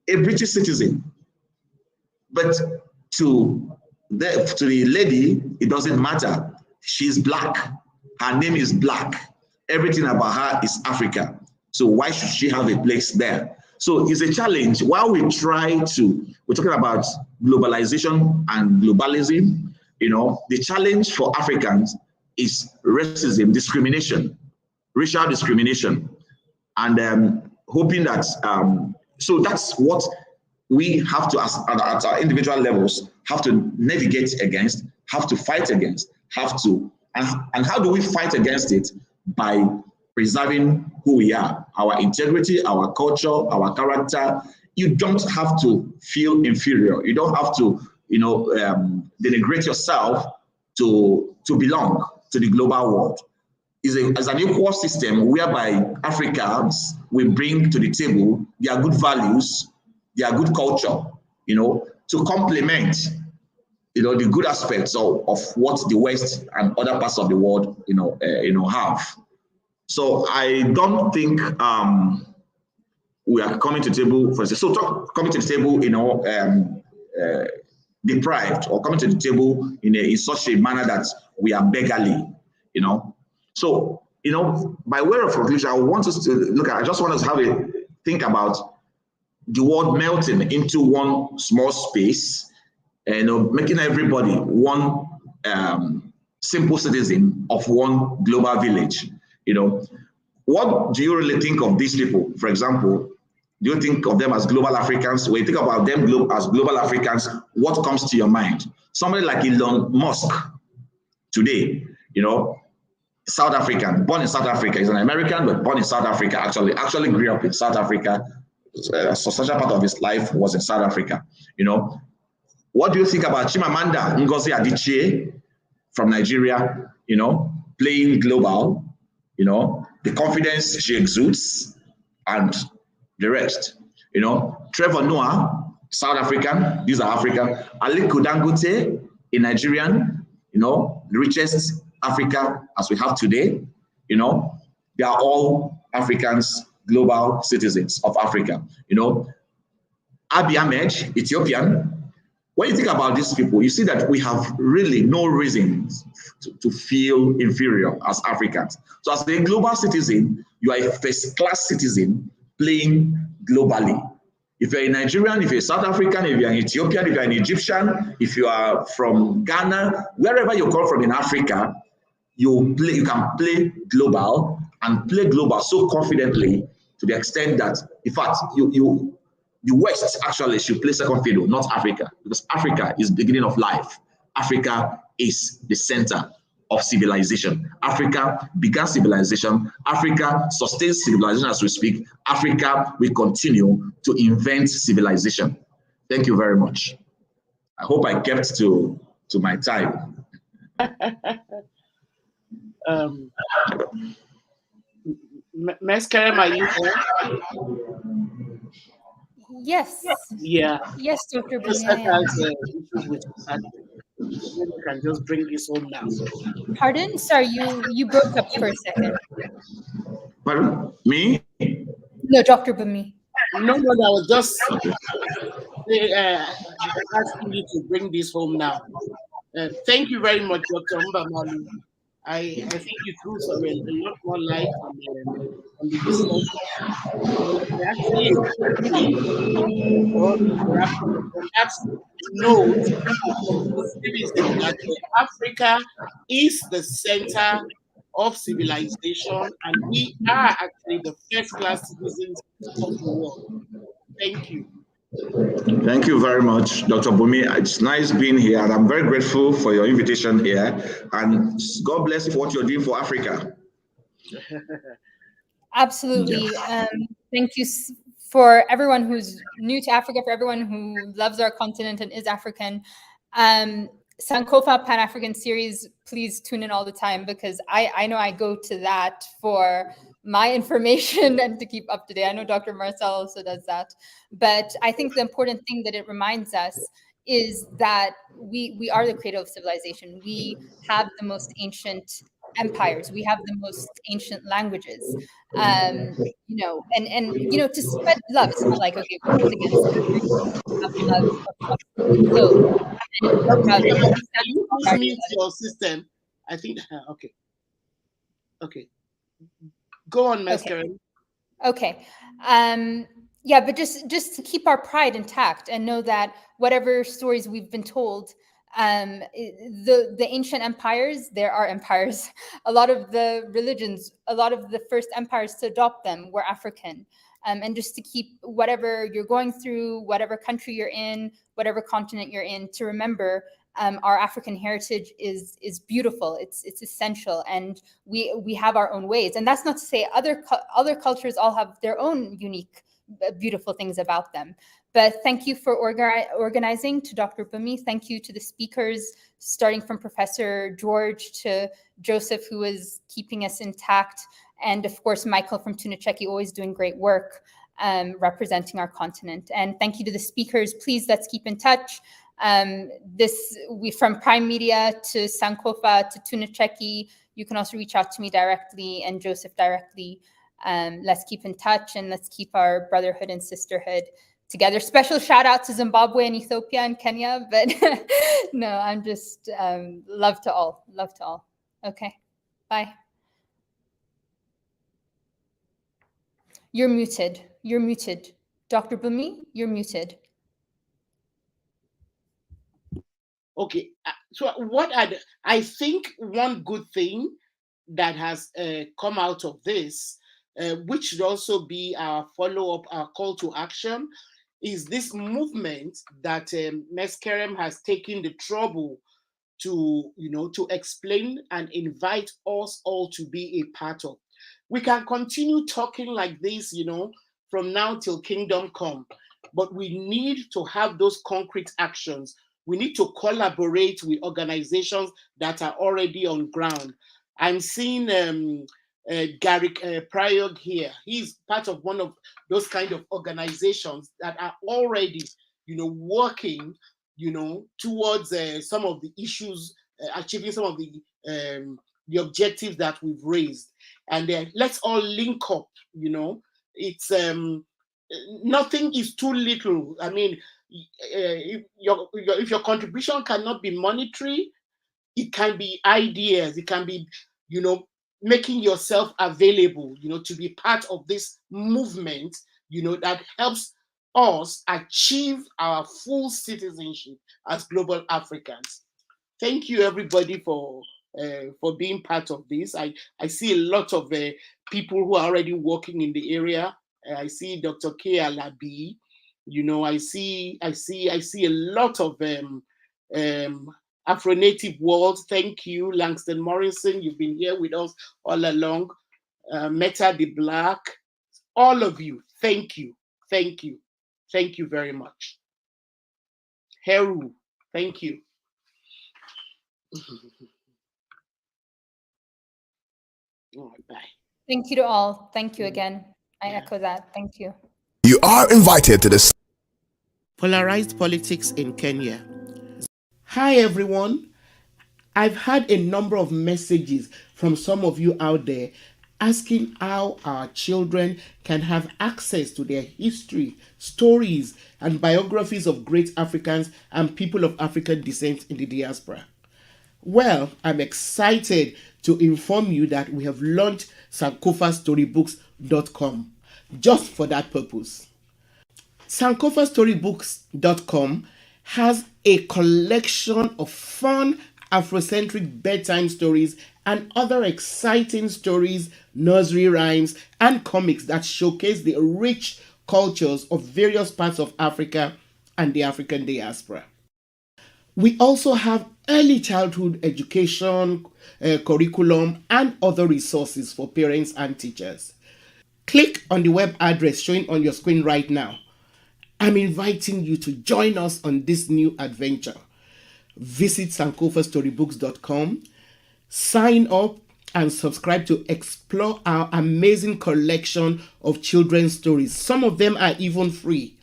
a British citizen. But to the lady, it doesn't matter. She's black. Her name is black. Everything about her is Africa. So why should she have a place there? So it's a challenge. While we're talking about globalization and globalism, the challenge for Africans is racism, discrimination, racial discrimination, and hoping that, so that's what we have to, at our individual levels, have to navigate against, have to fight against, and how do we fight against it? By preserving who we are, our integrity, our culture, our character. You don't have to feel inferior. You don't have to, denigrate yourself to belong to the global world. It's an equal system whereby Africans will bring to the table their good values, their good culture, to complement, the good aspects of what the West and other parts of the world, have. So I don't think we are coming to the table for coming to the table, deprived, or coming to the table in such a manner that we are beggarly, So, by way of conclusion, I want us to I just want us to think about the world melting into one small space, and making everybody one simple citizen of one global village. What do you really think of these people? For example, do you think of them as global Africans? When you think about them as global Africans, what comes to your mind? Somebody like Elon Musk today, South African, born in South Africa. He's an American, but born in South Africa. Actually grew up in South Africa. A substantial part of his life was in South Africa. What do you think about Chimamanda Ngozi Adichie from Nigeria? Playing global. The confidence she exudes, and the rest. Trevor Noah, South African. These are African. Aliko Dangote, a Nigerian. The richest Africa as we have today, they are all Africans, global citizens of Africa. Abiy Ahmed, Ethiopian. When you think about these people, you see that we have really no reason to feel inferior as Africans. So as a global citizen, you are a first-class citizen playing globally. If you're a Nigerian, if you're a South African, if you're an Ethiopian, if you're an Egyptian, if you are from Ghana, wherever you come from in Africa, you can play global, and play global so confidently to the extent that, in fact, the West actually should play second fiddle, not Africa, because Africa is the beginning of life. Africa is the center of civilization. Africa began civilization. Africa sustains civilization as we speak. Africa will continue to invent civilization. Thank you very much. I hope I kept to my time. Meskerem, are you there? Yes. Yeah. Yes, Dr. You can just bring this home now. Pardon? Sorry, you broke up for a second. Pardon? Me? No, Dr. Bunmi. No, I was just asking you to bring this home now. Thank you very much, Dr. Mbamalu. I think you threw a lot more light on the discussion. Actually, on that note, that Africa is the center of civilization, and we are actually the first-class citizens of the world. Thank you. Thank you very much, Dr. Bunmi. It's nice being here, and I'm very grateful for your invitation here. And God bless you for what you're doing for Africa. Absolutely. Thank you for everyone who's new to Africa, for everyone who loves our continent and is African. Sankofa Pan-African series, please tune in all the time, because I know I go to that for my information and to keep up to date. I know Dr. Marcel also does that. But I think the important thing that it reminds us is that we are the cradle of civilization. We have the most ancient empires. We have the most ancient languages. You know, and you know, to spread love. It's not like, okay, we're against it. We have love across the globe. Can you please mute your system? I think, okay. Okay. Go on, Meskerem. Okay. Yeah, but just to keep our pride intact and know that whatever stories we've been told, the ancient empires, there are empires. A lot of the religions, a lot of the first empires to adopt them were African. And just to keep whatever you're going through, whatever country you're in, whatever continent you're in, to remember our African heritage is beautiful. It's essential, and we have our own ways. And that's not to say other cultures all have their own unique, beautiful things about them. But thank you for organizing, to Dr. Bunmi. Thank you to the speakers, starting from Professor George to Joseph, who is keeping us intact. And of course, Michael from Tunacheki, always doing great work representing our continent. And thank you to the speakers. Please, let's keep in touch. From Prime Media to Sankofa to Tunacheki, you can also reach out to me directly and Joseph directly. Let's keep in touch, and let's keep our brotherhood and sisterhood together. Special shout out to Zimbabwe and Ethiopia and Kenya, but no, I'm just love to all. Okay, bye. You're muted. Dr. Bunmi, you're muted. Okay, so I think one good thing that has come out of this, which should also be our follow-up, our call to action, is this movement that Meskerem has taken the trouble to explain and invite us all to be a part of. We can continue talking like this, from now till kingdom come, but we need to have those concrete actions. We need to collaborate with organizations that are already on ground. I'm seeing Gary Prayog here. He's part of one of those kind of organizations that are already, working, towards some of the issues, achieving some of the objectives that we've raised. And let's all link up. It's nothing is too little. I mean, if your contribution cannot be monetary, it can be ideas. It can be, making yourself available, to be part of this movement, that helps us achieve our full citizenship as global Africans. Thank you, everybody, for being part of this. I see a lot of people who are already working in the area. I see Dr. K. Alabi. I see a lot of Afro-Native world. Thank you, Langston Morrison. You've been here with us all along. Meta the Black, all of you. Thank you very much. Heru, thank you. All right, bye. Thank you to all. Thank you again. I echo that. Thank you. You are invited to this Polarized politics in Kenya. Hi, everyone. I've had a number of messages from some of you out there asking how our children can have access to their history, stories, and biographies of great Africans and people of African descent in the diaspora. Well, I'm excited to inform you that we have launched sankofastorybooks.com just for that purpose. Sankofastorybooks.com has a collection of fun Afrocentric bedtime stories, and other exciting stories, nursery rhymes, and comics that showcase the rich cultures of various parts of Africa and the African diaspora. We also have early childhood education, curriculum, and other resources for parents and teachers. Click on the web address showing on your screen right now. I'm inviting you to join us on this new adventure. Visit sankofastorybooks.com, sign up, and subscribe to explore our amazing collection of children's stories. Some of them are even free.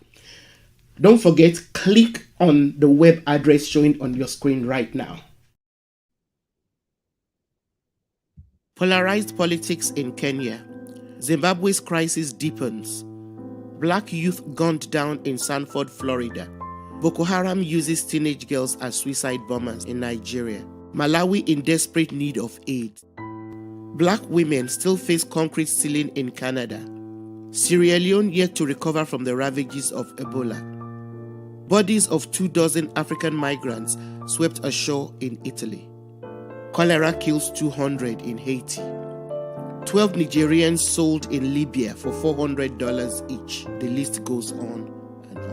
Don't forget, click on the web address showing on your screen right now. Polarized politics in Kenya. Zimbabwe's crisis deepens. Black youth gunned down in Sanford, Florida. Boko Haram uses teenage girls as suicide bombers in Nigeria. Malawi in desperate need of aid. Black women still face concrete ceiling in Canada. Sierra Leone yet to recover from the ravages of Ebola. Bodies of 24 African migrants swept ashore in Italy. Cholera kills 200 in Haiti. 12 Nigerians sold in Libya for $400 each. The list goes on and on.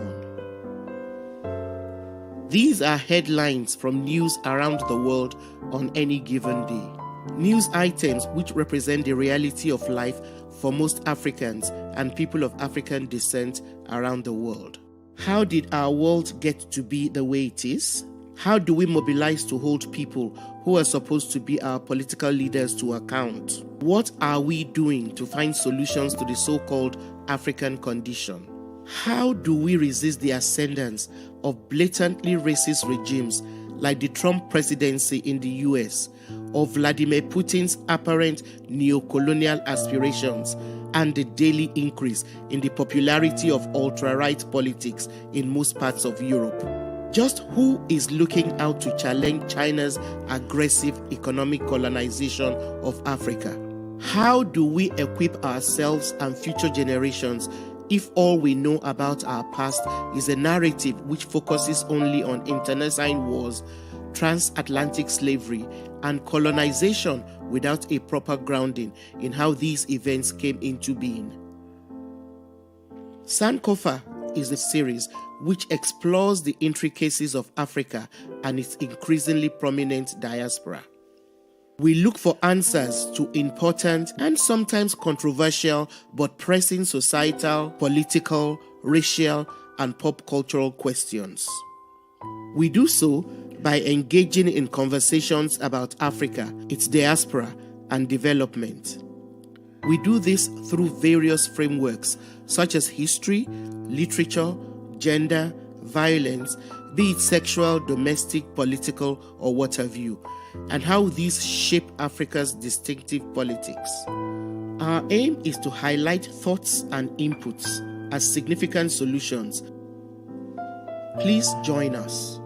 These are headlines from news around the world on any given day. News items which represent the reality of life for most Africans and people of African descent around the world. How did our world get to be the way it is? How do we mobilize to hold people who are supposed to be our political leaders to account? What are we doing to find solutions to the so-called African condition? How do we resist the ascendance of blatantly racist regimes like the Trump presidency in the US, or Vladimir Putin's apparent neo-colonial aspirations, and the daily increase in the popularity of ultra-right politics in most parts of Europe? Just who is looking out to challenge China's aggressive economic colonization of Africa? How do we equip ourselves and future generations if all we know about our past is a narrative which focuses only on internecine wars, transatlantic slavery, and colonization without a proper grounding in how these events came into being? Sankofa is a series which explores the intricacies of Africa and its increasingly prominent diaspora. We look for answers to important and sometimes controversial but pressing societal, political, racial, and pop cultural questions. We do so by engaging in conversations about Africa, its diaspora, and development. We do this through various frameworks such as history, literature, gender, violence, be it sexual, domestic, political, or what have you, and how these shape Africa's distinctive politics. Our aim is to highlight thoughts and inputs as significant solutions. Please join us.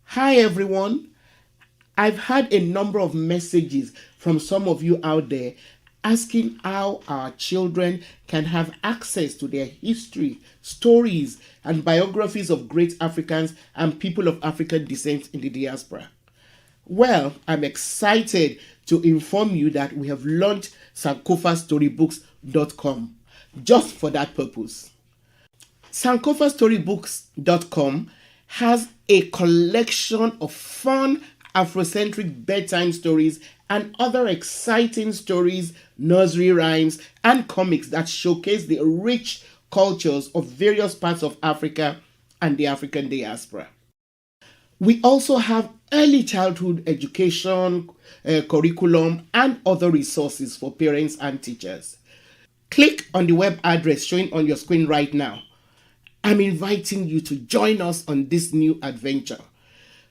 Hi everyone. I've had a number of messages from some of you out there asking how our children can have access to their history, stories, and biographies of great Africans and people of African descent in the diaspora. Well, I'm excited to inform you that we have launched sankofastorybooks.com just for that purpose. Sankofastorybooks.com has a collection of fun Afrocentric bedtime stories and other exciting stories, nursery rhymes, and comics that showcase the rich cultures of various parts of Africa and the African diaspora. We also have early childhood education, curriculum, and other resources for parents and teachers. Click on the web address showing on your screen right now. I'm inviting you to join us on this new adventure.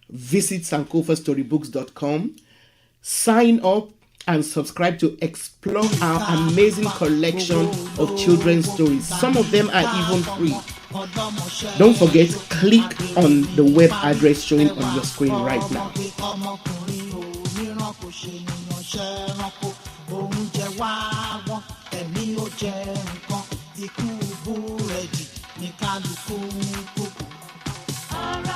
Visit sankofastorybooks.com, sign up, and subscribe to explore our amazing collection of children's stories. Some of them are even free. Don't forget, click on the web address showing on your screen right now. All right.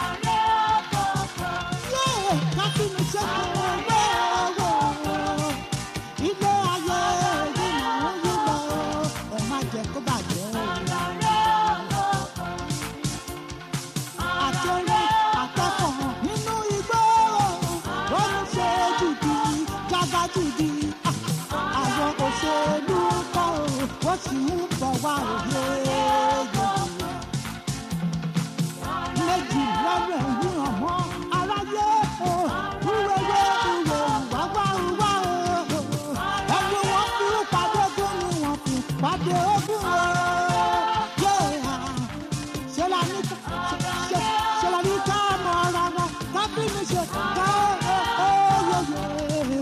sì ń bọ̀ wá òye méjì lọ́rọ̀ ẹ̀yìn ọ̀mọ́ aráyé o wúwewé ìwé wáwá wá o ẹni wọ́n fi pàdé ogún ni wọ́n fi pàdé ogún o ṣe la ní ká mọ ara wọn ká bí mi ṣe ká yeye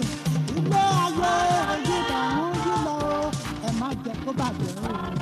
ilé ayé yíyá ń yí lọ ẹ má jẹ́ kó bàjẹ́ o.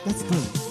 Let's go.